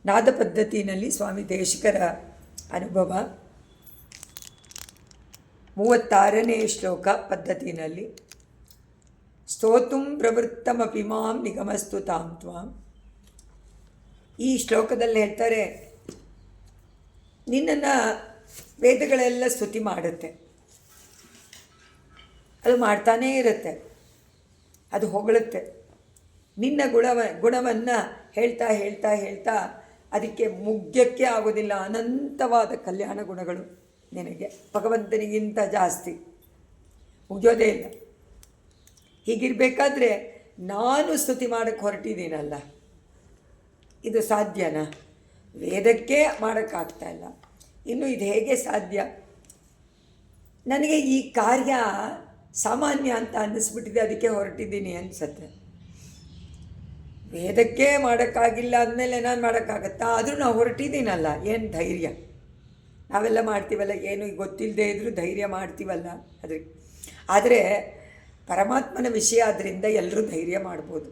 ನಾದ ಪದ್ಧತಿಯಲ್ಲಿ ಸ್ವಾಮಿ ದೇಶಿಕರ ಅನುಭವ 36ನೇ ಶ್ಲೋಕ ಪದ್ಧತಿಯಲ್ಲಿ ಸ್ತೋತುಂ ಪ್ರವೃತ್ತಮಪಿ ಮಾಂ ನಿಗಮಸ್ತು ತಾಂ ತ್ವಾಂ. ಈ ಶ್ಲೋಕದಲ್ಲಿ ಹೇಳ್ತಾರೆ, ನಿನ್ನನ್ನು ವೇದಗಳೆಲ್ಲ ಸ್ತುತಿ ಮಾಡುತ್ತೆ, ಅದು ಮಾಡ್ತಾನೇ ಇರುತ್ತೆ, ಅದು ಹೊಗಳುತ್ತೆ. ನಿನ್ನ ಗುಣವನ್ನು ಹೇಳ್ತಾ ಹೇಳ್ತಾ ಹೇಳ್ತಾ ಅದಕ್ಕೆ ಮುಗ್ಯಕ್ಕೆ ಆಗೋದಿಲ್ಲ. ಅನಂತವಾದ ಕಲ್ಯಾಣ ಗುಣಗಳು ನಿನಗೆ, ಭಗವಂತನಿಗಿಂತ ಜಾಸ್ತಿ ಮುಗಿಯೋದೇ ಇಲ್ಲ. ಹೀಗಿರಬೇಕಾದ್ರೆ ನಾನು ಸ್ತುತಿ ಮಾಡೋಕ್ಕೆ ಹೊರಟಿದ್ದೀನಲ್ಲ, ಇದು ಸಾಧ್ಯನಾ? ವೇದಕ್ಕೆ ಮಾಡೋಕ್ಕಾಗ್ತಾ ಇಲ್ಲ, ಇನ್ನು ಇದು ಹೇಗೆ ಸಾಧ್ಯ? ನನಗೆ ಈ ಕಾರ್ಯ ಸಾಮಾನ್ಯ ಅಂತ ಅನ್ನಿಸ್ಬಿಟ್ಟಿದೆ, ಅದಕ್ಕೆ ಹೊರಟಿದ್ದೀನಿ ಅನಿಸುತ್ತೆ. ವೇದಕ್ಕೆ ಮಾಡೋಕ್ಕಾಗಿಲ್ಲ ಅಂದಮೇಲೆ ನಾನು ಮಾಡೋಕ್ಕಾಗತ್ತಾ? ಆದರೂ ನಾವು ಹೊರಟಿದ್ದೀನಲ್ಲ, ಏನು ಧೈರ್ಯ! ನಾವೆಲ್ಲ ಮಾಡ್ತೀವಲ್ಲ, ಏನು ಗೊತ್ತಿಲ್ಲದೆ ಇದ್ದರೂ ಧೈರ್ಯ ಮಾಡ್ತೀವಲ್ಲ ಅದಕ್ಕೆ. ಆದರೆ ಪರಮಾತ್ಮನ ವಿಷಯ ಆದ್ದರಿಂದ ಎಲ್ಲರೂ ಧೈರ್ಯ ಮಾಡ್ಬೋದು.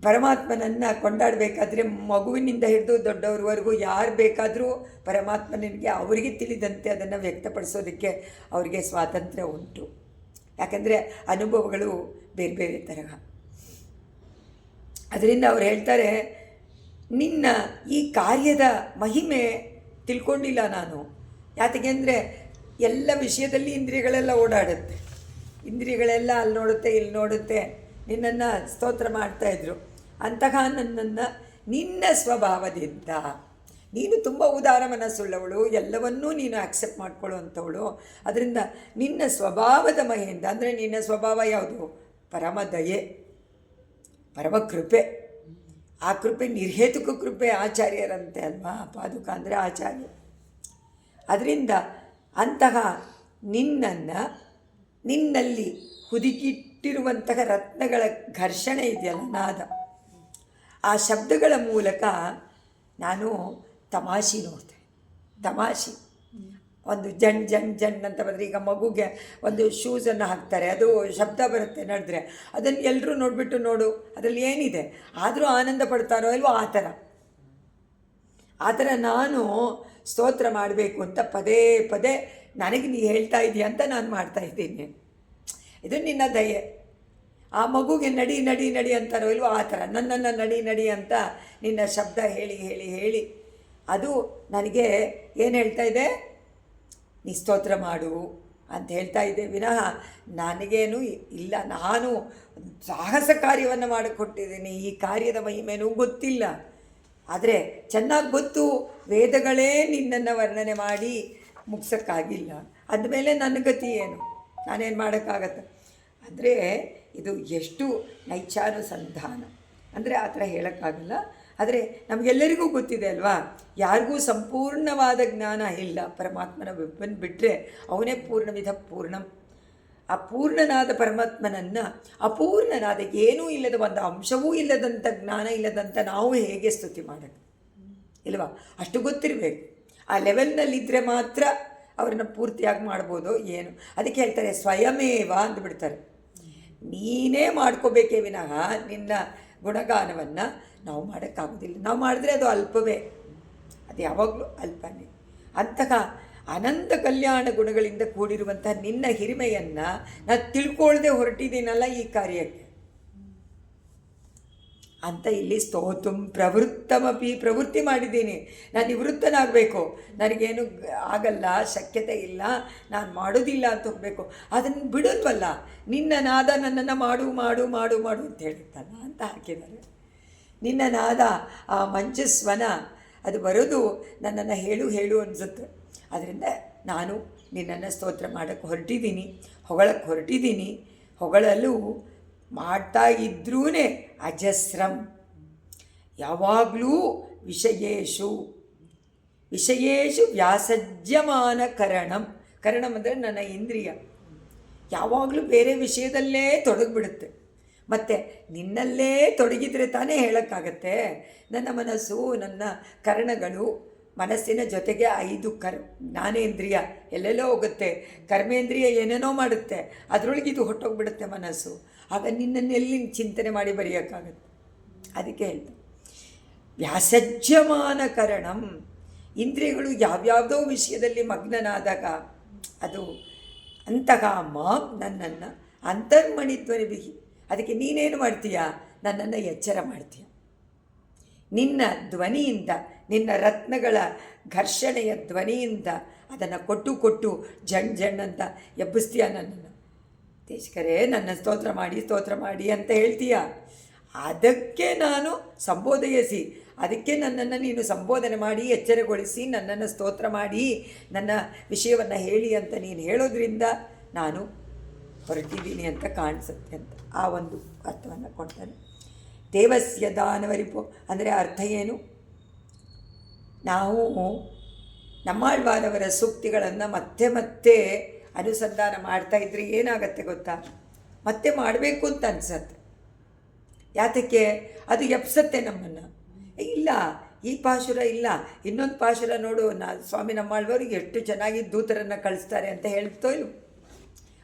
ಪರಮಾತ್ಮನನ್ನು ಕೊಂಡಾಡಬೇಕಾದ್ರೆ ಮಗುವಿನಿಂದ ಹಿಡಿದು ದೊಡ್ಡವ್ರವರೆಗೂ ಯಾರು ಬೇಕಾದರೂ ಪರಮಾತ್ಮನಿಗೆ ಅವರಿಗೆ ತಿಳಿದಂತೆ ಅದನ್ನು ವ್ಯಕ್ತಪಡಿಸೋದಕ್ಕೆ ಅವರಿಗೆ ಸ್ವಾತಂತ್ರ್ಯ ಉಂಟು. ಯಾಕಂದರೆ ಅನುಭವಗಳು ಬೇರೆ ಬೇರೆ ತರಹ. ಅದರಿಂದ ಅವ್ರು ಹೇಳ್ತಾರೆ, ನಿನ್ನ ಈ ಕಾರ್ಯದ ಮಹಿಮೆ ತಿಳ್ಕೊಂಡಿಲ್ಲ ನಾನು. ಯಾತಕ್ಕೆ ಅಂದರೆ ಎಲ್ಲ ವಿಷಯದಲ್ಲಿ ಇಂದ್ರಿಯಗಳೆಲ್ಲ ಓಡಾಡುತ್ತೆ, ಇಂದ್ರಿಯಗಳೆಲ್ಲ ಅಲ್ಲಿ ನೋಡುತ್ತೆ ಇಲ್ಲಿ ನೋಡುತ್ತೆ. ನಿನ್ನನ್ನು ಸ್ತೋತ್ರ ಮಾಡ್ತಾಯಿದ್ರು. ಅಂತಹ ನನ್ನನ್ನು ನಿನ್ನ ಸ್ವಭಾವದಿಂದ, ನೀನು ತುಂಬ ಉದಾರ ಮನಸ್ಸುಳ್ಳವಳು, ಎಲ್ಲವನ್ನೂ ನೀನು ಆಕ್ಸೆಪ್ಟ್ ಮಾಡ್ಕೊಳ್ಳುವಂಥವಳು. ಅದರಿಂದ ನಿನ್ನ ಸ್ವಭಾವದ ಮಹಿಯಿಂದ, ಅಂದರೆ ನಿನ್ನ ಸ್ವಭಾವ ಯಾವುದು? ಪರಮ ದಯೆ, ಪರಮ ಕೃಪೆ. ಆ ಕೃಪೆ ನಿರ್ಹೇತುಕ ಕೃಪೆ, ಆಚಾರ್ಯರಂತೆ ಅಲ್ವಾ? ಪಾದುಕ ಅಂದರೆ ಆಚಾರ್ಯ. ಅದರಿಂದ ಅಂತಹ ನಿನ್ನಲ್ಲಿ ಹುದುಕಿಟ್ಟಿರುವಂತಹ ರತ್ನಗಳ ಘರ್ಷಣೆ ಇದೆಯಲ್ಲ, ನಾದ, ಆ ಶಬ್ದಗಳ ಮೂಲಕ ನಾನು ತಮಾಷೆ ನೋಡ್ತೆ. ತಮಾಷೆ ಒಂದು ಜಣ್ ಜಣ್ ಜಣ್ ಅಂತ ಬಂದರೆ, ಈಗ ಮಗುಗೆ ಒಂದು ಶೂಸನ್ನು ಹಾಕ್ತಾರೆ, ಅದು ಶಬ್ದ ಬರುತ್ತೆ ನಡೆದ್ರೆ, ಅದನ್ನು ಎಲ್ಲರೂ ನೋಡಿಬಿಟ್ಟು ನೋಡು ಅದರಲ್ಲಿ ಏನಿದೆ, ಆದರೂ ಆನಂದ ಪಡ್ತಾರೋ ಇಲ್ವೋ, ಆ ಥರ ನಾನು ಸ್ತೋತ್ರ ಮಾಡಬೇಕು ಅಂತ ಪದೇ ಪದೇ ನನಗೆ ನೀ ಹೇಳ್ತಾ ಇದೀಯ ಅಂತ ನಾನು ಮಾಡ್ತಾಯಿದ್ದೀನಿ. ಇದು ನಿನ್ನ ದಯೆ. ಆ ಮಗುಗೆ ನಡಿ ನಡಿ ನಡಿ ಅಂತಾರೋ ಇಲ್ವೋ, ಆ ಥರ ನನ್ನನ್ನು ನಡಿ ನಡಿ ಅಂತ ನಿನ್ನ ಶಬ್ದ ಹೇಳಿ ಹೇಳಿ ಹೇಳಿ ಅದು ನನಗೆ ಏನು ಹೇಳ್ತಾ ಇದೆ? ನೀ ಸ್ತೋತ್ರ ಮಾಡು ಅಂತ ಹೇಳ್ತಾ ಇದೆ ವಿನಃ ನನಗೇನು ಇಲ್ಲ. ನಾನು ಸಾಹಸ ಕಾರ್ಯವನ್ನು ಮಾಡಿಕೊಟ್ಟಿದ್ದೀನಿ, ಈ ಕಾರ್ಯದ ಮಹಿಮೇನೂ ಗೊತ್ತಿಲ್ಲ. ಆದರೆ ಚೆನ್ನಾಗಿ ಗೊತ್ತು, ವೇದಗಳೇ ನಿನ್ನನ್ನು ವರ್ಣನೆ ಮಾಡಿ ಮುಗ್ಸೋಕ್ಕಾಗಿಲ್ಲ. ಅಂದಮೇಲೆ ನನ್ನ ಗತಿ ಏನು? ನಾನೇನು ಮಾಡೋಕ್ಕಾಗತ್ತೆ? ಅಂದರೆ ಇದು ಎಷ್ಟು ನೈಚ್ಛಾನುಸಂಧಾನ ಅಂದರೆ ಆ ಥರ ಹೇಳೋಕ್ಕಾಗಲ್ಲ. ಆದರೆ ನಮಗೆಲ್ಲರಿಗೂ ಗೊತ್ತಿದೆ ಅಲ್ವಾ, ಯಾರಿಗೂ ಸಂಪೂರ್ಣವಾದ ಜ್ಞಾನ ಇಲ್ಲ. ಪರಮಾತ್ಮನ ಬಿಟ್ಟರೆ ಅವನೇ ಪೂರ್ಣವಿಧ ಪೂರ್ಣಂ. ಆ ಪೂರ್ಣನಾದ ಪರಮಾತ್ಮನನ್ನು ಅಪೂರ್ಣನಾದ ಏನೂ ಇಲ್ಲದ, ಒಂದು ಅಂಶವೂ ಇಲ್ಲದಂಥ, ಜ್ಞಾನ ಇಲ್ಲದಂಥ ನಾವು ಹೇಗೆ ಸ್ತುತಿ ಮಾಡೋದು ಇಲ್ವಾ? ಅಷ್ಟು ಗೊತ್ತಿರಬೇಕು. ಆ ಲೆವೆಲ್ನಲ್ಲಿದ್ದರೆ ಮಾತ್ರ ಅವ್ರನ್ನ ಪೂರ್ತಿಯಾಗಿ ಮಾಡ್ಬೋದು. ಏನು ಅದಕ್ಕೆ ಹೇಳ್ತಾರೆ, ಸ್ವಯಮೇವ ಅಂದುಬಿಡ್ತಾರೆ. ನೀನೇ ಮಾಡ್ಕೋಬೇಕೇ ವಿನಃ ನಿನ್ನ ಗುಣಗಾನವನ್ನು ನಾವು ಮಾಡೋಕ್ಕಾಗೋದಿಲ್ಲ. ನಾವು ಮಾಡಿದ್ರೆ ಅದು ಅಲ್ಪವೇ, ಅದು ಯಾವಾಗಲೂ ಅಲ್ಪನೇ. ಅಂತಹ ಅನಂತ ಕಲ್ಯಾಣ ಗುಣಗಳಿಂದ ಕೂಡಿರುವಂತಹ ನಿನ್ನ ಹಿರಿಮೆಯನ್ನು ನಾನು ತಿಳ್ಕೊಳ್ಳದೆ ಹೊರಟಿದ್ದೀನಲ್ಲ ಈ ಕಾರ್ಯಕ್ಕೆ ಅಂತ ಇಲ್ಲಿ ಸ್ತೋತುಂ ಪ್ರವೃತ್ತಮಪಿ, ಪ್ರವೃತ್ತಿ ಮಾಡಿದ್ದೀನಿ. ನಾನು ನಿವೃತ್ತನಾಗಬೇಕು, ನನಗೇನು ಆಗಲ್ಲ, ಶಕ್ಯತೆ ಇಲ್ಲ, ನಾನು ಮಾಡೋದಿಲ್ಲ ಅಂತ ಹೋಗಬೇಕು. ಅದನ್ನು ಬಿಡೋಲ್ವಲ್ಲ, ನಿನ್ನ ನಾದ ನನ್ನನ್ನು ಮಾಡು ಮಾಡು ಮಾಡು ಮಾಡು ಅಂತ ಹೇಳುತ್ತಲ್ಲ ಅಂತ ಹಾಕಿದ್ದಾರೆ. ನಿನ್ನ ನಾದ, ಆ ಮಂಜಸ್ವನ ಅದು ಬರೋದು ನನ್ನನ್ನು ಹೇಳು ಹೇಳು ಅನಿಸುತ್ತೆ. ಅದರಿಂದ ನಾನು ನಿನ್ನನ್ನು ಸ್ತೋತ್ರ ಮಾಡೋಕ್ಕೆ ಹೊರಟಿದ್ದೀನಿ, ಹೊಗಳಕ್ಕೆ ಹೊರಟಿದ್ದೀನಿ. ಹೊಗಳಲು ಮಾಡ್ತಾ ಇದ್ರೂ ಅಜಸ್ರಂ, ಯಾವಾಗಲೂ ವಿಷಯೇಶು ವ್ಯಾಸಜ್ಯಮಾನ ಕರಣಂ. ಕರಣಂ ಅಂದರೆ ನನ್ನ ಇಂದ್ರಿಯ ಯಾವಾಗಲೂ ಬೇರೆ ವಿಷಯದಲ್ಲೇ ತೊಡಗಿಬಿಡುತ್ತೆ. ಮತ್ತು ನಿನ್ನಲ್ಲೇ ತೊಡಗಿದರೆ ತಾನೇ ಹೇಳೋಕ್ಕಾಗತ್ತೆ. ನನ್ನ ಮನಸ್ಸು, ನನ್ನ ಕರ್ಣಗಳು, ಮನಸ್ಸಿನ ಜೊತೆಗೆ 5 ಜ್ಞಾನೇಂದ್ರಿಯ ಎಲ್ಲೆಲ್ಲೋ ಹೋಗುತ್ತೆ, ಕರ್ಮೇಂದ್ರಿಯ ಏನೇನೋ ಮಾಡುತ್ತೆ, ಅದರೊಳಗೆ ಇದು ಹೊಟ್ಟೋಗ್ಬಿಡುತ್ತೆ ಮನಸ್ಸು. ಆಗ ನಿನ್ನನ್ನೆಲ್ಲಿ ಚಿಂತನೆ ಮಾಡಿ ಬರೆಯೋಕ್ಕಾಗತ್ತೆ? ಅದಕ್ಕೆ ಹೇಳ್ತಾರೆ ವ್ಯಾಸಜ್ಯಮಾನಕರಣಂ. ಇಂದ್ರಿಯಗಳು ಯಾವ್ಯಾವುದೋ ವಿಷಯದಲ್ಲಿ ಮಗ್ನನಾದಾಗ ಅದು ಅಂತಹ ಮಾಂ ನನ್ನನ್ನು ಅಂತರ್ಮಣಿ ಧ್ವನಿಬಿಹಿ. ಅದಕ್ಕೆ ನೀನೇನು ಮಾಡ್ತೀಯ? ನನ್ನನ್ನು ಎಚ್ಚರ ಮಾಡ್ತೀಯ. ನಿನ್ನ ಧ್ವನಿಯಿಂದ, ನಿನ್ನ ರತ್ನಗಳ ಘರ್ಷಣೆಯ ಧ್ವನಿಯಿಂದ ಅದನ್ನು ಕೊಟ್ಟು ಕೊಟ್ಟು ಜಣ್ ಜಣ್ ಅಂತ ಎಬ್ಬಿಸ್ತೀಯ ನನ್ನನ್ನು. ದೇಶಕರೇ ನನ್ನ ಸ್ತೋತ್ರ ಮಾಡಿ ಅಂತ ಹೇಳ್ತೀಯ. ಅದಕ್ಕೆ ನಾನು ಸಂಬೋಧಯಿಸಿ, ಅದಕ್ಕೆ ನನ್ನನ್ನು ನೀನು ಸಂಬೋಧನೆ ಮಾಡಿ ಎಚ್ಚರಗೊಳಿಸಿ ನನ್ನನ್ನು ಸ್ತೋತ್ರ ಮಾಡಿ ನನ್ನ ವಿಷಯವನ್ನು ಹೇಳಿ ಅಂತ ನೀನು ಹೇಳೋದ್ರಿಂದ ನಾನು ಹೊರಟಿದ್ದೀನಿ ಅಂತ ಕಾಣಿಸುತ್ತೆ ಅಂತ ಆ ಒಂದು ಅರ್ಥವನ್ನು ಕೊಡ್ತಾನೆ. ದೇವಸ್ಯ ದಾನವರಿಪು ಅಂದರೆ ಅರ್ಥ ಏನು? ನಾವು ನಮ್ಮಾಳ್ವಾರವರ ಸೂಕ್ತಿಗಳನ್ನು ಮತ್ತೆ ಮತ್ತೆ ಅನುಸಂಧಾನ ಮಾಡ್ತಾಯಿದ್ರೆ ಏನಾಗತ್ತೆ ಗೊತ್ತಾ? ಮತ್ತೆ ಮಾಡಬೇಕು ಅಂತ ಅನಿಸತ್ತೆ. ಯಾತಕ್ಕೆ? ಅದು ಎಪ್ಸತ್ತೆ ನಮ್ಮನ್ನು. ಇಲ್ಲ ಈ ಪಾಶುರ ಇಲ್ಲ, ಇನ್ನೊಂದು ಪಾಶುರ ನೋಡು, ಸ್ವಾಮಿ ನಮ್ಮಾಳ್ವಾರಿಗೆ ಎಷ್ಟು ಚೆನ್ನಾಗಿ ದೂತರನ್ನು ಕಳಿಸ್ತಾರೆ ಅಂತ ಹೇಳ್ತೋ ಇಲ್ಲ,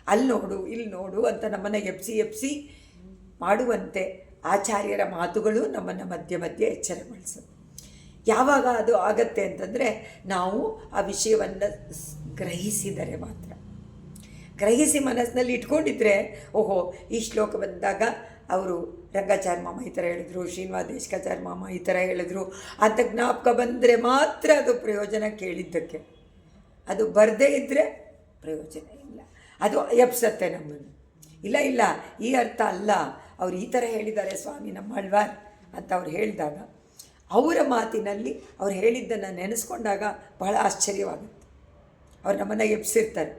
ಅಲ್ಲಿ ನೋಡು ಇಲ್ಲಿ ನೋಡು ಅಂತ ನಮ್ಮನ್ನು ಎಪ್ಸಿ ಮಾಡುವಂತೆ ಆಚಾರ್ಯರ ಮಾತುಗಳು ನಮ್ಮನ್ನು ಮಧ್ಯೆ ಮಧ್ಯೆ ಎಚ್ಚರಗೊಳಿಸೋದು. ಯಾವಾಗ ಅದು ಆಗತ್ತೆ ಅಂತಂದರೆ ನಾವು ಆ ವಿಷಯವನ್ನು ಗ್ರಹಿಸಿದರೆ ಮಾತ್ರ. ಗ್ರಹಿಸಿ ಮನಸ್ಸಿನಲ್ಲಿ ಇಟ್ಕೊಂಡಿದ್ರೆ, ಓಹೋ ಈ ಶ್ಲೋಕ ಬಂದಾಗ ಅವರು ರಂಗಾಚಾರ್ಯ ಮಾಮ ಈ ಥರ ಹೇಳಿದ್ರು, ಶ್ರೀನಿವಾಸ ದೇಶಿಕಾಚಾರ್ಯ ಮಾಮ ಈ ಥರ ಹೇಳಿದ್ರು ಅಂತ ಜ್ಞಾಪಕ ಬಂದರೆ ಮಾತ್ರ ಅದು ಪ್ರಯೋಜನ ಕೇಳಿದ್ದಕ್ಕೆ. ಅದು ಬರದೇ ಇದ್ದರೆ ಪ್ರಯೋಜನ ಇಲ್ಲ. ಅದು ಎಪ್ಸತ್ತೆ ನಮ್ಮನ್ನು. ಇಲ್ಲ ಈ ಅರ್ಥ ಅಲ್ಲ, ಅವ್ರು ಈ ಥರ ಹೇಳಿದ್ದಾರೆ ಸ್ವಾಮಿ ನಮ್ಮಾಳ್ವಾರ್ ಅಂತ ಅವ್ರು ಹೇಳಿದಾಗ, ಅವರ ಮಾತಿನಲ್ಲಿ ಅವ್ರು ಹೇಳಿದ್ದನ್ನು ನೆನೆಸ್ಕೊಂಡಾಗ ಬಹಳ ಆಶ್ಚರ್ಯವಾಗುತ್ತೆ. ಅವ್ರು ನಮ್ಮನ್ನು ಎಪ್ಸಿರ್ತಾರೆ,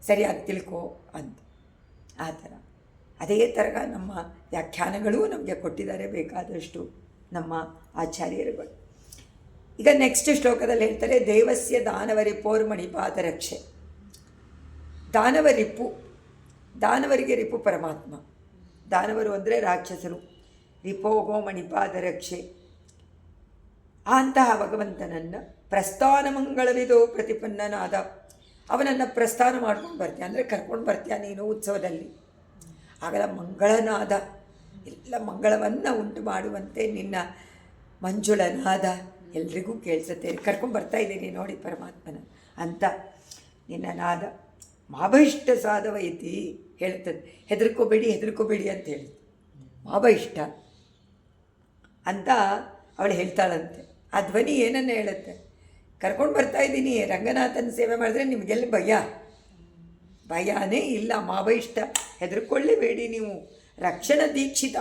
ಸರಿಯಾಗಿ ತಿಳ್ಕೊ ಅಂತ. ಆ ಥರ ಅದೇ ಥರ ನಮ್ಮ ವ್ಯಾಖ್ಯಾನಗಳೂ ನಮಗೆ ಕೊಟ್ಟಿದ್ದಾರೆ ಬೇಕಾದಷ್ಟು ನಮ್ಮ ಆಚಾರ್ಯರುಗಳು. ಈಗ ನೆಕ್ಸ್ಟ್ ಶ್ಲೋಕದಲ್ಲಿ ಹೇಳ್ತಾರೆ, ದೇವಸ್ಯ ದಾನವರಿಪೋರ್ ಮಣಿಪಾದ ರಕ್ಷೆ. ದಾನವರಿಪು, ದಾನವರಿಗೆ ರಿಪು ಪರಮಾತ್ಮ. ದಾನವರು ಅಂದರೆ ರಾಕ್ಷಸರು. ರಿಪೋಗೋ ಮಣಿಪಾದ ರಕ್ಷೆ. ಅಂತಹ ಭಗವಂತನನ್ನು ಪ್ರಸ್ಥಾನ ಮಂಗಳವಿದೋ ಪ್ರತಿಪನ್ನನಾದ, ಅವನನ್ನು ಪ್ರಸ್ಥಾನ ಮಾಡ್ಕೊಂಡು ಬರ್ತೀಯ ಅಂದರೆ ಕರ್ಕೊಂಡು ಬರ್ತೀಯ ನೀನು ಉತ್ಸವದಲ್ಲಿ. ಆಗಲ ಮಂಗಳನಾದ, ಎಲ್ಲ ಮಂಗಳವನ್ನು ಉಂಟು ಮಾಡುವಂತೆ ನಿನ್ನ ಮಂಜುಳನಾದ ಎಲ್ರಿಗೂ ಕೇಳಿಸುತ್ತೆ. ಕರ್ಕೊಂಡು ಬರ್ತಾ ಇದ್ದೀನಿ ನೋಡಿ ಪರಮಾತ್ಮನ ಅಂತ ನಿನ್ನ ನಾದ. ಮಾಭಯಿಷ್ಟ ಸಾಧವ ಐತಿ ಹೇಳ್ತದೆ. ಹೆದರ್ಕೋಬೇಡಿ ಅಂತ ಹೇಳಿದ್ದು ಮಾಭಯಿಷ್ಟ ಅಂತ ಅವಳು ಹೇಳ್ತಾಳಂತೆ. ಆ ಧ್ವನಿ ಏನನ್ನು ಹೇಳುತ್ತೆ? ಕರ್ಕೊಂಡು ಬರ್ತಾಯಿದ್ದೀನಿ, ರಂಗನಾಥನ ಸೇವೆ ಮಾಡಿದ್ರೆ ನಿಮಗೆಲ್ಲ ಭಯನೇ ಇಲ್ಲ. ಮಾಭಯಿಷ್ಟ, ಹೆದರ್ಕೊಳ್ಳೇಬೇಡಿ ನೀವು. ರಕ್ಷಣ ದೀಕ್ಷಿತ,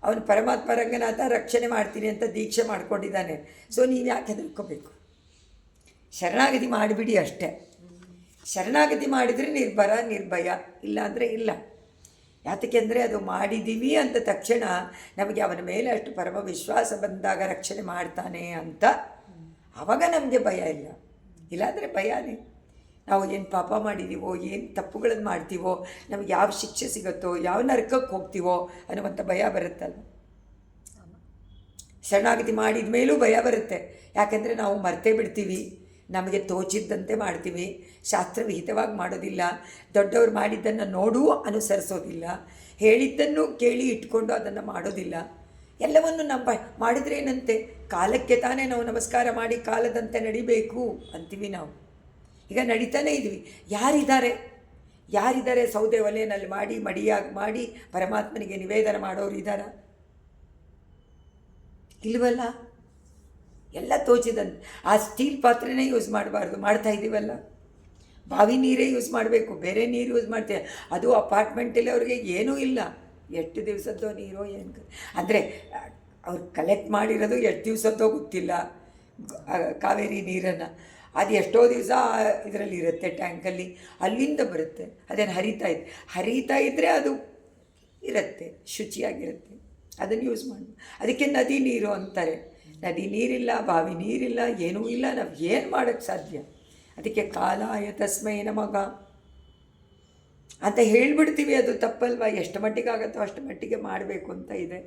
ಅವನು ಪರಮಾತ್ಮ ರಂಗನಾಥ ರಕ್ಷಣೆ ಮಾಡ್ತೀನಿ ಅಂತ ದೀಕ್ಷೆ ಮಾಡ್ಕೊಂಡಿದ್ದಾನೆ. ಸೊ ನೀವು ಯಾಕೆ ಹೆದರ್ಕೋಬೇಕು? ಶರಣಾಗತಿ ಮಾಡಿಬಿಡಿ ಅಷ್ಟೇ. ಶರಣಾಗತಿ ಮಾಡಿದರೆ ನಿರ್ಭಯ, ಇಲ್ಲಾಂದರೆ ಇಲ್ಲ. ಯಾತಕ್ಕೆ ಅಂದರೆ ಅದು ಮಾಡಿದ್ದೀವಿ ಅಂತ ತಕ್ಷಣ ನಮಗೆ ಅವನ ಮೇಲೆ ಅಷ್ಟು ಪರಮ ವಿಶ್ವಾಸ ಬಂದಾಗ ರಕ್ಷಣೆ ಮಾಡ್ತಾನೆ ಅಂತ ಆವಾಗ ನಮಗೆ ಭಯ ಇಲ್ಲ. ಇಲ್ಲಾಂದರೆ ಭಯನೇ. ನಾವು ಏನು ಪಾಪ ಮಾಡಿದ್ದೀವೋ, ಏನು ತಪ್ಪುಗಳನ್ನು ಮಾಡ್ತೀವೋ, ನಮಗೆ ಯಾವ ಶಿಕ್ಷೆ ಸಿಗುತ್ತೋ, ಯಾವ ನರಕಕ್ಕೆ ಹೋಗ್ತೀವೋ ಅನ್ನುವಂಥ ಭಯ ಬರುತ್ತಲ್ಲ. ಶರಣಾಗತಿ ಮಾಡಿದ ಮೇಲೂ ಭಯ ಬರುತ್ತೆ. ಯಾಕೆಂದರೆ ನಾವು ಮರ್ತೇ ಬಿಡ್ತೀವಿ, ನಮಗೆ ತೋಚಿದ್ದಂತೆ ಮಾಡ್ತೀವಿ, ಶಾಸ್ತ್ರವಿಹಿತವಾಗಿ ಮಾಡೋದಿಲ್ಲ, ದೊಡ್ಡವರು ಮಾಡಿದ್ದನ್ನು ನೋಡೂ ಅನುಸರಿಸೋದಿಲ್ಲ, ಹೇಳಿದ್ದನ್ನು ಕೇಳಿ ಇಟ್ಕೊಂಡು ಅದನ್ನು ಮಾಡೋದಿಲ್ಲ. ಎಲ್ಲವನ್ನು ನಮ್ಮ ಮಾಡಿದ್ರೆ ಏನಂತೆ, ಕಾಲಕ್ಕೆ ತಾನೇ ನಾವು ನಮಸ್ಕಾರ ಮಾಡಿ ಕಾಲದಂತೆ ನಡಿಬೇಕು ಅಂತೀವಿ ನಾವು. ಈಗ ನಡೀತಾನೇ ಇದ್ವಿ. ಯಾರಿದ್ದಾರೆ ಸೌದೆ ಒಲೆಯಲ್ಲಿ ಮಾಡಿ ಮಡಿಯಾಗಿ ಮಾಡಿ ಪರಮಾತ್ಮನಿಗೆ ನಿವೇದನ ಮಾಡೋರು ಇದ್ದಾರಾ? ಇಲ್ವಲ್ಲ. ಎಲ್ಲ ತೋಚಿದಂತೆ. ಆ ಸ್ಟೀಲ್ ಪಾತ್ರೆನೇ ಯೂಸ್ ಮಾಡಬಾರ್ದು, ಮಾಡ್ತಾ ಇದ್ದೀವಲ್ಲ. ಬಾವಿ ನೀರೇ ಯೂಸ್ ಮಾಡಬೇಕು, ಬೇರೆ ನೀರು ಯೂಸ್ ಮಾಡ್ತೇವೆ. ಅದು ಅಪಾರ್ಟ್ಮೆಂಟಲ್ಲಿ ಅವ್ರಿಗೆ ಏನೂ ಇಲ್ಲ, ಎಷ್ಟು ದಿವಸದ್ದೋ ನೀರೋ ಏನು ಅಂದರೆ ಅವ್ರು ಕಲೆಕ್ಟ್ ಮಾಡಿರೋದು ಎಷ್ಟು ದಿವಸದ್ದೋ ಗೊತ್ತಿಲ್ಲ. ಕಾವೇರಿ ನೀರನ್ನು ಅದು ಎಷ್ಟೋ ದಿವಸ ಇದರಲ್ಲಿ ಇರುತ್ತೆ, ಟ್ಯಾಂಕಲ್ಲಿ, ಅಲ್ಲಿಂದ ಬರುತ್ತೆ. ಅದೇನು ಹರಿತಾ ಇದ್ದರೆ ಅದು ಇರುತ್ತೆ, ಶುಚಿಯಾಗಿರುತ್ತೆ, ಅದನ್ನು ಯೂಸ್ ಮಾಡಿ. ಅದಕ್ಕೆ ನದಿ ನೀರು ಅಂತಾರೆ. ನದಿ ನೀರಿಲ್ಲ, ಬಾವಿ ನೀರಿಲ್ಲ, ಏನೂ ಇಲ್ಲ, ನಾವು ಏನು ಮಾಡೋಕ್ಕೆ ಸಾಧ್ಯ? ಅದಕ್ಕೆ ಕಾಲಾಯ ತಸ್ಮೈ ನಮಃ ಅಂತ ಹೇಳಿಬಿಡ್ತೀವಿ. ಅದು ತಪ್ಪಲ್ವ? ಎಷ್ಟು ಮಟ್ಟಿಗೆ ಆಗುತ್ತೋ ಅಷ್ಟು ಮಟ್ಟಿಗೆ ಮಾಡಬೇಕು ಅಂತ ಇದೆ.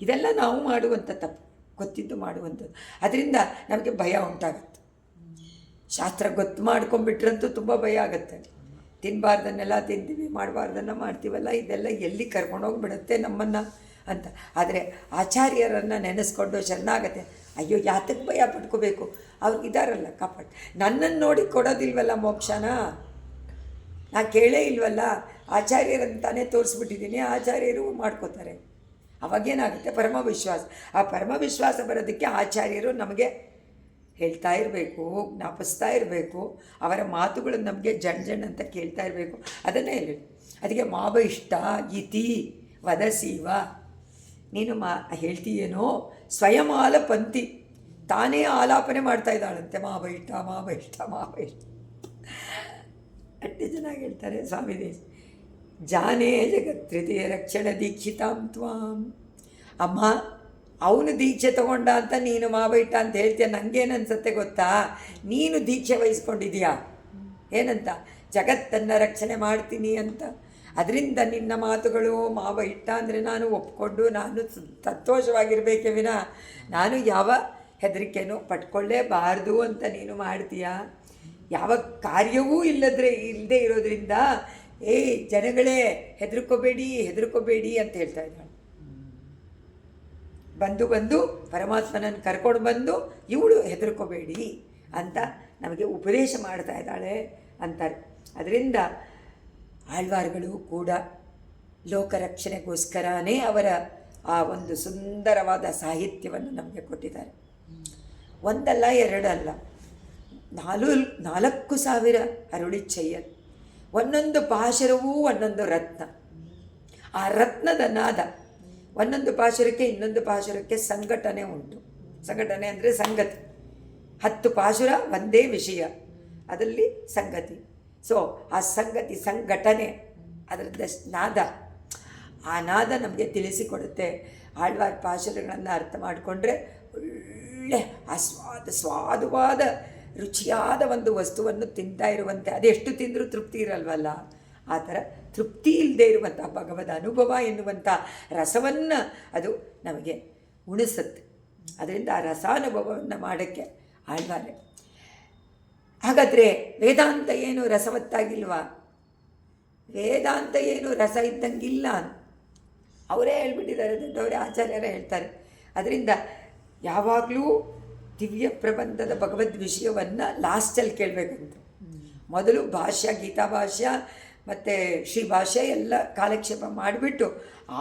ಇದೆಲ್ಲ ನಾವು ಮಾಡುವಂಥ ತಪ್ಪು, ಗೊತ್ತಿದ್ದು ಮಾಡುವಂಥದ್ದು. ಅದರಿಂದ ನಮಗೆ ಭಯ ಉಂಟಾಗುತ್ತೆ. ಶಾಸ್ತ್ರ ಗೊತ್ತು ಮಾಡ್ಕೊಂಡ್ಬಿಟ್ರಂತೂ ತುಂಬ ಭಯ ಆಗುತ್ತೆ. ತಿನ್ನಬಾರ್ದನ್ನೆಲ್ಲ ತಿಂತೀವಿ, ಮಾಡಬಾರ್ದನ್ನು ಮಾಡ್ತೀವಲ್ಲ, ಇದೆಲ್ಲ ಎಲ್ಲಿ ಕರ್ಕೊಂಡೋಗಿಬಿಡುತ್ತೆ ನಮ್ಮನ್ನು ಅಂತ. ಆದರೆ ಆಚಾರ್ಯರನ್ನು ನೆನೆಸ್ಕೊಂಡು ಶರಣಾಗತೆ, ಅಯ್ಯೋ ಯಾತಕ್ಕೆ ಭಯ ಪಟ್ಕೋಬೇಕು, ಅವ್ರು ಇದ್ದಾರಲ್ಲ ಕಾಪಾಡಿ. ನನ್ನನ್ನು ನೋಡಿ ಕೊಡೋದಿಲ್ವಲ್ಲ ಮೋಕ್ಷನ, ನಾ ಕೇಳೇ ಇಲ್ವಲ್ಲ, ಆಚಾರ್ಯರಂತಾನೆ ತೋರಿಸ್ಬಿಟ್ಟಿದ್ದೀನಿ, ಆಚಾರ್ಯರು ಮಾಡ್ಕೋತಾರೆ. ಅವಾಗೇನಾಗುತ್ತೆ, ಪರಮ ವಿಶ್ವಾಸ. ಆ ಪರಮ ವಿಶ್ವಾಸ ಬರೋದಕ್ಕೆ ಆಚಾರ್ಯರು ನಮಗೆ ಹೇಳ್ತಾ ಇರಬೇಕು, ಜ್ಞಾಪಿಸ್ತಾ ಇರಬೇಕು, ಅವರ ಮಾತುಗಳು ನಮಗೆ ಜಣ್ ಅಂತ ಕೇಳ್ತಾ ಇರಬೇಕು. ಅದನ್ನೇ ಹೇಳಿ, ಅದಕ್ಕೆ ಮಾವ ಇಷ್ಟ ಇತಿ ವದಸೀವ, ನೀನು ಹೇಳ್ತೀಯೇನೋ ಸ್ವಯಮಾಲ ಪಂಥಿ, ತಾನೇ ಆಲಾಪನೆ ಮಾಡ್ತಾ ಇದ್ದಾಳಂತೆ, ಮಾವ ಇಷ್ಟ ಮಾವ ಇಷ್ಟ ಮಾವ ಇಷ್ಟ. ಅಷ್ಟು ಚೆನ್ನಾಗಿ ಹೇಳ್ತಾರೆ ಸ್ವಾಮಿ ದೇಶ. ಜಾನೇ ಜಗತ್ ತೃತೀಯ ರಕ್ಷಣ ದೀಕ್ಷಿತಾಂ ತ್ವಾಂ. ಅಮ್ಮ ಅವನು ದೀಕ್ಷೆ ತಗೊಂಡ ಅಂತ ನೀನು ಮಾವ ಇಟ್ಟ ಅಂತ ಹೇಳ್ತೀಯ, ನನಗೇನು ಅನ್ಸುತ್ತೆ ಗೊತ್ತಾ, ನೀನು ದೀಕ್ಷೆ ವಹಿಸ್ಕೊಂಡಿದೀಯಾ ಏನಂತ, ಜಗತ್ತನ್ನು ರಕ್ಷಣೆ ಮಾಡ್ತೀನಿ ಅಂತ. ಅದರಿಂದ ನಿನ್ನ ಮಾತುಗಳು ಮಾವ ಇಟ್ಟ ಅಂದರೆ ನಾನು ಒಪ್ಕೊಂಡು ನಾನು ಸಂತೋಷವಾಗಿರಬೇಕೇ ವಿನ ನಾನು ಯಾವ ಹೆದರಿಕೆನೂ ಪಟ್ಕೊಳ್ಳೇಬಾರ್ದು ಅಂತ ನೀನು ಮಾಡ್ತೀಯಾ. ಯಾವ ಕಾರ್ಯವೂ ಇಲ್ಲದೇ ಇರೋದ್ರಿಂದ ಜನಗಳೇ ಹೆದರ್ಕೋಬೇಡಿ ಅಂತ ಹೇಳ್ತಾ ಇದ್ದಾಳೆ. ಬಂದು ಪರಮಾತ್ಮನನ್ನು ಕರ್ಕೊಂಡು ಬಂದು ಇವಳು ಹೆದರ್ಕೋಬೇಡಿ ಅಂತ ನಮಗೆ ಉಪದೇಶ ಮಾಡ್ತಾ ಇದ್ದಾಳೆ ಅಂತಾರೆ. ಅದರಿಂದ ಆಳ್ವಾರ್ಗಳು ಕೂಡ ಲೋಕರಕ್ಷಣೆಗೋಸ್ಕರನೇ ಅವರ ಆ ಒಂದು ಸುಂದರವಾದ ಸಾಹಿತ್ಯವನ್ನು ನಮಗೆ ಕೊಟ್ಟಿದ್ದಾರೆ. ಒಂದಲ್ಲ ಎರಡಲ್ಲ, 4,000 ಅರುಳಿಚ್ಚಯ್ಯನ್. ಒಂದೊಂದು ಪಾಶುರವೂ ಒಂದೊಂದು ರತ್ನ. ಆ ರತ್ನದ ನಾದ, ಒಂದೊಂದು ಪಾಶುರಕ್ಕೆ ಇನ್ನೊಂದು ಪಾಶುರಕ್ಕೆ ಸಂಘಟನೆ ಉಂಟು. ಸಂಘಟನೆ ಅಂದರೆ ಸಂಗತಿ. 10 ಪಾಶುರ ಒಂದೇ ವಿಷಯ, ಅದರಲ್ಲಿ ಸಂಗತಿ. ಸೊ ಆ ಸಂಗತಿ ಸಂಘಟನೆ ಅದರದ್ದು ನಾದ, ಆ ನಾದ ನಮಗೆ ತಿಳಿಸಿಕೊಡುತ್ತೆ. ಆಳ್ವಾರ್ ಪಾಶುರಗಳನ್ನು ಅರ್ಥ ಮಾಡಿಕೊಂಡ್ರೆ ಒಳ್ಳೆ ಸ್ವಾದವಾದ ರುಚಿಯಾದ ಒಂದು ವಸ್ತುವನ್ನು ತಿಂತಾ ಇರುವಂತೆ, ಅದೆಷ್ಟು ತಿಂದರೂ ತೃಪ್ತಿ ಇರಲ್ವಲ್ಲ, ಆ ಥರ ತೃಪ್ತಿ ಇಲ್ಲದೆ ಇರುವಂಥ ಭಗವದ್ ಅನುಭವ ಎನ್ನುವಂಥ ರಸವನ್ನು ಅದು ನಮಗೆ ಉಣಿಸುತ್ತೆ. ಅದರಿಂದ ಆ ರಸಾನುಭವವನ್ನು ಮಾಡೋಕ್ಕೆ ಆಳ್ವಾರೆ. ಹಾಗಾದರೆ ವೇದಾಂತ ಏನು ರಸವತ್ತಾಗಿಲ್ವಾ? ವೇದಾಂತ ಏನು ರಸ ಇದ್ದಂಗಿಲ್ಲ ಅಂತ ಅವರೇ ಹೇಳ್ಬಿಟ್ಟಿದ್ದಾರೆ, ದೊಡ್ಡವರೇ ಆಚಾರ್ಯರೇ ಹೇಳ್ತಾರೆ. ಅದರಿಂದ ಯಾವಾಗಲೂ ದಿವ್ಯ ಪ್ರಬಂಧದ ಭಗವದ್ ವಿಷಯವನ್ನು ಲಾಸ್ಟಲ್ಲಿ ಕೇಳಬೇಕಂತ. ಮೊದಲು ಭಾಷ್ಯ, ಗೀತಾ ಭಾಷ್ಯ ಮತ್ತು ಶ್ರೀ ಭಾಷ್ಯ ಎಲ್ಲ ಕಾಲಕ್ಷೇಪ ಮಾಡಿಬಿಟ್ಟು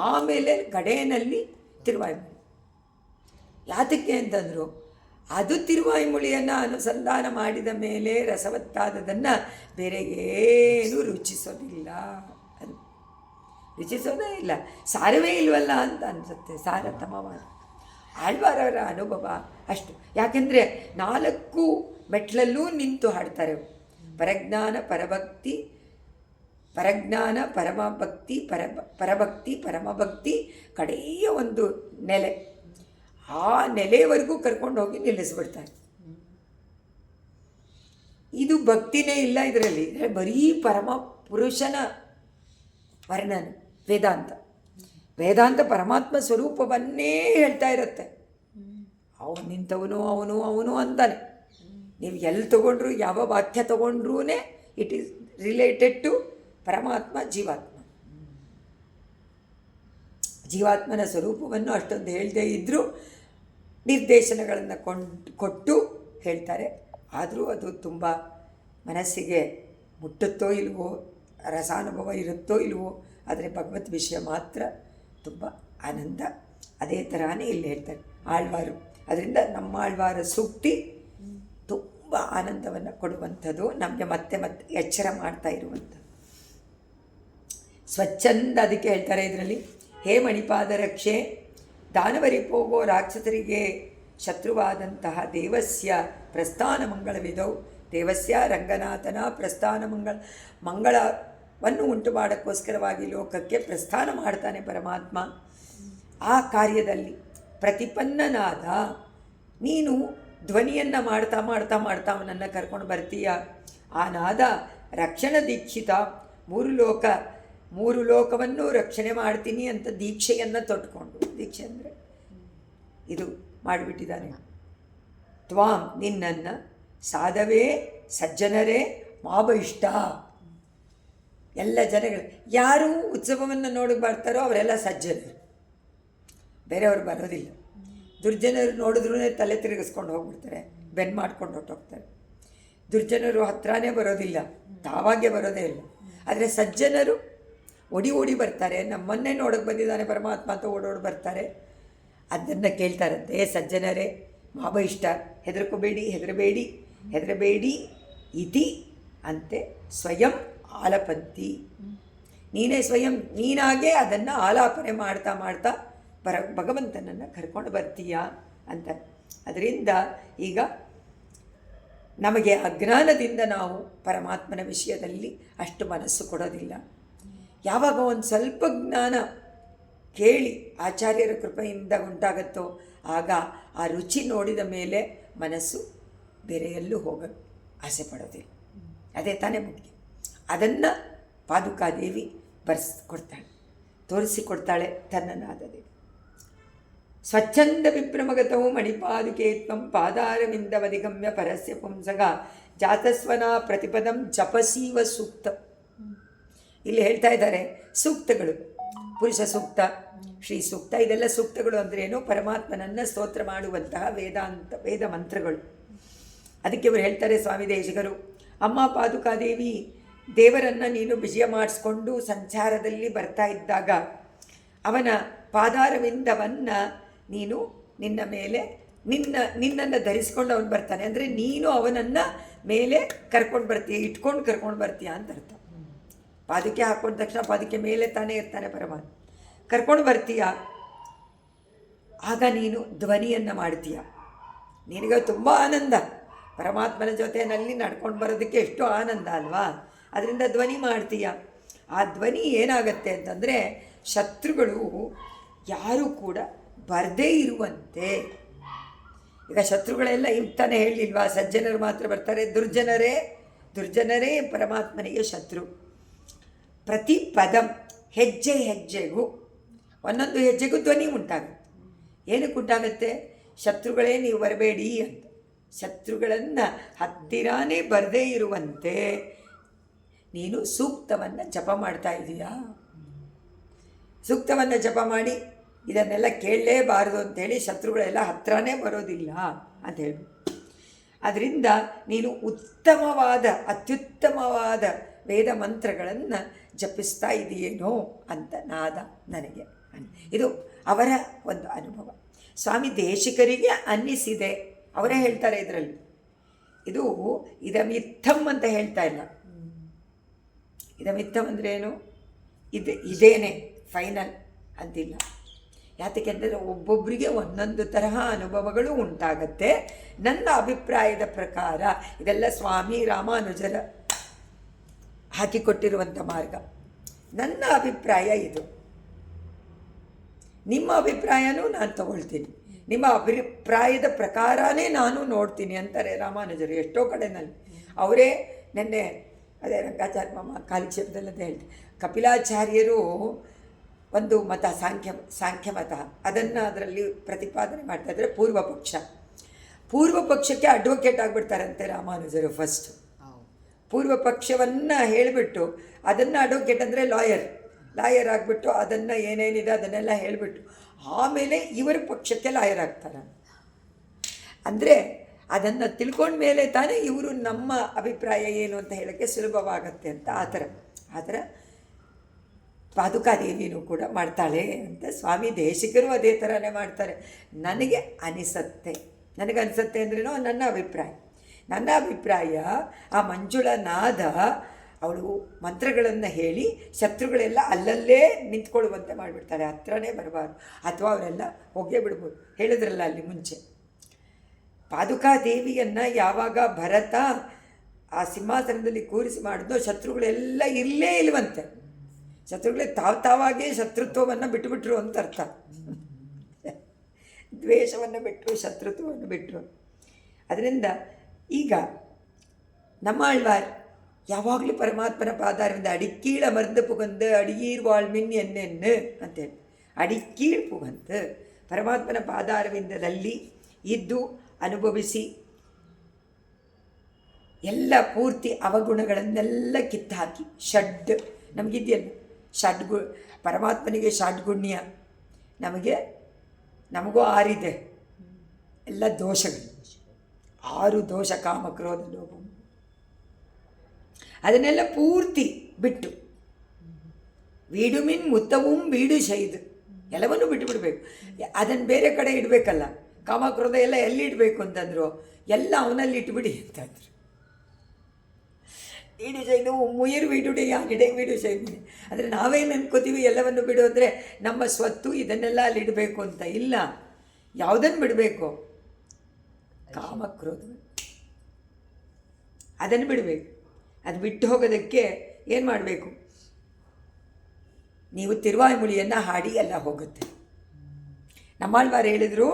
ಆಮೇಲೆ ಕಡೆಯಲ್ಲಿ ತಿರುವಾಯ್ಮುಳಿ. ಯಾತಕ್ಕೆ ಅಂತಂದರು, ಅದು ತಿರುವಾಯ್ಮುಳಿಯನ್ನು ಅನುಸಂಧಾನ ಮಾಡಿದ ಮೇಲೆ ರಸವತ್ತಾದದನ್ನು ಬೇರೆ ಏನೂ ರುಚಿಸೋದಿಲ್ಲ. ಅದು ರುಚಿಸೋದೇ ಇಲ್ಲ, ಸಾರವೇ ಇಲ್ವಲ್ಲ ಅಂತ ಅನಿಸುತ್ತೆ, ಸಾರತಮವಾದ. ಆಳ್ವಾರವರ ಅನುಭವ ಅಷ್ಟು. ಯಾಕೆಂದರೆ 4 ಮೆಟ್ಲಲ್ಲೂ ನಿಂತು ಹಾಡ್ತಾರೆ. ಪರಜ್ಞಾನ ಪರಭಕ್ತಿ, ಪರಜ್ಞಾನ ಪರಮಭಕ್ತಿ, ಪರಭಕ್ತಿ ಪರಮಭಕ್ತಿ, ಕಡೆಯ ಒಂದು ನೆಲೆ. ಆ ನೆಲೆವರೆಗೂ ಕರ್ಕೊಂಡು ಹೋಗಿ ನಿಲ್ಲಿಸ್ಬಿಡ್ತಾರೆ. ಇದು ಭಕ್ತಿನೇ ಇಲ್ಲ ಇದರಲ್ಲಿ, ಬರೀ ಪರಮ ಪುರುಷನ ವರ್ಣನೆ. ವೇದಾಂತ ಪರಮಾತ್ಮ ಸ್ವರೂಪವನ್ನೇ ಹೇಳ್ತಾ ಇರುತ್ತೆ. ಅವನು ನಿಂತವನು, ಅವನು ಅಂತಾನೆ. ನೀವು ಎಲ್ಲಿ ತಗೊಂಡ್ರು, ಯಾವ ವಾಕ್ಯ ತಗೊಂಡ್ರೂ ಇಟ್ ಈಸ್ ರಿಲೇಟೆಡ್ ಟು ಪರಮಾತ್ಮ, ಜೀವಾತ್ಮನ ಸ್ವರೂಪವನ್ನು ಅಷ್ಟೊಂದು ಹೇಳದೇ ಇದ್ದರೂ ನಿರ್ದೇಶನಗಳನ್ನು ಕೊಟ್ಟು ಹೇಳ್ತಾರೆ. ಆದರೂ ಅದು ತುಂಬ ಮನಸ್ಸಿಗೆ ಮುಟ್ಟುತ್ತೋ ಇಲ್ವೋ, ರಸಾನುಭವ ಇರುತ್ತೋ ಇಲ್ವೋ, ಆದರೆ ಭಗವತ್ ವಿಷಯ ಮಾತ್ರ ತುಂಬ ಆನಂದ. ಅದೇ ಥರನೇ ಇಲ್ಲಿ ಹೇಳ್ತಾರೆ ಆಳ್ವಾರು. ಅದರಿಂದ ನಮ್ಮ ಆಳ್ವಾರ ಸೂಕ್ತಿ ತುಂಬ ಆನಂದವನ್ನು ಕೊಡುವಂಥದ್ದು, ನಮಗೆ ಮತ್ತೆ ಎಚ್ಚರ ಮಾಡ್ತಾ ಇರುವಂಥದ್ದು. ಸ್ವಚ್ಛಂದ ಅದಕ್ಕೆ ಹೇಳ್ತಾರೆ ಇದರಲ್ಲಿ, ಹೇ ಮಣಿಪಾದ ರಕ್ಷೆ, ದಾನವರಿಪೋಗೋ ರಾಕ್ಷಸರಿಗೆ ಶತ್ರುವಾದಂತಹ ದೇವಸ್ಯ ಪ್ರಸ್ಥಾನ ಮಂಗಳವಿದೌ. ದೇವಸ್ಯ ರಂಗನಾಥನ ಪ್ರಸ್ಥಾನ ಮಂಗಳವನ್ನು ಉಂಟು ಮಾಡೋಕ್ಕೋಸ್ಕರವಾಗಿ ಲೋಕಕ್ಕೆ ಪ್ರಸ್ಥಾನ ಮಾಡ್ತಾನೆ ಪರಮಾತ್ಮ. ಆ ಕಾರ್ಯದಲ್ಲಿ ಪ್ರತಿಪನ್ನನಾದ ನೀನು ಧ್ವನಿಯನ್ನು ಮಾಡ್ತಾ ಅವನನ್ನು ಕರ್ಕೊಂಡು ಬರ್ತೀಯ. ಆ ನಾದ ರಕ್ಷಣ ದೀಕ್ಷಿತ, 3 ಲೋಕವನ್ನು ರಕ್ಷಣೆ ಮಾಡ್ತೀನಿ ಅಂತ ದೀಕ್ಷೆಯನ್ನು ತೊಟ್ಕೊಂಡು, ದೀಕ್ಷೆ ಅಂದರೆ ಇದು ಮಾಡಿಬಿಟ್ಟಿದ್ದಾನೆ. ತ್ವಾಂ ನಿನ್ನನ್ನು ಸಾಧವೇ ಸಜ್ಜನರೇ ಮಾವ ಇಷ್ಟ. ಎಲ್ಲ ಜನಗಳು ಯಾರು ಉತ್ಸವವನ್ನು ನೋಡಿ ಬರ್ತಾರೋ ಅವರೆಲ್ಲ ಸಜ್ಜನರು. ಬೇರೆಯವರು ಬರೋದಿಲ್ಲ. ದುರ್ಜನರು ನೋಡಿದ್ರೂ ತಲೆ ತಿರುಗಿಸ್ಕೊಂಡು ಹೋಗ್ಬಿಡ್ತಾರೆ, ಬೆನ್ನು ಮಾಡ್ಕೊಂಡು ಹೊರಟೋಗ್ತಾರೆ. ದುರ್ಜನರು ಹತ್ರನೇ ಬರೋದಿಲ್ಲ, ತಾವಾಗೇ ಬರೋದೇ ಇಲ್ಲ. ಆದರೆ ಸಜ್ಜನರು ಓಡಿ ಬರ್ತಾರೆ, ನಮ್ಮನ್ನೇ ನೋಡೋಕ್ಕೆ ಬಂದಿದ್ದಾನೆ ಪರಮಾತ್ಮ ಅಂತ ಓಡೋಡಿ ಬರ್ತಾರೆ. ಅದನ್ನು ಕೇಳ್ತಾರಂತೆ, ಸಜ್ಜನರೇ ಮಾವ ಇಷ್ಟ, ಹೆದರಬೇಡಿ ಇತಿ ಅಂತೆ ಸ್ವಯಂ ಆಲಪಂತಿ. ನೀನೇ ಸ್ವಯಂ ನೀನಾಗೇ ಅದನ್ನು ಆಲಾಪನೆ ಮಾಡ್ತಾ ಭಗವಂತನನ್ನು ಕರ್ಕೊಂಡು ಬರ್ತೀಯಾ ಅಂತ. ಅದರಿಂದ ಈಗ ನಮಗೆ ಅಜ್ಞಾನದಿಂದ ನಾವು ಪರಮಾತ್ಮನ ವಿಷಯದಲ್ಲಿ ಅಷ್ಟು ಮನಸ್ಸು ಕೊಡೋದಿಲ್ಲ. ಯಾವಾಗ ಒಂದು ಸ್ವಲ್ಪ ಜ್ಞಾನ ಕೇಳಿ ಆಚಾರ್ಯರ ಕೃಪೆಯಿಂದ ಉಂಟಾಗುತ್ತೋ ಆಗ ಆ ರುಚಿ ನೋಡಿದ ಮೇಲೆ ಮನಸ್ಸು ಬೇರೆ ಎಲ್ಲೂ ಹೋಗಲು ಆಸೆ ಪಡೋದಿಲ್ಲ. ಅದೇ ತಾನೇ ಮುಖ್ಯ. ಅದನ್ನು ಪಾದುಕಾದೇವಿ ತೋರಿಸಿಕೊಡ್ತಾಳೆ ತನ್ನ ನಾದದೇವಿ. ಸ್ವಚ್ಛಂದ ವಿಭ್ರಮಗತವು ಮಣಿಪಾದುಕೆ ತ್ವಂ ಪಾದಾರವಿಂದವಧಿಗಮ್ಯ ಪರಸ್ಯ ಪುಂಸಗ ಜಾತಸ್ವನ ಪ್ರತಿಪದಂ ಜಪಸೀವ ಸೂಕ್ತ. ಇಲ್ಲಿ ಹೇಳ್ತಾ ಇದ್ದಾರೆ ಸೂಕ್ತಗಳು, ಪುರುಷ ಸೂಕ್ತ, ಶ್ರೀ ಸೂಕ್ತ, ಇದೆಲ್ಲ ಸೂಕ್ತಗಳು ಅಂದ್ರೇನು? ಪರಮಾತ್ಮನನ್ನು ಸ್ತೋತ್ರ ಮಾಡುವಂತಹ ವೇದ ಮಂತ್ರಗಳು. ಅದಕ್ಕೆ ಇವರು ಹೇಳ್ತಾರೆ ಸ್ವಾಮಿ ದೇಶಿಕರು, ಅಮ್ಮ ಪಾದುಕಾದೇವಿ ದೇವರನ್ನು ನೀನು ವಿಜಯ ಮಾಡಿಸ್ಕೊಂಡು ಸಂಚಾರದಲ್ಲಿ ಬರ್ತಾ ಇದ್ದಾಗ ಅವನ ಪಾದಾರವಿಂದವನ್ನು ನೀನು ನಿನ್ನ ಮೇಲೆ ನಿನ್ನನ್ನು ಧರಿಸ್ಕೊಂಡು ಅವನು ಬರ್ತಾನೆ. ಅಂದರೆ ನೀನು ಅವನನ್ನು ಮೇಲೆ ಕರ್ಕೊಂಡು ಬರ್ತೀಯ, ಇಟ್ಕೊಂಡು ಕರ್ಕೊಂಡು ಬರ್ತೀಯ ಅಂತ ಅರ್ಥ. ಪಾದಕ್ಕೆ ಹಾಕೊಂಡ ತಕ್ಷಣ ಪಾದಕ್ಕೆ ಮೇಲೆ ತಾನೇ ಇರ್ತಾನೆ ಪರಮಾತ್ಮ, ಕರ್ಕೊಂಡು ಬರ್ತೀಯ. ಆಗ ನೀನು ಧ್ವನಿಯನ್ನು ಮಾಡ್ತೀಯ. ನಿನಗೆ ತುಂಬ ಆನಂದ, ಪರಮಾತ್ಮನ ಜೊತೆಯಲ್ಲಿ ನಡ್ಕೊಂಡು ಬರೋದಕ್ಕೆ ಎಷ್ಟು ಆನಂದ ಅಲ್ವಾ? ಅದರಿಂದ ಧ್ವನಿ ಮಾಡ್ತೀಯ. ಆ ಧ್ವನಿ ಏನಾಗತ್ತೆ ಅಂತಂದರೆ ಶತ್ರುಗಳು ಯಾರೂ ಕೂಡ ಬರದೇ ಇರುವಂತೆ. ಈಗ ಶತ್ರುಗಳೆಲ್ಲ ತಾನೇ ಹೇಳಿಲ್ವಾ, ಸಜ್ಜನರು ಮಾತ್ರ ಬರ್ತಾರೆ, ದುರ್ಜನರೇ ಪರಮಾತ್ಮನಿಗೆ ಶತ್ರು. ಪ್ರತಿ ಪದಂ ಹೆಜ್ಜೆಗೂ ಒಂದೊಂದು ಹೆಜ್ಜೆಗೂ ಧ್ವನಿ ಉಂಟಾಗುತ್ತೆ. ಏನಕ್ಕೆ ಉಂಟಾಗುತ್ತೆ? ಶತ್ರುಗಳೇ ನೀವು ಬರಬೇಡಿ ಅಂತ. ಶತ್ರುಗಳನ್ನು ಹತ್ತಿರಾನೇ ಬರದೇ ಇರುವಂತೆ ನೀನು ಸೂಕ್ತವನ್ನು ಜಪ ಮಾಡ್ತಾ ಇದೀಯಾ. ಸೂಕ್ತವನ್ನು ಜಪ ಮಾಡಿ ಇದನ್ನೆಲ್ಲ ಕೇಳಲೇಬಾರದು ಅಂಥೇಳಿ ಶತ್ರುಗಳೆಲ್ಲ ಹತ್ರನೇ ಬರೋದಿಲ್ಲ ಅಂತ ಹೇಳ್ಬಿಟ್ಟು, ಅದರಿಂದ ನೀನು ಅತ್ಯುತ್ತಮವಾದ ವೇದ ಮಂತ್ರಗಳನ್ನು ಜಪಿಸ್ತಾ ಇದೆಯೇನೋ ಅಂತ ನಾದ ನನಗೆ. ಇದು ಅವರ ಒಂದು ಅನುಭವ. ಸ್ವಾಮಿ ದೇಶಿಕರಿಗೆ ಅನ್ನಿಸಿದೆ, ಅವರೇ ಹೇಳ್ತಾರೆ ಇದರಲ್ಲಿ. ಇದಮಿತ್ತಂ ಅಂತ ಹೇಳ್ತಾ ಇಲ್ಲ. ಇದಮಿತ್ತಂ ಅಂದರೆ ಏನು? ಇದೇನೆ ಫೈನಲ್ ಅಂತಿಲ್ಲ. ಯಾತಕ್ಕೆಂದರೆ ಒಬ್ಬೊಬ್ಬರಿಗೆ ಒಂದೊಂದು ತರಹ ಅನುಭವಗಳು ಉಂಟಾಗತ್ತೆ. ನನ್ನ ಅಭಿಪ್ರಾಯದ ಪ್ರಕಾರ ಇದೆಲ್ಲ ಸ್ವಾಮಿ ರಾಮಾನುಜರ ಹಾಕಿಕೊಟ್ಟಿರುವಂಥ ಮಾರ್ಗ. ನನ್ನ ಅಭಿಪ್ರಾಯ ಇದು, ನಿಮ್ಮ ಅಭಿಪ್ರಾಯನೂ ನಾನು ತಗೊಳ್ತೀನಿ, ನಿಮ್ಮ ಅಭಿಪ್ರಾಯದ ಪ್ರಕಾರನೇ ನಾನು ನೋಡ್ತೀನಿ ಅಂತಾರೆ ರಾಮಾನುಜರು ಎಷ್ಟೋ ಕಡೆನಲ್ಲಿ. ಅವರೇ ನಿನ್ನೆ ಅದೇ ರಂಗಾಚಾರ್ಯ ಮಾಮ ಕಾಲಕ್ಷೇಪದಲ್ಲದೆ ಹೇಳ್ತಾರೆ, ಕಪಿಲಾಚಾರ್ಯರು ಒಂದು ಮತ ಸಾಂಖ್ಯ ಮತ, ಅದನ್ನು ಅದರಲ್ಲಿ ಪ್ರತಿಪಾದನೆ ಮಾಡ್ತಾಯಿದ್ರೆ ಪೂರ್ವ ಪಕ್ಷಕ್ಕೆ ಅಡ್ವೊಕೇಟ್ ಆಗಿಬಿಡ್ತಾರಂತೆ ರಾಮಾನುಜರು. ಫಸ್ಟ್ ಪೂರ್ವ ಪಕ್ಷವನ್ನು ಹೇಳಿಬಿಟ್ಟು ಅದನ್ನು ಅಡ್ವೊಕೇಟ್ ಅಂದರೆ ಲಾಯರ್ ಆಗಿಬಿಟ್ಟು ಅದನ್ನು ಏನೇನಿದೆ ಅದನ್ನೆಲ್ಲ ಹೇಳಿಬಿಟ್ಟು ಆಮೇಲೆ ಇವರ ಪಕ್ಷಕ್ಕೆ ಲಾಯರ್ ಆಗ್ತಾರೆ. ಅಂದರೆ ಅದನ್ನು ತಿಳ್ಕೊಂಡ ಮೇಲೆ ತಾನೇ ಇವರು ನಮ್ಮ ಅಭಿಪ್ರಾಯ ಏನು ಅಂತ ಹೇಳೋಕ್ಕೆ ಸುಲಭವಾಗತ್ತೆ ಅಂತ. ಆ ಥರ ಪಾದುಕಾದೇವಿನೂ ಕೂಡ ಮಾಡ್ತಾಳೆ ಅಂತ ಸ್ವಾಮಿ ದೇಶಿಕರು ಅದೇ ಥರನೇ ಮಾಡ್ತಾರೆ. ನನಗನ್ನಿಸತ್ತೆ ಅಂದ್ರೇನೋ ನನ್ನ ಅಭಿಪ್ರಾಯ ಆ ಮಂಜುಳಾ ನಾದ ಅವಳು ಮಂತ್ರಗಳನ್ನು ಹೇಳಿ ಶತ್ರುಗಳೆಲ್ಲ ಅಲ್ಲಲ್ಲೇ ನಿಂತ್ಕೊಳ್ಳುವಂತೆ ಮಾಡಿಬಿಡ್ತಾಳೆ, ಹತ್ರನೇ ಬರಬಾರ್ದು, ಅಥವಾ ಅವರೆಲ್ಲ ಹೋಗೇ ಬಿಡ್ಬೋದು. ಹೇಳಿದ್ರಲ್ಲ ಅಲ್ಲಿ ಮುಂಚೆ, ಪಾದುಕಾದೇವಿಯನ್ನು ಯಾವಾಗ ಭರತ ಆ ಸಿಂಹಾಸನದಲ್ಲಿ ಕೂರಿಸಿ ಮಾಡಿದ್ನೋ ಶತ್ರುಗಳೆಲ್ಲ ಇಲ್ಲೇ ಇಲ್ವಂತೆ. ಶತ್ರುಗಳೇ ತಾವಾಗೇ ಶತ್ರುತ್ವವನ್ನು ಬಿಟ್ಟುಬಿಟ್ರು ಅಂತ ಅರ್ಥ. ದ್ವೇಷವನ್ನು ಬಿಟ್ಟರು, ಶತ್ರುತ್ವವನ್ನು ಬಿಟ್ಟರು. ಅದರಿಂದ ಈಗ ನಮ್ಮ ಆಳ್ವಾರ್ ಯಾವಾಗಲೂ ಪರಮಾತ್ಮನ ಪಾದಾರವಿಂದ ಅಡಿಕ್ಕೀಳ ಮರ್ದು ಪುಗಂದು ಅಡಿಯೀರ್ ವಾಳ್ಮಿನ್ ಎನ್ನೆನ್ನು ಅಂತೇಳಿ, ಅಡಿಕ್ಕೀಳ್ ಪುಗಂದು ಪರಮಾತ್ಮನ ಪಾದಾರವಿಂದದಲ್ಲಿ ಇದ್ದು ಅನುಭವಿಸಿ ಎಲ್ಲ ಪೂರ್ತಿ ಅವಗುಣಗಳನ್ನೆಲ್ಲ ಕಿತ್ತಾಕಿ ನಮಗಿದೆಯಲ್ಲ ಪರಮಾತ್ಮನಿಗೆ ಷಡ್ಗುಣ್ಯ, ನಮಗೆ ನಮಗೂ 6 ಇದೆ, ಎಲ್ಲ ದೋಷಗಳು. 6 ದೋಷ, ಕಾಮ ಕ್ರೋಧ ಲೋಭ. ಅದನ್ನೆಲ್ಲ ಪೂರ್ತಿ ಬಿಟ್ಟು ವೀಡುಮಿನ್ ಮುತ್ತவும் ವೀಡು ಶೈದು ಎಲ್ಲವನ್ನೂ ಬಿಟ್ಟು ಬಿಡಬೇಕು. ಅದನ್ನು ಬೇರೆ ಕಡೆ ಇಡಬೇಕಲ್ಲ. ಕಾಮ ಕ್ರೋಧ ಎಲ್ಲ ಎಲ್ಲಿ ಇಡಬೇಕು ಅಂತಂದರು, ಎಲ್ಲ ಅವನಲ್ಲಿ ಇಟ್ಬಿಡಿ ಅಂತಂದರು. ವೀಡು ಶೈದು ಮುಯಿರು ವೀಡುಡಿ ಯಾಗಿಡೆ ವೀಡು ಶೈದು. ಅಂದರೆ ನಾವೇನು ಅನ್ಕೋತೀವಿ ಎಲ್ಲವನ್ನು ಬಿಡು ಅಂದರೆ ನಮ್ಮ ಸ್ವತ್ತು ಇದನ್ನೆಲ್ಲ ಅಲ್ಲಿ ಇಡಬೇಕು ಅಂತ. ಇಲ್ಲ, ಯಾವುದನ್ನು ಬಿಡಬೇಕು? ಕಾಮಕ್ರೋಧ, ಅದನ್ನು ಬಿಡಬೇಕು. ಅದು ಬಿಟ್ಟು ಹೋಗೋದಕ್ಕೆ ಏನು ಮಾಡಬೇಕು? ನೀವು ತಿರುವಾಯ್ಮೊಳಿಯನ್ನು ಹಾಡಿ ಎಲ್ಲ ಹೋಗುತ್ತೆ. ನಮ್ಮಾಳ್ವಾರು ಹೇಳಿದರು,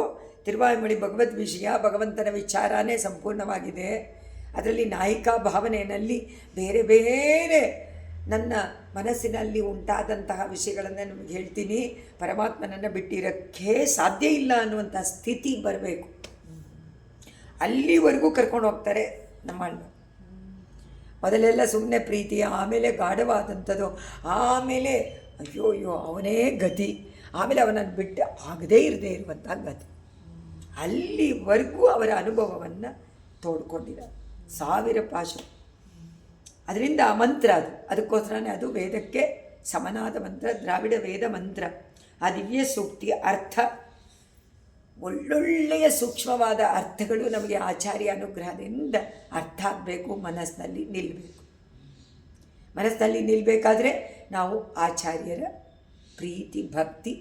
ತಿರುವಾಯ್ಮೊಳಿ ಭಗವದ್ ವಿಷಯ, ಭಗವಂತನ ವಿಚಾರನೇ ಸಂಪೂರ್ಣವಾಗಿದೆ. ಅದರಲ್ಲಿ ನಾಯಿಕಾ ಭಾವನೆಯಲ್ಲಿ ಬೇರೆ ಬೇರೆ ನನ್ನ ಮನಸ್ಸಿನಲ್ಲಿ ಉಂಟಾದಂತಹ ವಿಷಯಗಳನ್ನು ನಿಮಗೆ ಹೇಳ್ತೀನಿ. ಪರಮಾತ್ಮನನ್ನು ಬಿಟ್ಟಿರೋಕ್ಕೆ ಸಾಧ್ಯ ಇಲ್ಲ ಅನ್ನುವಂಥ ಸ್ಥಿತಿ ಬರಬೇಕು. ಅಲ್ಲಿವರೆಗೂ ಕರ್ಕೊಂಡು ಹೋಗ್ತಾರೆ ನಮ್ಮಾಳ್ವಾರು. ಮೊದಲೆಲ್ಲ ಸುಮ್ಮನೆ ಪ್ರೀತಿ, ಆಮೇಲೆ ಗಾಢವಾದಂಥದ್ದು, ಆಮೇಲೆ ಅಯ್ಯೋ ಅವನೇ ಗತಿ, ಆಮೇಲೆ ಅವನನ್ನು ಬಿಟ್ಟು ಆಗದೇ ಇರದೇ ಇರುವಂಥ ಗತಿ. ಅಲ್ಲಿವರೆಗೂ ಅವರ ಅನುಭವವನ್ನು ತೋಡ್ಕೊಂಡಿದ್ದಾರೆ. 1000 ಪಾಶ. ಅದರಿಂದ ಆ ಮಂತ್ರ ಅದಕ್ಕೋಸ್ಕರನೇ ಅದು ವೇದಕ್ಕೆ ಸಮನಾದ ಮಂತ್ರ, ದ್ರಾವಿಡ ವೇದ ಮಂತ್ರ. ಆ ದಿವ್ಯ ಸೂಕ್ತಿಯ ಅರ್ಥ, ಒಳ್ಳೊಳ್ಳೆಯ ಸೂಕ್ಷ್ಮವಾದ ಅರ್ಥಗಳು ನಮಗೆ ಆಚಾರ್ಯ ಅನುಗ್ರಹದಿಂದ ಅರ್ಥ ಆಗಬೇಕು, ಮನಸ್ಸಿನಲ್ಲಿ ನಿಲ್ಲಬೇಕು. ಮನಸ್ಸಿನಲ್ಲಿ ನಿಲ್ಲಬೇಕಾದ್ರೆ ನಾವು ಆಚಾರ್ಯರ ಪ್ರೀತಿ, ಭಕ್ತಿ,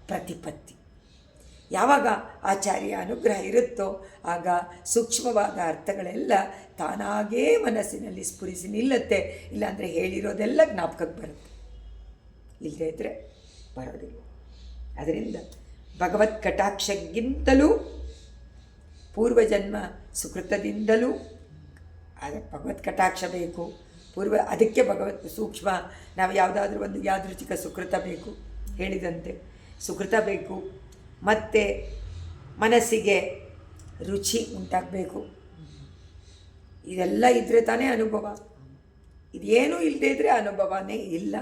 ಪ್ರತಿಪತ್ತಿ. ಯಾವಾಗ ಆಚಾರ್ಯ ಅನುಗ್ರಹ ಇರುತ್ತೋ ಆಗ ಸೂಕ್ಷ್ಮವಾದ ಅರ್ಥಗಳೆಲ್ಲ ತಾನಾಗೇ ಮನಸ್ಸಿನಲ್ಲಿ ಸ್ಫುರಿಸಿ ನಿಲ್ಲುತ್ತೆ. ಇಲ್ಲಾಂದರೆ ಹೇಳಿರೋದೆಲ್ಲ ಜ್ಞಾಪಕಕ್ಕೆ ಬರುತ್ತೆ, ಇಲ್ಲದೇ ಇದ್ದರೆ ಬರೋದಿಲ್ಲ. ಅದರಿಂದ ಭಗವತ್ ಕಟಾಕ್ಷಕ್ಕಿಂತಲೂ ಪೂರ್ವಜನ್ಮ ಸುಕೃತದಿಂದಲೂ ಭಗವತ್ ಕಟಾಕ್ಷ ಬೇಕು. ಅದಕ್ಕೆ ಭಗವತ್ ಸೂಕ್ಷ್ಮ, ನಾವು ಯಾವುದಾದ್ರೂ ಒಂದು ಯಾದೃಚ್ಛಿಕ ಸುಕೃತ ಬೇಕು, ಹೇಳಿದಂತೆ ಸುಕೃತ ಬೇಕು. ಮತ್ತು ಮನಸ್ಸಿಗೆ ರುಚಿ ಉಂಟಾಗಬೇಕು. ಇದೆಲ್ಲ ಇದ್ದರೆ ತಾನೇ ಅನುಭವ. ಇದೇನೂ ಇಲ್ಲದೇ ಇದ್ದರೆ ಅನುಭವನೇ ಇಲ್ಲ.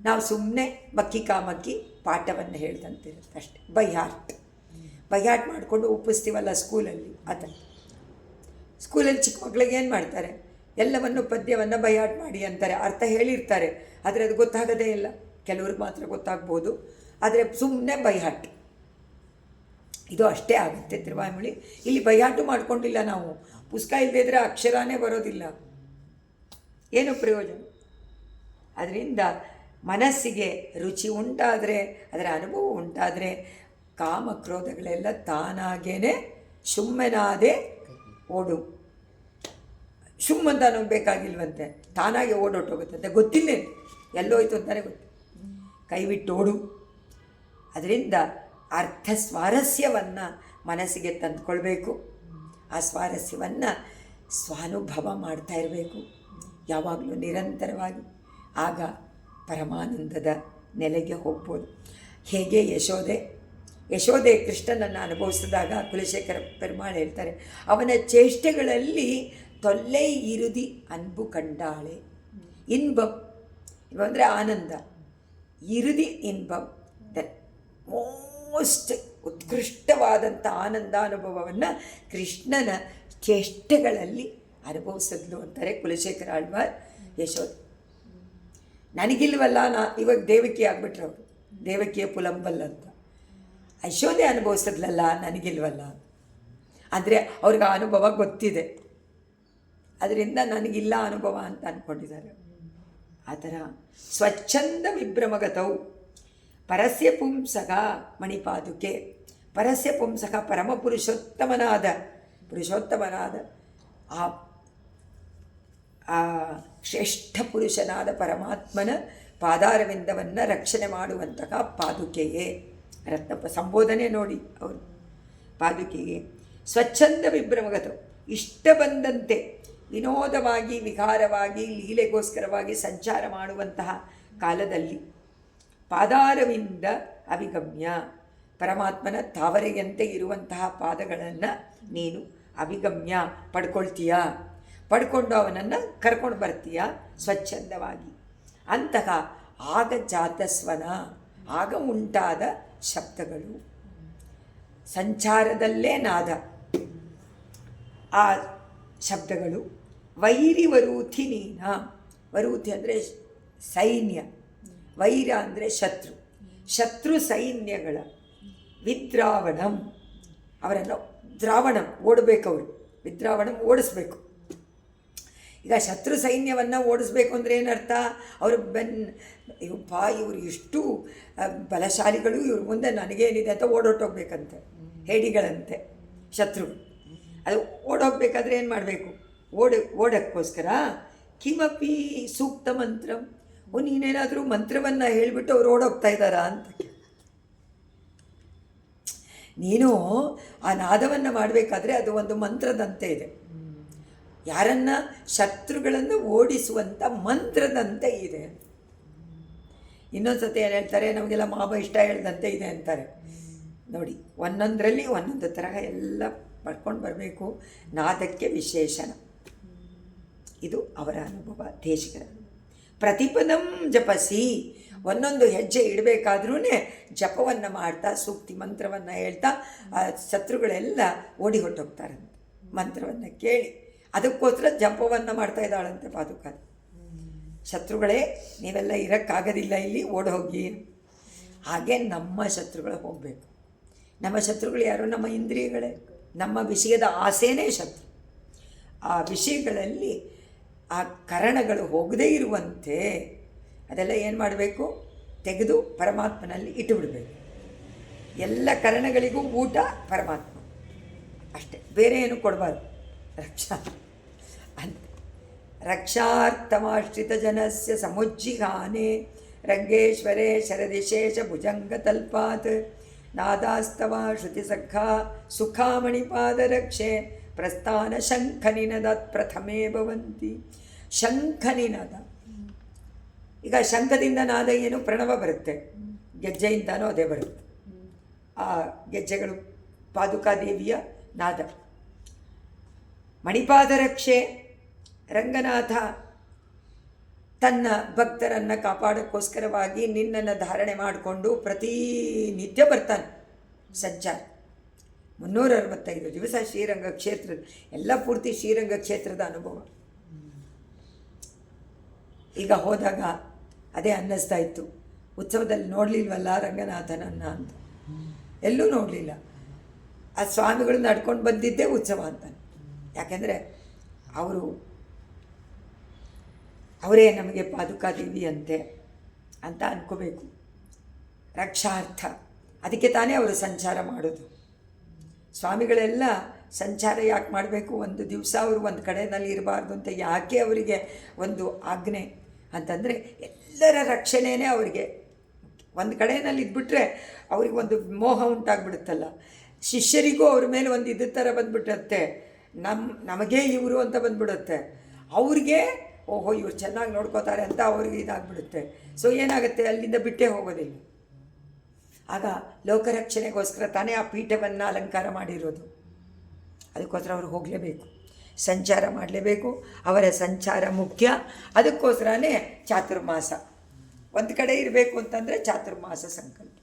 ನಾವು ಸುಮ್ಮನೆ ಮಕ್ಕಿ ಕಾಮಕ್ಕಿ ಪಾಠವನ್ನು ಹೇಳ್ದಂತಿರುತ್ತೆ ಅಷ್ಟೆ. ಬೈ ಹಾರ್ಟ್ ಮಾಡಿಕೊಂಡು ಒಪ್ಪಿಸ್ತೀವಲ್ಲ ಸ್ಕೂಲಲ್ಲಿ. ಸ್ಕೂಲಲ್ಲಿ ಚಿಕ್ಕ ಮಕ್ಕಳಿಗೆ ಏನು ಮಾಡ್ತಾರೆ, ಎಲ್ಲವನ್ನು ಪದ್ಯವನ್ನು ಬೈ ಹಾರ್ಟ್ ಮಾಡಿ ಅಂತಾರೆ. ಅರ್ಥ ಹೇಳಿರ್ತಾರೆ, ಆದರೆ ಅದು ಗೊತ್ತಾಗೋದೇ ಇಲ್ಲ. ಕೆಲವ್ರಿಗೆ ಮಾತ್ರ ಗೊತ್ತಾಗ್ಬೋದು, ಆದರೆ ಸುಮ್ಮನೆ ಬೈ ಹಾರ್ಟ್. ಇದು ಅಷ್ಟೇ ಆಗುತ್ತೆ ತಿರುವಾಯ್ಮೊಳಿ. ಇಲ್ಲಿ ಬೈ ಹಾರ್ಟು ಮಾಡ್ಕೊಂಡಿಲ್ಲ ನಾವು. ಪುಸ್ತಕ ಇಲ್ಲದೇ ಇದ್ದರೆ ಅಕ್ಷರನೇ ಬರೋದಿಲ್ಲ, ಏನು ಪ್ರಯೋಜನ? ಅದರಿಂದ ಮನಸ್ಸಿಗೆ ರುಚಿ ಉಂಟಾದರೆ, ಅದರ ಅನುಭವ ಉಂಟಾದರೆ ಕಾಮ ಕ್ರೋಧಗಳೆಲ್ಲ ತಾನಾಗೇ ಸುಮ್ಮನಾದೆ ಓಡು. ಅಂತ ಅನ್ನೋದು ಬೇಕಾಗಿಲ್ವಂತೆ, ತಾನಾಗೆ ಓಡೋಟೋಗುತ್ತಂತೆ. ಗೊತ್ತಿಲ್ಲ ಎಲ್ಲೋಯ್ತು ಅಂತಲೇ ಗೊತ್ತು. ಕೈಬಿಟ್ಟು ಓಡು. ಅದರಿಂದ ಅರ್ಥ ಸ್ವಾರಸ್ಯವನ್ನು ಮನಸ್ಸಿಗೆ ತಂದುಕೊಳ್ಬೇಕು. ಆ ಸ್ವಾರಸ್ಯವನ್ನು ಸ್ವಾನುಭವ ಮಾಡ್ತಾ ಇರಬೇಕು ಯಾವಾಗಲೂ ನಿರಂತರವಾಗಿ. ಆಗ ಪರಮಾನಂದದ ನೆಲೆಗೆ ಹೋಗ್ಬೋದು. ಹೇಗೆ ಯಶೋದೆ ಕೃಷ್ಣನನ್ನು ಅನುಭವಿಸಿದಾಗ ಕುಲಶೇಖರ ಪೆರುಮಾಳ್ ಹೇಳ್ತಾರೆ, ಅವನ ಚೇಷ್ಟೆಗಳಲ್ಲಿ ತೊಲ್ಲೆ ಇರುದಿ ಅನ್ಬು ಕಂಡಾಳೆ. ಇನ್ಬಂ ಅಂದರೆ ಆನಂದ, ಇರುದಿ ಇನ್ಬಂ, ದಟ್ ಮೋಸ್ಟ್ ಉತ್ಕೃಷ್ಟವಾದಂಥ ಆನಂದಾನುಭವವನ್ನು ಕೃಷ್ಣನ ಚೇಷ್ಟೆಗಳಲ್ಲಿ ಅನುಭವಿಸಿದ್ಲು ಅಂತಾರೆ ಕುಲಶೇಖರ ಆಳ್ವಾರ್. ಯಶೋದೆ ನನಗಿಲ್ವಲ್ಲ, ಇವಾಗ ದೇವಕಿ ಆಗಿಬಿಟ್ರೆ ಅವರು, ದೇವಕಿಯ ಪುಲಂಬಲ್ ಅಂತ. ಯಶೋದೆ ಅನುಭವಿಸಿದ್ಲಲ್ಲ, ನನಗಿಲ್ವಲ್ಲ ಅಂದರೆ ಅವ್ರಿಗೆ ಆ ಅನುಭವ ಗೊತ್ತಿದೆ, ಅದರಿಂದ ನನಗಿಲ್ಲ ಅನುಭವ ಅಂತ ಅಂದ್ಕೊಂಡಿದ್ದಾರೆ. ಆ ಥರ ಸ್ವಚ್ಛಂದ ವಿಭ್ರಮಗತವು ಪರಸ್ಯ ಪುಂಸಕ ಮಣಿಪಾದುಕೆ. ಪರಸ್ಯ ಪುಂಸಕ ಪರಮ ಪುರುಷೋತ್ತಮನಾದ ಆ ಶ್ರೇಷ್ಠ ಪುರುಷನಾದ ಪರಮಾತ್ಮನ ಪಾದಾರವಿಂದವನ್ನು ರಕ್ಷಣೆ ಮಾಡುವಂತಹ ಪಾದುಕೆಯೇ. ರತ್ನಪ್ಪ ಸಂಬೋಧನೆ ನೋಡಿ ಅವರು. ಪಾದುಕೆಯೇ ಸ್ವಚ್ಛಂದ ವಿಭ್ರಮಗತವು, ಇಷ್ಟ ಬಂದಂತೆ ವಿನೋದವಾಗಿ ವಿಕಾರವಾಗಿ ಲೀಲೆಗೋಸ್ಕರವಾಗಿ ಸಂಚಾರ ಮಾಡುವಂತಹ ಕಾಲದಲ್ಲಿ ಪಾದಾರವಿಂದ ಅವಿಗಮ್ಯ, ಪರಮಾತ್ಮನ ತಾವರೆಯಂತೆ ಇರುವಂತಹ ಪಾದಗಳನ್ನು ನೀನು ಅವಿಗಮ್ಯ ಪಡ್ಕೊಂಡು ಅವನನ್ನು ಕರ್ಕೊಂಡು ಬರ್ತೀಯ ಸ್ವಚ್ಛಂದವಾಗಿ. ಅಂತಹ ಆಗ ಜಾತಸ್ವನ, ಆಗ ಉಂಟಾದ ಶಬ್ದಗಳು, ಸಂಚಾರದಲ್ಲೇ ನಾದ. ಆ ಶಬ್ದಗಳು ವೈರಿ ವರೂಥಿ ನೀನ. ವರೂಥಿ ಅಂದರೆ ಸೈನ್ಯ, ವೈರ ಅಂದರೆ ಶತ್ರು, ಶತ್ರು ಸೈನ್ಯಗಳ ವಿದ್ರಾವಣಂ, ಅವರನ್ನು ದ್ರಾವಣಂ ಓಡಬೇಕವರು, ವಿದ್ರಾವಣಂ ಓಡಿಸ್ಬೇಕು. ಈಗ ಶತ್ರು ಸೈನ್ಯವನ್ನು ಓಡಿಸ್ಬೇಕು ಅಂದರೆ ಏನರ್ಥ? ಅವರು ಇವರು ಎಷ್ಟು ಬಲಶಾಲಿಗಳು, ಇವ್ರ ಮುಂದೆ ನನಗೇನಿದೆ ಅಂತ ಓಡೋಟೋಗ್ಬೇಕಂತೆ, ಹೇಡಿಗಳಂತೆ ಶತ್ರು. ಅದು ಓಡೋಗ್ಬೇಕಾದ್ರೆ ಏನು ಮಾಡಬೇಕು? ಓಡೋಕ್ಕೋಸ್ಕರ ಕಿಮಪಿ ಸೂಕ್ತ ಮಂತ್ರ, ನೀನೇನಾದರೂ ಮಂತ್ರವನ್ನು ಹೇಳಿಬಿಟ್ಟು ಅವ್ರು ಓಡೋಗ್ತಾ ಇದ್ದಾರಾ ಅಂತ. ನೀನು ಆ ನಾದವನ್ನು ಮಾಡಬೇಕಾದ್ರೆ ಅದು ಒಂದು ಮಂತ್ರದಂತೆ ಇದೆ, ಯಾರನ್ನ ಶತ್ರುಗಳನ್ನು ಓಡಿಸುವಂಥ ಮಂತ್ರದಂತೆ ಇದೆ. ಇನ್ನೊಂದು ಸತಿ ಏನು ಹೇಳ್ತಾರೆ, ನಮಗೆಲ್ಲ ಮಾವ ಇಷ್ಟ ಹೇಳ್ದಂತೆ ಇದೆ ಅಂತಾರೆ. ನೋಡಿ, ಒಂದೊಂದರಲ್ಲಿ ಒಂದೊಂದು ತರಹ ಎಲ್ಲ ಪಡ್ಕೊಂಡು ಬರಬೇಕು. ನಾದಕ್ಕೆ ವಿಶೇಷಣ. ಇದು ಅವರ ಅನುಭವ, ದೇಶಿಕರ ಅನುಭವ. ಪ್ರತಿಪದಂ ಜಪಸಿ, ಒಂದೊಂದು ಹೆಜ್ಜೆ ಇಡಬೇಕಾದ್ರೂ ಜಪವನ್ನು ಮಾಡ್ತಾ ಸೂಕ್ತಿ ಮಂತ್ರವನ್ನು ಹೇಳ್ತಾ ಆ ಶತ್ರುಗಳೆಲ್ಲ ಓಡಿ ಹೊಟ್ಟೋಗ್ತಾರಂತೆ ಮಂತ್ರವನ್ನು ಕೇಳಿ. ಅದಕ್ಕೋಸ್ಕರ ಜಪವನ್ನು ಮಾಡ್ತಾ ಇದ್ದಾಳಂತೆ ಪಾದುಕ. ಶತ್ರುಗಳೇ, ನೀವೆಲ್ಲ ಇರೋಕ್ಕಾಗೋದಿಲ್ಲ, ಇಲ್ಲಿ ಓಡಿ ಹೋಗಿ. ಹಾಗೆ ನಮ್ಮ ಶತ್ರುಗಳು ಹೋಗಬೇಕು. ನಮ್ಮ ಶತ್ರುಗಳು ಯಾರು? ನಮ್ಮ ಇಂದ್ರಿಯಗಳೇ, ನಮ್ಮ ವಿಷಯದ ಆಸೆನೇ ಶತ್ರು. ಆ ವಿಷಯಗಳಲ್ಲಿ ಆ ಕರಣಗಳು ಹೋಗದೇ ಇರುವಂತೆ ಅದೆಲ್ಲ ಏನು ಮಾಡಬೇಕು? ತೆಗೆದು ಪರಮಾತ್ಮನಲ್ಲಿ ಇಟ್ಟು ಬಿಡಬೇಕು. ಎಲ್ಲ ಕರಣಗಳಿಗೂ ಊಟ ಪರಮಾತ್ಮ ಅಷ್ಟೇ, ಬೇರೆ ಏನು ಕೊಡಬಾರ್ದು. ರಕ್ಷಾ ಅಂತ ರಕ್ಷಾರ್ಥಮಾಶ್ರಿತ ಜನಸ್ಯ ಸಮುಜ್ಜಿಹಾನೆ ರಂಗೇಶ್ವರೇ ಶರದಿಶೇಷ ಭುಜಂಗತಲ್ಪಾತ್ ನಾದಾಸ್ತವ ಶ್ರುತಿಸಖಾ ಸುಖಾಮಣಿಪಾದರಕ್ಷೆ ಪ್ರಸ್ಥಾನ ಶಂಖನಿನದಾತ್ ಪ್ರಥಮೇ ಭವಂತಿ. ಶಂಖನಿನದ, ಈಗ ಶಂಖದಿಂದ ನಾದ ಏನು? ಪ್ರಣವ ಬರುತ್ತೆ, ಗೆಜ್ಜೆಯಿಂದನೂ ಅದೇ ಬರುತ್ತೆ. ಆ ಗೆಜ್ಜೆಗಳು ಪಾದುಕಾದೇವಿಯ ನಾದ. ಮಣಿಪಾದರಕ್ಷೆ, ರಂಗನಾಥ ತನ್ನ ಭಕ್ತರನ್ನು ಕಾಪಾಡೋಕ್ಕೋಸ್ಕರವಾಗಿ ನಿನ್ನನ್ನು ಧಾರಣೆ ಮಾಡಿಕೊಂಡು ಪ್ರತಿನಿತ್ಯ ಬರ್ತಾನೆ ಸಂಚಾರ. 365 ದಿವಸ ಶ್ರೀರಂಗ ಕ್ಷೇತ್ರದ ಎಲ್ಲ ಪೂರ್ತಿ ಶ್ರೀರಂಗ ಕ್ಷೇತ್ರದ ಅನುಭವ. ಈಗ ಹೋದಾಗ ಅದೇ ಅನ್ನಿಸ್ತಾ ಇತ್ತು, ಉತ್ಸವದಲ್ಲಿ ನೋಡಲಿಲ್ವಲ್ಲ ರಂಗನಾಥನನ್ನು ಅಂತ. ಎಲ್ಲೂ ನೋಡಲಿಲ್ಲ. ಆ ಸ್ವಾಮಿಗಳು ನಡ್ಕೊಂಡು ಬಂದಿದ್ದೇ ಉತ್ಸವ ಅಂತಾನೆ. ಯಾಕೆಂದರೆ ಅವರೇ ನಮಗೆ ಪಾದುಕಾದೇವಿ ಅಂತೆ ಅಂತ ಅಂದ್ಕೋಬೇಕು. ರಕ್ಷಾರ್ಥ, ಅದಕ್ಕೆ ತಾನೇ ಅವರು ಸಂಚಾರ ಮಾಡೋದು. ಸ್ವಾಮಿಗಳೆಲ್ಲ ಸಂಚಾರ ಯಾಕೆ ಮಾಡಬೇಕು? ಒಂದು ದಿವಸ ಅವರು ಒಂದು ಕಡೆಯಲ್ಲಿ ಇರಬಾರ್ದು ಅಂತ ಯಾಕೆ ಅವರಿಗೆ ಒಂದು ಆಜ್ಞೆ ಅಂತಂದರೆ, ಎಲ್ಲರ ರಕ್ಷಣೆಯೇ ಅವರಿಗೆ. ಒಂದು ಕಡೆಯಲ್ಲಿ ಇದ್ಬಿಟ್ರೆ ಅವ್ರಿಗೆ ಒಂದು ಮೋಹ ಉಂಟಾಗ್ಬಿಡುತ್ತಲ್ಲ. ಶಿಷ್ಯರಿಗೂ ಅವ್ರ ಮೇಲೆ ಒಂದು ಇದ್ರ ಥರ ಬಂದುಬಿಡುತ್ತೆ, ನಮಗೇ ಇವರು ಅಂತ ಬಂದ್ಬಿಡುತ್ತೆ. ಅವ್ರಿಗೆ ಓಹೋ ಇವ್ರು ಚೆನ್ನಾಗಿ ನೋಡ್ಕೋತಾರೆ ಅಂತ ಅವ್ರಿಗೆ ಇದಾಗ್ಬಿಡುತ್ತೆ. ಸೊ ಏನಾಗುತ್ತೆ, ಅಲ್ಲಿಂದ ಬಿಟ್ಟೇ ಹೋಗೋದಿಲ್ಲ. ಆಗ ಲೋಕರಕ್ಷಣೆಗೋಸ್ಕರ ತಾನೇ ಆ ಪೀಠವನ್ನು ಅಲಂಕಾರ ಮಾಡಿರೋದು. ಅದಕ್ಕೋಸ್ಕರ ಅವರು ಹೋಗಲೇಬೇಕು, ಸಂಚಾರ ಮಾಡಲೇಬೇಕು. ಅವರ ಸಂಚಾರ ಮುಖ್ಯ. ಅದಕ್ಕೋಸ್ಕರನೇ ಚಾತುರ್ಮಾಸ ಒಂದು ಕಡೆ ಇರಬೇಕು ಅಂತಂದರೆ ಚಾತುರ್ಮಾಸ ಸಂಕಲ್ಪ.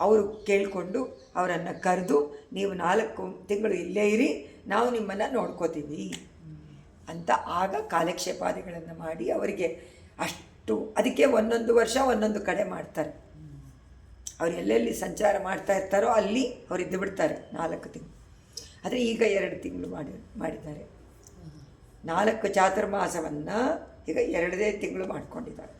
ಅವರು ಕೇಳಿಕೊಂಡು ಅವರನ್ನು ಕರೆದು, ನೀವು 4 ತಿಂಗಳು ಇಲ್ಲೇ ಇರಿ, ನಾವು ನಿಮ್ಮನ್ನು ನೋಡ್ಕೋತೀವಿ ಅಂತ. ಆಗ ಕಾಲಕ್ಷೇಪಾದಿಗಳನ್ನು ಮಾಡಿ ಅವರಿಗೆ ಅಷ್ಟು, ಅದಕ್ಕೆ 1 ವರ್ಷ 1 ಕಡೆ ಮಾಡ್ತಾರೆ. ಅವ್ರು ಎಲ್ಲೆಲ್ಲಿ ಸಂಚಾರ ಮಾಡ್ತಾ ಇರ್ತಾರೋ ಅಲ್ಲಿ ಅವ್ರು ಇದ್ದು ಬಿಡ್ತಾರೆ 4 ತಿಂಗಳು. ಆದರೆ ಈಗ 2 ತಿಂಗಳು ಮಾಡಿದ್ದಾರೆ. 4 ಚಾತುರ್ಮಾಸವನ್ನು ಈಗ 2 ತಿಂಗಳು ಮಾಡ್ಕೊಂಡಿದ್ದಾರೆ.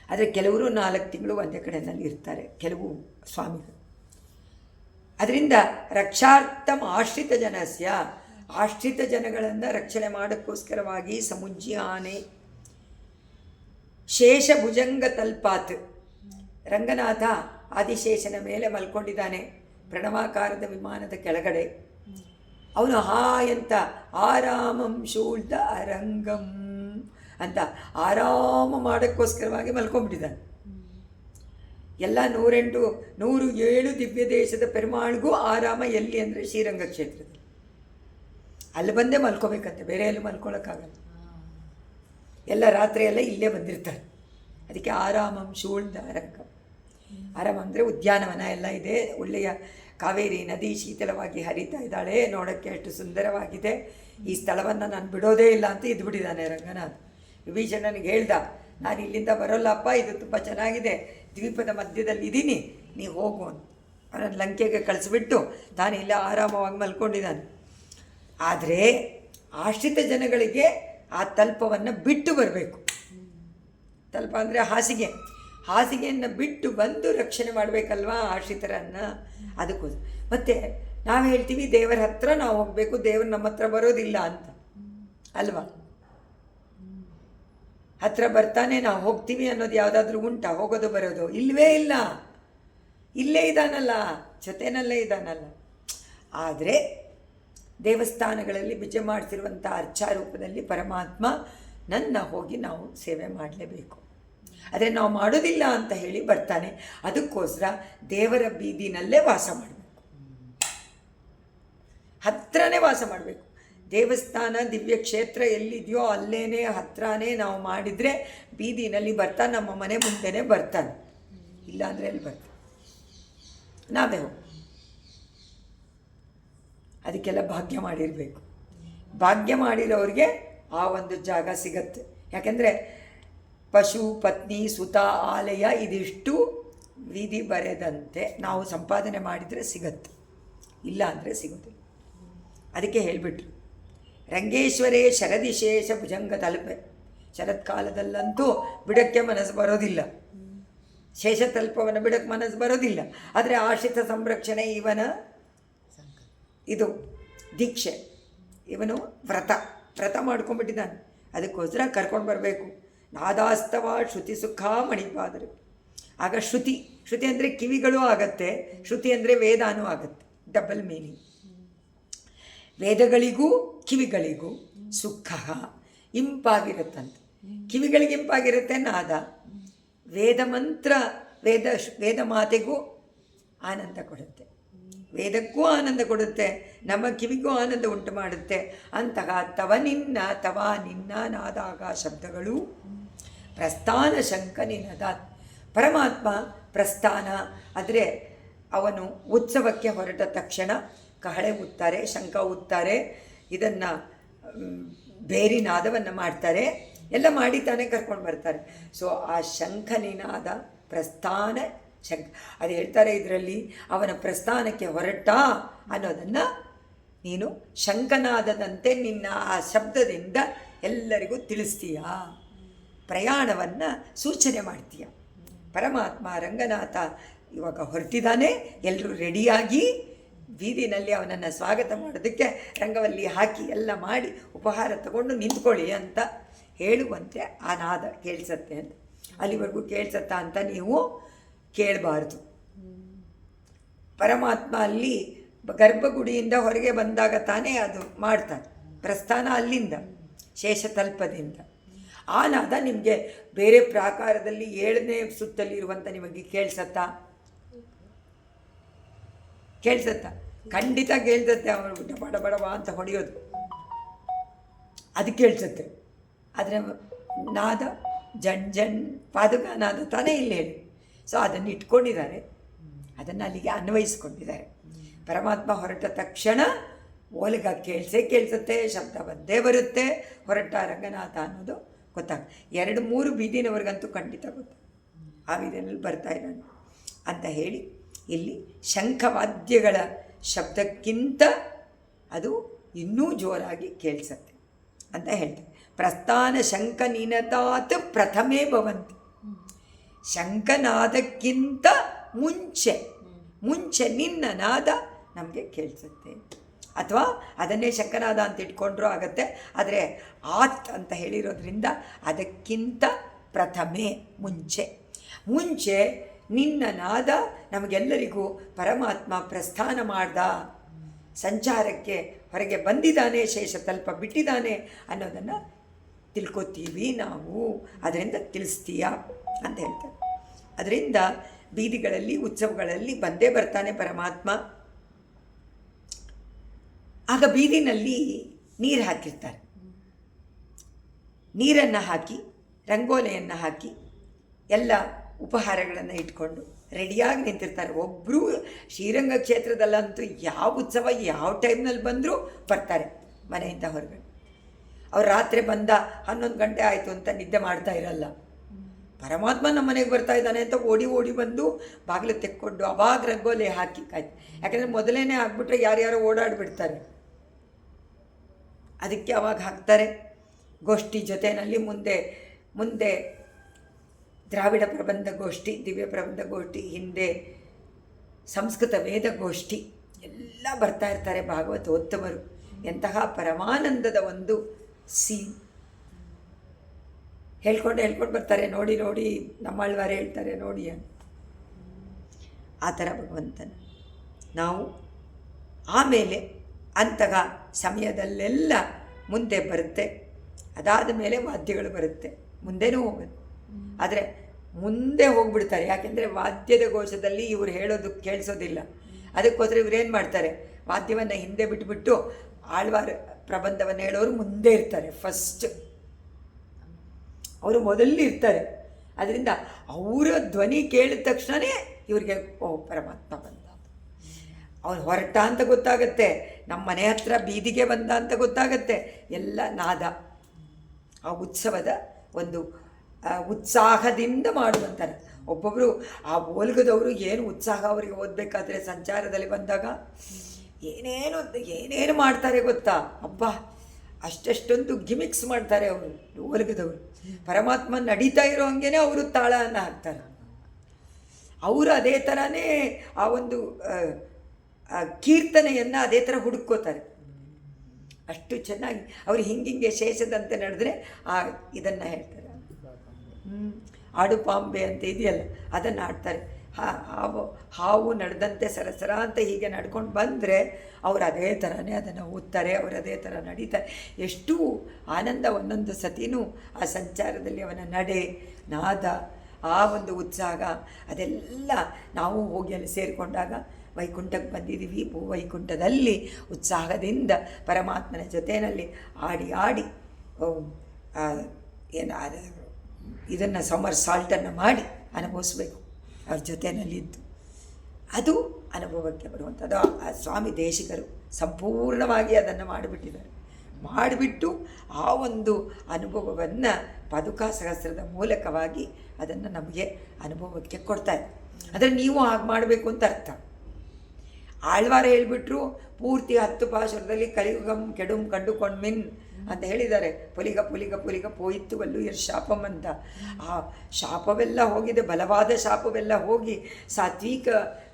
ಆದರೆ ಕೆಲವರು 4 ತಿಂಗಳು ಒಂದೇ ಕಡೆಯಲ್ಲಿ ಇರ್ತಾರೆ, ಕೆಲವು ಸ್ವಾಮಿಗಳು. ಅದರಿಂದ ರಕ್ಷಾರ್ಥಂ ಆಶ್ರಿತ ಜನಸ್ಯ, ಆಶ್ರಿತ ಜನಗಳನ್ನು ರಕ್ಷಣೆ ಮಾಡೋಕ್ಕೋಸ್ಕರವಾಗಿ ಸಮುಜ್ಜಿಹಾನೆ ಶೇಷಭುಜಂಗ ತಲ್ಪಾತ್, ರಂಗನಾಥ ಆದಿಶೇಷನ ಮೇಲೆ ಮಲ್ಕೊಂಡಿದ್ದಾನೆ ಪ್ರಣವಾಕಾರದ ವಿಮಾನದ ಕೆಳಗಡೆ. ಅವನು ಹಾಯಂತ ಆರಾಮಂ ಶೂಲ್ತ ಅರಂಗಂ ಅಂತ ಆರಾಮ ಮಾಡೋಕ್ಕೋಸ್ಕರವಾಗಿ ಮಲ್ಕೊಂಡ್ಬಿಟ್ಟಿದ್ದಾನೆ. ಎಲ್ಲ 107 ದಿವ್ಯ ದೇಶದ ಪೆರುಮಾಳ್ಗೂ ಆರಾಮ ಎಲ್ಲಿ ಅಂದರೆ ಶ್ರೀರಂಗ ಕ್ಷೇತ್ರದಲ್ಲಿ. ಅಲ್ಲಿ ಬಂದೇ ಮಲ್ಕೋಬೇಕಂತೆ, ಬೇರೆ ಎಲ್ಲೂ ಮಲ್ಕೊಳ್ಳೋಕ್ಕಾಗಲ್ಲ. ಎಲ್ಲ ರಾತ್ರಿಯೆಲ್ಲ ಇಲ್ಲೇ ಬಂದಿರ್ತಾರೆ. ಅದಕ್ಕೆ ಆರಾಮಂ ಶೂಳ್ದ ಅರಂಗಂ. ಆರಾಮ ಅಂದರೆ ಉದ್ಯಾನವನ ಎಲ್ಲ ಇದೆ, ಒಳ್ಳೆಯ ಕಾವೇರಿ ನದಿ ಶೀತಲವಾಗಿ ಹರಿತಾ ಇದ್ದಾಳೆ, ನೋಡೋಕ್ಕೆ ಅಷ್ಟು ಸುಂದರವಾಗಿದೆ. ಈ ಸ್ಥಳವನ್ನು ನಾನು ಬಿಡೋದೇ ಇಲ್ಲ ಅಂತ ಇದ್ಬಿಟ್ಟಿದ್ದಾನೆ ರಂಗನಾಥ್. ವಿಭೀಷಣನಿಗೆ ಹೇಳ್ದ, ನಾನು ಇಲ್ಲಿಂದ ಬರೋಲ್ಲಪ್ಪ, ಇದು ತುಂಬ ಚೆನ್ನಾಗಿದೆ, ದ್ವೀಪದ ಮಧ್ಯದಲ್ಲಿ ಇದ್ದೀನಿ, ನೀವು ಹೋಗು ಅಂತ. ಅವನನ್ನು ಲಂಕೆಗೆ ಕಳಿಸ್ಬಿಟ್ಟು ತಾನು ಇಲ್ಲೇ ಆರಾಮವಾಗಿ ಮಲ್ಕೊಂಡಿದ್ದಾನೆ. ಆದರೆ ಆಶ್ರಿತ ಜನಗಳಿಗೆ ಆ ತಲ್ಪವನ್ನು ಬಿಟ್ಟು ಬರಬೇಕು. ತಲ್ಪ ಅಂದರೆ ಹಾಸಿಗೆಯನ್ನು ಬಿಟ್ಟು ಬಂದು ರಕ್ಷಣೆ ಮಾಡಬೇಕಲ್ವಾ ಆಶ್ರಿತರನ್ನು. ಅದಕ್ಕೋಸ್ಕರ ಮತ್ತು ನಾವು ಹೇಳ್ತೀವಿ ದೇವರ ಹತ್ರ ನಾವು ಹೋಗಬೇಕು, ದೇವರು ನಮ್ಮ ಹತ್ರ ಬರೋದಿಲ್ಲ ಅಂತ ಅಲ್ವಾ. ಹತ್ರ ಬರ್ತಾನೆ ನಾವು ಹೋಗ್ತೀವಿ ಅನ್ನೋದು ಯಾವುದಾದ್ರೂ ಉಂಟಾ? ಹೋಗೋದು ಬರೋದು ಇಲ್ಲವೇ ಇಲ್ಲ. ಇಲ್ಲೇ ಇದ್ದಾನಲ್ಲ, ಜೊತೆನಲ್ಲೇ ಇದ್ದಾನಲ್ಲ. ಆದರೆ ದೇವಸ್ಥಾನಗಳಲ್ಲಿ ವಿಜಯ ಮಾಡ್ತಿರುವಂಥ ಅರ್ಚಾರೂಪದಲ್ಲಿ ಪರಮಾತ್ಮ ನನ್ನ ಹೋಗಿ ನಾವು ಸೇವೆ ಮಾಡಲೇಬೇಕು. ಆದರೆ ನಾವು ಮಾಡೋದಿಲ್ಲ ಅಂತ ಹೇಳಿ ಬರ್ತಾನೆ. ಅದಕ್ಕೋಸ್ಕರ ದೇವರ ಬೀದಿನಲ್ಲೇ ವಾಸ ಮಾಡಬೇಕು, ಹತ್ರನೇ ವಾಸ ಮಾಡಬೇಕು. ದೇವಸ್ಥಾನ ದಿವ್ಯ ಕ್ಷೇತ್ರ ಎಲ್ಲಿದೆಯೋ ಅಲ್ಲೇ ಹತ್ರನೇ ನಾವು ಮಾಡಿದರೆ ಬೀದಿನಲ್ಲಿ ಬರ್ತಾನೆ, ನಮ್ಮ ಮನೆ ಮುಂದೆನೇ ಬರ್ತಾನೆ. ಇಲ್ಲಾಂದರೆ ಎಲ್ಲಿ ಬರ್ತಾನೆ? ನಾವೇ ಹೋಗಿ ಅದಕ್ಕೆಲ್ಲ ಭಾಗ್ಯ ಮಾಡಿರಬೇಕು. ಭಾಗ್ಯ ಮಾಡಿರೋರಿಗೆ ಆ ಒಂದು ಜಾಗ ಸಿಗತ್ತೆ. ಯಾಕೆಂದರೆ ಪಶು ಪತ್ನಿ ಸುತ ಆಲಯ ಇದಿಷ್ಟು ವಿಧಿ ಬರೆದಂತೆ ನಾವು ಸಂಪಾದನೆ ಮಾಡಿದರೆ ಸಿಗತ್ತೆ, ಇಲ್ಲ ಅಂದರೆ ಸಿಗೋದಿಲ್ಲ. ಅದಕ್ಕೆ ಹೇಳಿಬಿಟ್ರು, ರಂಗೇಶ್ವರೇ ಶರದಿಶೇಷ ಭುಜಂಗ ತಲುಪೆ. ಶರತ್ಕಾಲದಲ್ಲಂತೂ ಬಿಡೋಕ್ಕೆ ಮನಸ್ಸು ಬರೋದಿಲ್ಲ, ಶೇಷತಲ್ಪವನ್ನು ಬಿಡೋಕ್ಕೆ ಮನಸ್ಸು ಬರೋದಿಲ್ಲ. ಆದರೆ ಆಶ್ರಿತ ಸಂರಕ್ಷಣೆ ಇವನ ಇದು ದೀಕ್ಷೆ, ಇವನು ವ್ರತ ಮಾಡ್ಕೊಂಡ್ಬಿಟ್ಟಿದ್ದಾನೆ. ಅದಕ್ಕೋಸ್ಕರ ಕರ್ಕೊಂಡು ಬರಬೇಕು. ನಾದಾಸ್ತವ ಶ್ರುತಿ ಸುಖ ಮಣಿಪಾದರು. ಆಗ ಶ್ರುತಿ ಅಂದರೆ ಕಿವಿಗಳು ಆಗತ್ತೆ, ಶ್ರುತಿ ಅಂದರೆ ವೇದಾನೂ ಆಗತ್ತೆ. Double meaning. ವೇದಗಳಿಗೂ ಕಿವಿಗಳಿಗೂ ಸುಖ ಇಂಪಾಗಿರುತ್ತಂತೆ. ಕಿವಿಗಳಿಗೆ ಇಂಪಾಗಿರುತ್ತೆ ನಾದ, ವೇದ ಮಂತ್ರ ವೇದ ಮಾತೆಗೂ ಆನಂದ ಕೊಡುತ್ತೆ, ವೇದಕ್ಕೂ ಆನಂದ ಕೊಡುತ್ತೆ, ನಮ್ಮ ಕಿವಿಗೂ ಆನಂದ ಉಂಟು ಮಾಡುತ್ತೆ. ಅಂತಹ ತವ ನಿನ್ನ ನಾದಾಗ ಶಬ್ದಗಳು ಪ್ರಸ್ಥಾನ ಶಂಕ ನಿನದ. ಪರಮಾತ್ಮ ಪ್ರಸ್ಥಾನ ಅಂದರೆ ಅವನು ಉತ್ಸವಕ್ಕೆ ಹೊರಟ ತಕ್ಷಣ ಕಹಳೆ ಊದ್ತಾರೆ, ಶಂಕ ಊದ್ತಾರೆ, ಇದನ್ನು ಬೇರಿನಾದವನ್ನು ಮಾಡ್ತಾರೆ, ಎಲ್ಲ ಮಾಡಿ ತಾನೇ ಕರ್ಕೊಂಡು ಬರ್ತಾರೆ. ಸೊ ಆ ಶಂಖನಿನಾದ ಪ್ರಸ್ಥಾನ ಶಂಖ ಅದು ಹೇಳ್ತಾರೆ ಇದರಲ್ಲಿ. ಅವನ ಪ್ರಸ್ಥಾನಕ್ಕೆ ಹೊರಟ ಅನ್ನೋದನ್ನು ನೀನು ಶಂಖನಾದದಂತೆ ನಿನ್ನ ಆ ಶಬ್ದದಿಂದ ಎಲ್ಲರಿಗೂ ತಿಳಿಸ್ತೀಯ, ಪ್ರಯಾಣವನ್ನು ಸೂಚನೆ ಮಾಡ್ತೀಯ. ಪರಮಾತ್ಮ ರಂಗನಾಥ ಇವಾಗ ಹೊರಟಿದ್ದಾನೆ, ಎಲ್ಲರೂ ರೆಡಿಯಾಗಿ ಬೀದಿನಲ್ಲಿ ಅವನನ್ನು ಸ್ವಾಗತ ಮಾಡೋದಕ್ಕೆ ರಂಗವಲ್ಲಿ ಹಾಕಿ ಎಲ್ಲ ಮಾಡಿ ಉಪಹಾರ ತಗೊಂಡು ನಿಂತ್ಕೊಳ್ಳಿ ಅಂತ ಹೇಳುವಂತೆ ಆ ನಾದ ಕೇಳಿಸತ್ತೆ ಅಂತ. ಅಲ್ಲಿವರೆಗೂ ಕೇಳಿಸತ್ತಾ ಅಂತ ನೀವು ಕೇಳಬಾರ್ದು. ಪರಮಾತ್ಮ ಅಲ್ಲಿ ಗರ್ಭಗುಡಿಯಿಂದ ಹೊರಗೆ ಬಂದಾಗ ತಾನೇ ಅದು ಮಾಡ್ತಾನೆ ಪ್ರಸ್ಥಾನ, ಅಲ್ಲಿಂದ ಶೇಷತಲ್ಪದಿಂದ. ಆ ನಾದ ನಿಮಗೆ ಬೇರೆ ಪ್ರಾಕಾರದಲ್ಲಿ 7ನೇ ಸುತ್ತಲ್ಲಿರುವಂಥ ನಿಮಗೆ ಕೇಳಿಸತ್ತಾ? ಖಂಡಿತ ಕೇಳಿಸತ್ತೆ. ಅವರು ಡಬಡಬಡವ ಅಂತ ಹೊಡೆಯೋದು ಅದು ಕೇಳಿಸುತ್ತೆ. ಆದರೆ ನಾದ ಜಣ್ ಪಾದುಕಾ ನಾದ ತಾನೇ ಇಲ್ಲಿ ಹೇಳಿ. ಸೊ ಅದನ್ನು ಇಟ್ಕೊಂಡಿದ್ದಾರೆ, ಅದನ್ನು ಅಲ್ಲಿಗೆ ಅನ್ವಯಿಸ್ಕೊಂಡಿದ್ದಾರೆ. ಪರಮಾತ್ಮ ಹೊರಟ ತಕ್ಷಣ ಓಲಗ ಕೇಳಿಸುತ್ತೆ, ಶಬ್ದ ಬಂದೇ ಬರುತ್ತೆ, ಹೊರಟ ರಂಗನಾಥ ಅನ್ನೋದು ಗೊತ್ತಾಗುತ್ತೆ. 2-3 ಬೀದಿನವರೆಗಂತೂ ಖಂಡಿತ ಗೊತ್ತು ಆ ಬೀದಿನಲ್ಲಿ ಬರ್ತಾ ಇದ್ದಾನೆ ಅಂತ ಹೇಳಿ ಇಲ್ಲಿ ಶಂಖವಾದ್ಯಗಳ ಶಬ್ದಕ್ಕಿಂತ ಅದು ಇನ್ನೂ ಜೋರಾಗಿ ಕೇಳಿಸತ್ತೆ ಅಂತ ಹೇಳ್ತಾರೆ. ಪ್ರಸ್ಥಾನ ಶಂಖ ನಿನತಾತ್ ಪ್ರಥಮೇ ಭವಂತಿ. ಶಂಖನಾದಕ್ಕಿಂತ ಮುಂಚೆ ನಿನ್ನ ನಾದ ನಮಗೆ ಕೇಳಿಸುತ್ತೆ. ಅಥವಾ ಅದನ್ನೇ ಶಂಖನಾದ ಅಂತ ಇಟ್ಕೊಂಡ್ರೂ ಆಗತ್ತೆ. ಆದರೆ ಆತ್ ಅಂತ ಹೇಳಿರೋದ್ರಿಂದ ಅದಕ್ಕಿಂತ ಪ್ರಥಮೆ ಮುಂಚೆ ನಿನ್ನ ನಾದ ನಮಗೆಲ್ಲರಿಗೂ ಪರಮಾತ್ಮ ಪ್ರಸ್ಥಾನ ಮಾಡ್ದ, ಸಂಚಾರಕ್ಕೆ ಹೊರಗೆ ಬಂದಿದ್ದಾನೆ, ಶೇಷತಲ್ಪ ಬಿಟ್ಟಿದ್ದಾನೆ ಅನ್ನೋದನ್ನು ತಿಳ್ಕೊತೀವಿ ನಾವು. ಅದರಿಂದ ತಿಳಿಸ್ತೀಯ ಅಂತ ಹೇಳ್ತಾರೆ. ಅದರಿಂದ ಬೀದಿಗಳಲ್ಲಿ ಉತ್ಸವಗಳಲ್ಲಿ ಬಂದೇ ಬರ್ತಾನೆ ಪರಮಾತ್ಮ. ಆಗ ಬೀದಿನಲ್ಲಿ ನೀರು ಹಾಕಿರ್ತಾರೆ. ನೀರನ್ನು ಹಾಕಿ ರಂಗೋಲೆಯನ್ನು ಹಾಕಿ ಎಲ್ಲ ಉಪಹಾರಗಳನ್ನು ಇಟ್ಕೊಂಡು ರೆಡಿಯಾಗಿ ನಿಂತಿರ್ತಾರೆ. ಒಬ್ಬರು ಶ್ರೀರಂಗ ಕ್ಷೇತ್ರದಲ್ಲಂತೂ ಯಾವ ಉತ್ಸವ ಯಾವ ಟೈಮ್ನಲ್ಲಿ ಬಂದರೂ ಬರ್ತಾರೆ ಮನೆಯಿಂದ ಹೊರಗಡೆ. ಅವ್ರು ರಾತ್ರಿ ಬಂದ 11 ಗಂಟೆ ಆಯಿತು ಅಂತ ನಿದ್ದೆ ಮಾಡ್ತಾ ಇರಲ್ಲ. ಪರಮಾತ್ಮ ನಮ್ಮ ಮನೆಗೆ ಬರ್ತಾ ಇದ್ದಾನೆ ಅಂತ ಓಡಿ ಓಡಿ ಬಂದು ಬಾಗಿಲು ತೆಕ್ಕೊಂಡು ಅವಾಗ ರಂಗೋಲಿ ಹಾಕಿ ಕಾಯ್ತು. ಯಾಕಂದರೆ ಮೊದಲೇ ಹಾಕ್ಬಿಟ್ರೆ ಯಾರ್ಯಾರೋ ಓಡಾಡಿಬಿಡ್ತಾರೆ, ಅದಕ್ಕೆ ಅವಾಗ ಹಾಕ್ತಾರೆ. ಗೋಷ್ಠಿ ಜೊತೆಯಲ್ಲಿ ಮುಂದೆ ದ್ರಾವಿಡ ಪ್ರಬಂಧ ಗೋಷ್ಠಿ, ದಿವ್ಯ ಪ್ರಬಂಧ ಗೋಷ್ಠಿ, ಹಿಂದೆ ಸಂಸ್ಕೃತ ವೇದ ಗೋಷ್ಠಿ ಎಲ್ಲ ಬರ್ತಾ ಇರ್ತಾರೆ ಭಾಗವತೋತ್ತಮರು. ಎಂತಹ ಪರಮಾನಂದದ ಒಂದು ಸೀನ್ ಹೇಳ್ಕೊಂಡು ಬರ್ತಾರೆ. ನೋಡಿ ನಮ್ಮಳ್ವಾರು ಹೇಳ್ತಾರೆ ನೋಡಿ ಅಂತ. ಆ ಥರ ಭಗವಂತನ ನಾವು ಆಮೇಲೆ ಅಂತಹ ಸಮಯದಲ್ಲೆಲ್ಲ ಮುಂದೆ ಬರುತ್ತೆ. ಅದಾದ ಮೇಲೆ ವಾದ್ಯಗಳು ಬರುತ್ತೆ, ಮುಂದೆನೂ ಹೋಗುತ್ತೆ. ಆದರೆ ಮುಂದೆ ಹೋಗ್ಬಿಡ್ತಾರೆ, ಯಾಕೆಂದರೆ ವಾದ್ಯದ ಘೋಷದಲ್ಲಿ ಇವರು ಹೇಳೋದು ಕೇಳಿಸೋದಿಲ್ಲ. ಅದಕ್ಕೋಸ್ಕರ ಇವರೇನು ಮಾಡ್ತಾರೆ, ವಾದ್ಯವನ್ನು ಹಿಂದೆ ಬಿಟ್ಬಿಟ್ಟು ಆಳ್ವಾರ ಪ್ರಬಂಧವನ್ನು ಹೇಳೋರು ಮುಂದೆ ಇರ್ತಾರೆ. ಫಸ್ಟ್ ಅವರು ಮೊದಲಿರ್ತಾರೆ. ಅದರಿಂದ ಅವರ ಧ್ವನಿ ಕೇಳಿದ ತಕ್ಷಣವೇ ಇವ್ರಿಗೆ ಪರಮಾತ್ಮ ಬಂದ, ಅವನು ಹೊರಟ ಅಂತ ಗೊತ್ತಾಗತ್ತೆ, ನಮ್ಮ ಮನೆ ಹತ್ರ ಬೀದಿಗೆ ಬಂದ ಅಂತ ಗೊತ್ತಾಗತ್ತೆ. ಎಲ್ಲ ನಾದ, ಆ ಉತ್ಸವದ ಒಂದು ಉತ್ಸಾಹದಿಂದ ಮಾಡುವಂತಾರೆ. ಒಬ್ಬೊಬ್ಬರು ಆ ಓಲ್ಗದವರು ಏನು ಉತ್ಸಾಹ ಅವರಿಗೆ ಓದಬೇಕಾದ್ರೆ ಸಂಚಾರದಲ್ಲಿ ಬಂದಾಗ ಏನೇನು ಮಾಡ್ತಾರೆ ಗೊತ್ತಾ, ಅಬ್ಬಾ ಅಷ್ಟೊಂದು ಗಿಮಿಕ್ಸ್ ಮಾಡ್ತಾರೆ ಅವರು ಓಲ್ಗದವರು. ಪರಮಾತ್ಮ ನಡೀತಾ ಇರೋ ಹಂಗೆ ಅವರು ತಾಳವನ್ನು ಹಾಕ್ತಾರೆ. ಅವರು ಅದೇ ಥರನೇ ಆ ಒಂದು ಕೀರ್ತನೆಯನ್ನು ಅದೇ ಥರ ಹುಡುಕೋತಾರೆ. ಅಷ್ಟು ಚೆನ್ನಾಗಿ ಅವರು ಹಿಂಗೆ ಶೇಷದಂತೆ ನಡೆದ್ರೆ ಇದನ್ನು ಹೇಳ್ತಾರೆ. ಆಡು ಪಾಂಬೆ ಅಂತ ಇದೆಯಲ್ಲ, ಅದನ್ನು ಆಡ್ತಾರೆ. ಹಾವು ನಡೆದಂತೆ ಸರಸರ ಅಂತ ಹೀಗೆ ನಡ್ಕೊಂಡು ಬಂದರೆ ಅವರು ಅದೇ ಥರನೇ ಅದನ್ನು ಓದ್ತಾರೆ, ಅವರು ಅದೇ ಥರ ನಡೀತಾರೆ. ಎಷ್ಟು ಆನಂದ ಒಂದೊಂದು ಸತಿನೂ ಆ ಸಂಚಾರದಲ್ಲಿ ಅವನ ನಡೆ, ನಾದ, ಆ ಒಂದು ಉತ್ಸಾಹ ಅದೆಲ್ಲ ನಾವು ಹೋಗಿ ಅಲ್ಲಿ ಸೇರಿಕೊಂಡಾಗ ವೈಕುಂಠಕ್ಕೆ ಬಂದಿದ್ದೀವಿ. ವೈಕುಂಠದಲ್ಲಿ ಉತ್ಸಾಹದಿಂದ ಪರಮಾತ್ಮನ ಜೊತೆಯಲ್ಲಿ ಆಡಿ ಇದನ್ನು ಸಮರ್ ಸಾಲ್ಟನ್ನು ಮಾಡಿ ಅನುಭವಿಸ್ಬೇಕು ಅವ್ರ ಜೊತೆಯಲ್ಲಿದ್ದು. ಅದು ಅನುಭವಕ್ಕೆ ಬರುವಂಥದ್ದು. ಆ ಸ್ವಾಮಿ ದೇಶಿಕರು ಸಂಪೂರ್ಣವಾಗಿ ಅದನ್ನು ಮಾಡಿಬಿಟ್ಟು ಆ ಒಂದು ಅನುಭವವನ್ನು ಪಾದುಕಾ ಸಹಸ್ರದ ಮೂಲಕವಾಗಿ ಅದನ್ನು ನಮಗೆ ಅನುಭವಕ್ಕೆ ಕೊಡ್ತಾರೆ. ಆದರೆ ನೀವು ಹಾಗೆ ಮಾಡಬೇಕು ಅಂತ ಅರ್ಥ. ಆಳ್ವಾರ ಹೇಳಿಬಿಟ್ರು ಪೂರ್ತಿ 10 ಪಾಶುರದಲ್ಲಿ ಕಲಿಯುಗಂ ಕೆಡುಂ ಕಂಡುಕೊಂಡ್ಮಿನ್ ಅಂತ ಹೇಳಿದ್ದಾರೆ. ಪುಲಿಗ ಪೋಯಿತ್ತು ವಲ್ಲುಯರ್ ಶಾಪಂ ಅಂತ. ಆ ಶಾಪವೆಲ್ಲ ಹೋಗಿದೆ, ಬಲವಾದ ಶಾಪವೆಲ್ಲ ಹೋಗಿ ಸಾತ್ವಿಕ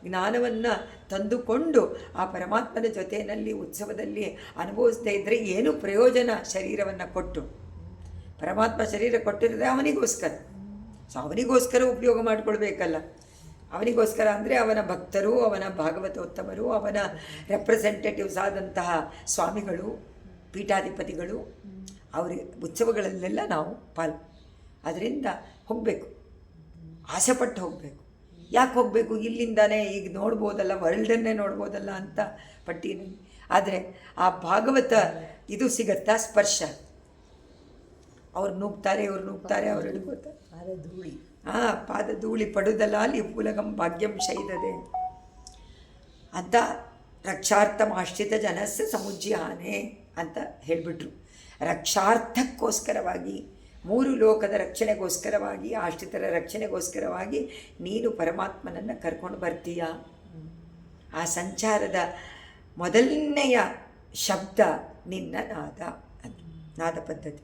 ಜ್ಞಾನವನ್ನು ತಂದುಕೊಂಡು ಆ ಪರಮಾತ್ಮನ ಜೊತೆಯಲ್ಲಿ ಉತ್ಸವದಲ್ಲಿ ಅನುಭವಿಸದೇ ಇದ್ದರೆ ಏನು ಪ್ರಯೋಜನ? ಶರೀರವನ್ನು ಕೊಟ್ಟು ಪರಮಾತ್ಮ ಶರೀರ ಕೊಟ್ಟಿರೋದೇ ಅವನಿಗೋಸ್ಕರ. ಸೊ ಅವನಿಗೋಸ್ಕರ ಉಪಯೋಗ ಮಾಡಿಕೊಳ್ಬೇಕಲ್ಲ. ಅವನಿಗೋಸ್ಕರ ಅಂದರೆ ಅವನ ಭಕ್ತರು, ಅವನ ಭಾಗವತೋತ್ತಮರು, ಅವನ ರೆಪ್ರೆಸೆಂಟೇಟಿವ್ಸ್ ಆದಂತಹ ಸ್ವಾಮಿಗಳು, ಪೀಠಾಧಿಪತಿಗಳು, ಅವ್ರ ಉತ್ಸವಗಳಲ್ಲೆಲ್ಲ ನಾವು ಅದರಿಂದ ಹೋಗಬೇಕು, ಆಸೆಪಟ್ಟು ಹೋಗಬೇಕು. ಯಾಕೆ ಹೋಗಬೇಕು? ಇಲ್ಲಿಂದಾನೇ ಈಗ ನೋಡ್ಬೋದಲ್ಲ, ವರ್ಲ್ಡನ್ನೇ ನೋಡ್ಬೋದಲ್ಲ ಅಂತ ಪಟ್ಟಿನಲ್ಲಿ. ಆದರೆ ಆ ಭಾಗವತ ಇದು ಸಿಗತ್ತಾ ಸ್ಪರ್ಶ? ಅವ್ರು ನುಗ್ತಾರೆ, ಅವ್ರು ಹಿಡ್ಕೋತಾರೆ. ಪಾದ ಧೂಳಿ ಪಡುದಲ್ಲ ಅಲ್ಲಿ ಪುಲಗಂ ಭಾಗ್ಯಂ ಶೈದದೆ ಅಂತ ರಕ್ಷಾರ್ಥಮಾಶ್ರಿತ ಜನಸ್ಸ ಸಮುಜ್ಯಾನೆ ಅಂತ ಹೇಳಿಬಿಟ್ರು. ರಕ್ಷಾರ್ಥಕ್ಕೋಸ್ಕರವಾಗಿ, 3 ಲೋಕದ ರಕ್ಷಣೆಗೋಸ್ಕರವಾಗಿ, ಆಶ್ರಿತರ ರಕ್ಷಣೆಗೋಸ್ಕರವಾಗಿ ನೀನು ಪರಮಾತ್ಮನನ್ನು ಕರ್ಕೊಂಡು ಬರ್ತೀಯ. ಆ ಸಂಚಾರದ ಮೊದಲನೆಯ ಶಬ್ದ ನಿನ್ನ ನಾದ ಪದ್ಧತಿ.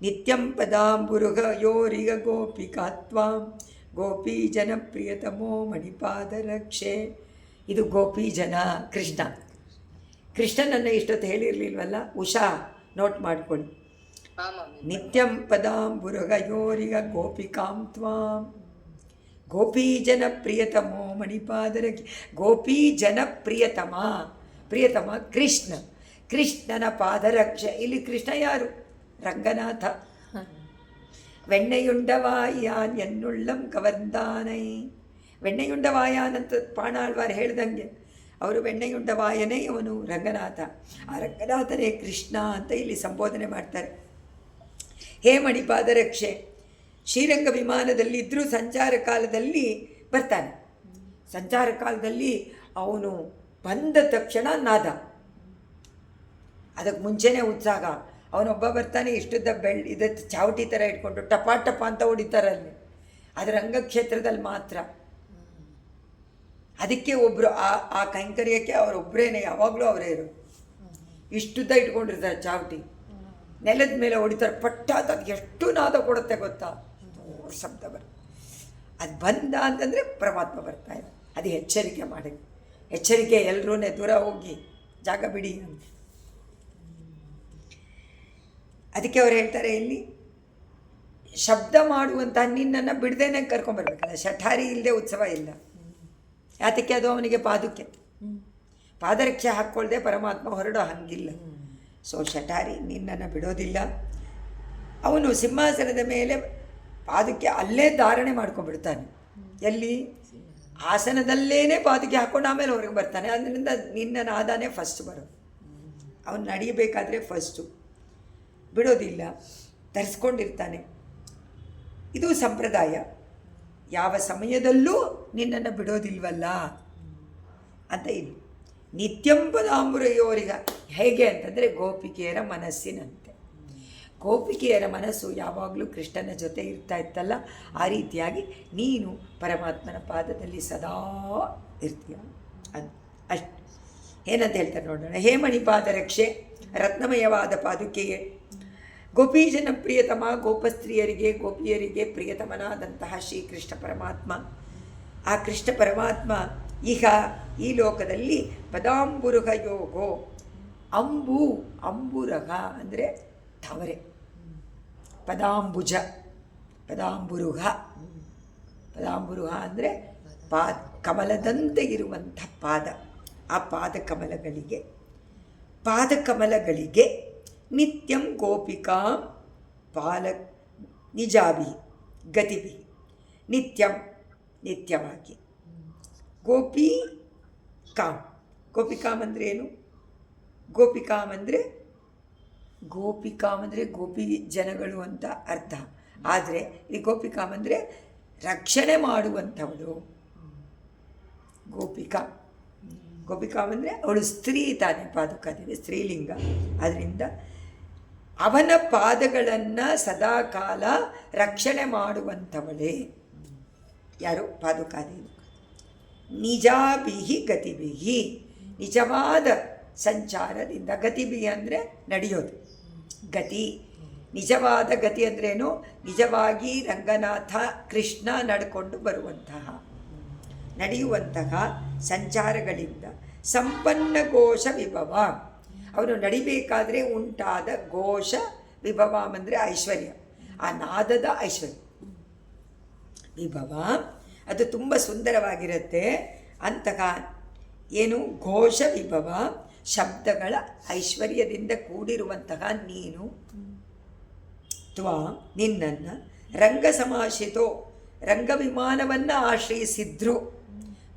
ನಿತ್ಯಂ ಪದಾಂಬುರುಗ ಯೋರಿಗ ಗೋಪಿಕಾತ್ವಾಂ ಗೋಪಿ ಜನ ಪ್ರಿಯತಮೋ ಮಣಿಪಾದ ರಕ್ಷೆ. ಇದು ಗೋಪಿ ಜನ ಕೃಷ್ಣನನ್ನು ಇಷ್ಟೊತ್ತು ಹೇಳಿರಲಿಲ್ವಲ್ಲ, ಉಷಾ ನೋಟ್ ಮಾಡ್ಕೊಳ್ಳಿ. ನಿತ್ಯಂ ಪದಾಂಬುರುಗ ಯೋರಿಗ ಗೋಪಿಕಾಂ ತ್ವಾಂ ಗೋಪಿ ಜನ ಪ್ರಿಯತಮೋ ಮಣಿಪಾದ ರಕ್ಷೆ. ಗೋಪಿ ಜನ ಪ್ರಿಯತಮ ಕೃಷ್ಣನ ಪಾದರಕ್ಷೆ. ಇಲ್ಲಿ ಕೃಷ್ಣ ಯಾರು? ರಂಗನಾಥ. வெண்ணையுண்டவாயான் என்னுள்ளம் கவர்ந்தானை. வெண்ணைಯುಂಡವಾಯಾನ್ ಅಂತ ಪಾಣಾಳ್ವಾರ್ ಹೇಳ್ದಂಗೆ ಅವರು வெண்ணைಯುಂಡವಾಯನೇ ಅವನು ರಂಗನಾಥ. ಆ ರಂಗನಾಥನೇ ಕೃಷ್ಣ ಅಂತ ಇಲ್ಲಿ ಸಂಬೋಧನೆ ಮಾಡ್ತಾರೆ. ಹೇ ಮಣಿಪಾದ ರಕ್ಷೆ. ಶ್ರೀರಂಗ ವಿಮಾನದಲ್ಲಿದ್ದರೂ ಸಂಚಾರ ಕಾಲದಲ್ಲಿ ಬರ್ತಾನೆ. ಸಂಚಾರ ಕಾಲದಲ್ಲಿ ಅವನು ಬಂದ ತಕ್ಷಣ ನಾದ, ಅದಕ್ಕೆ ಮುಂಚೆನೇ ಉತ್ಸಾಹ. ಅವನೊಬ್ಬ ಬರ್ತಾನೆ, ಇಷ್ಟುದ್ದ ಇದು ಚಾವಟಿ ಥರ ಇಟ್ಕೊಂಡು ಟಪ ಟಪ ಅಂತ ಹೊಡಿತಾರಲ್ಲಿ, ಅದು ರಂಗಕ್ಷೇತ್ರದಲ್ಲಿ ಮಾತ್ರ. ಅದಕ್ಕೆ ಒಬ್ಬರು ಆ ಕೈಂಕರ್ಯಕ್ಕೆ ಅವರೊಬ್ಬರೇನೆ, ಯಾವಾಗಲೂ ಅವರೇ ಇರು. ಇಷ್ಟುದ್ದ ಇಟ್ಕೊಂಡಿರ್ತಾರೆ ಚಾವಟಿ, ನೆಲದ ಮೇಲೆ ಹೊಡಿತಾರೆ, ಪಟ್ಟ ಅದು ಎಷ್ಟು ನಾದ ಕೊಡುತ್ತೆ ಗೊತ್ತಾ, ಶಬ್ದ ಬರುತ್ತೆ. ಅದು ಬಂದ ಅಂತಂದರೆ ಪರಮಾತ್ಮ ಬರ್ತಾ ಇದೆ. ಅದು ಎಚ್ಚರಿಕೆ ಮಾಡಿ, ಎಚ್ಚರಿಕೆ, ಎಲ್ಲರೂ ದೂರ ಹೋಗಿ ಜಾಗ ಬಿಡಿ ಅಂತ. ಅದಕ್ಕೆ ಅವ್ರು ಹೇಳ್ತಾರೆ, ಇಲ್ಲಿ ಶಬ್ದ ಮಾಡುವಂಥ ನಿನ್ನನ್ನು ಬಿಡದೇನೆ ಕರ್ಕೊಂಬರ್ಬೇಕಲ್ಲ. ಶಠಾರಿ ಇಲ್ಲದೆ ಉತ್ಸವ ಇಲ್ಲ. ಯಾತಕ್ಕೆ? ಅದು ಅವನಿಗೆ ಪಾದುಕೆ, ಪಾದರಕ್ಷೆ ಹಾಕ್ಕೊಳ್ದೆ ಪರಮಾತ್ಮ ಹೊರಡೋ ಹಂಗಿಲ್ಲ. ಸೊ ಶಠಾರಿ ನಿನ್ನನ್ನು ಬಿಡೋದಿಲ್ಲ. ಅವನು ಸಿಂಹಾಸನದ ಮೇಲೆ ಪಾದಕ್ಕೆ ಅಲ್ಲೇ ಧಾರಣೆ ಮಾಡ್ಕೊಂಡ್ಬಿಡ್ತಾನೆ. ಎಲ್ಲಿ? ಆಸನದಲ್ಲೇನೆ ಪಾದಕ್ಕೆ ಹಾಕ್ಕೊಂಡು ಆಮೇಲೆ ಹೊರಗೆ ಬರ್ತಾನೆ. ಅದರಿಂದ ನಿನ್ನ ನಾದಾನೇ ಫಸ್ಟ್ ಬರೋದು. ಅವನು ನಡೆಯಬೇಕಾದ್ರೆ ಫಸ್ಟು ಬಿಡೋದಿಲ್ಲ, ಧರಿಸ್ಕೊಂಡಿರ್ತಾನೆ. ಇದು ಸಂಪ್ರದಾಯ. ಯಾವ ಸಮಯದಲ್ಲೂ ನಿನ್ನನ್ನು ಬಿಡೋದಿಲ್ವಲ್ಲ ಅಂತ. ಇದು ನಿತ್ಯಂಬದಾಂಬುರೆಯೋರಿಗ ಹೇಗೆ ಅಂತಂದರೆ ಗೋಪಿಕೆಯರ ಮನಸ್ಸಿನಂತೆ. ಗೋಪಿಕೆಯರ ಮನಸ್ಸು ಯಾವಾಗಲೂ ಕೃಷ್ಣನ ಜೊತೆ ಇರ್ತಾ ಇತ್ತಲ್ಲ, ಆ ರೀತಿಯಾಗಿ ನೀನು ಪರಮಾತ್ಮನ ಪಾದದಲ್ಲಿ ಸದಾ ಇರ್ತೀಯ. ಅದು ಅಷ್ಟು ಏನಂತ ಹೇಳ್ತಾರೆ ನೋಡೋಣ. ಹೇ ಮಣಿಪಾದ ರಕ್ಷೆ, ರತ್ನಮಯವಾದ ಪಾದುಕೆಯೇ, ಗೋಪೀಜನ ಪ್ರಿಯತಮ, ಗೋಪಸ್ತ್ರೀಯರಿಗೆ ಗೋಪಿಯರಿಗೆ ಪ್ರಿಯತಮನಾದಂತಹ ಶ್ರೀಕೃಷ್ಣ ಪರಮಾತ್ಮ. ಆ ಕೃಷ್ಣ ಪರಮಾತ್ಮ ಈಗ ಈ ಲೋಕದಲ್ಲಿ ಪದಾಂಬುರುಹ ಯೋಗೋ, ಅಂಬುರಹ ಅಂದರೆ ತಾವರೆ, ಪದಾಂಬುಜ, ಪದಾಂಬುರುಹ ಅಂದರೆ ಕಮಲದಂತೆ ಇರುವಂಥ ಪಾದ. ಆ ಪಾದಕಮಲಗಳಿಗೆ ನಿತ್ಯಂ ಗೋಪಿಕಾ ನಿಜಾಭಿ ಗತಿಭಿ, ನಿತ್ಯವಾಗಿ ಗೋಪಿಕಾಮ್ ಅಂದರೆ ಏನು? ಗೋಪಿಕಾಮ್ ಅಂದರೆ ಗೋಪಿ ಜನಗಳು ಅಂತ ಅರ್ಥ. ಆದರೆ ಈ ಗೋಪಿಕಾಮ್ ಅಂದರೆ ರಕ್ಷಣೆ ಮಾಡುವಂಥವಳು. ಗೋಪಿಕಾಮ್ ಅಂದರೆ ಅವಳು ಸ್ತ್ರೀ ತಾನೇ, ಪಾದುಕಾದೇವಿ ಸ್ತ್ರೀಲಿಂಗ. ಅದರಿಂದ ಅವನ ಪಾದಗಳನ್ನು ಸದಾಕಾಲ ರಕ್ಷಣೆ ಮಾಡುವಂಥವಳೇ ಯಾರು? ಪಾದುಕಾದೇವಿ. ನಿಜಾಭಿಹಿ ಗತಿಭಿಹಿ, ನಿಜವಾದ ಸಂಚಾರದಿಂದ. ಗತಿಭಿಹಿ ಅಂದರೆ ನಡೆಯೋದು. ನಿಜವಾದ ಗತಿ ಅಂದ್ರೇನು? ನಿಜವಾಗಿ ರಂಗನಾಥ ಕೃಷ್ಣ ನಡ್ಕೊಂಡು ನಡೆಯುವಂತಹ ಸಂಚಾರಗಳಿಂದ. ಸಂಪನ್ನ ಘೋಷ ವಿಭವ, ಅವನು ನಡಿಬೇಕಾದ್ರೆ ಉಂಟಾದ ಘೋಷ ವಿಭವ ಅಂದರೆ ಐಶ್ವರ್ಯ, ಆ ನಾದದ ಐಶ್ವರ್ಯ. ವಿಭವ ಅದು ತುಂಬ ಸುಂದರವಾಗಿರುತ್ತೆ. ಅಂತಹ ಏನು ಘೋಷ ವಿಭವ, ಶಬ್ದಗಳ ಐಶ್ವರ್ಯದಿಂದ ಕೂಡಿರುವಂತಹ ನೀನು. ನಿನ್ನನ್ನು ರಂಗ ಸಮಾಶ್ರಿತೋ, ರಂಗವಿಮಾನವನ್ನು ಆಶ್ರಯಿಸಿದ್ರು.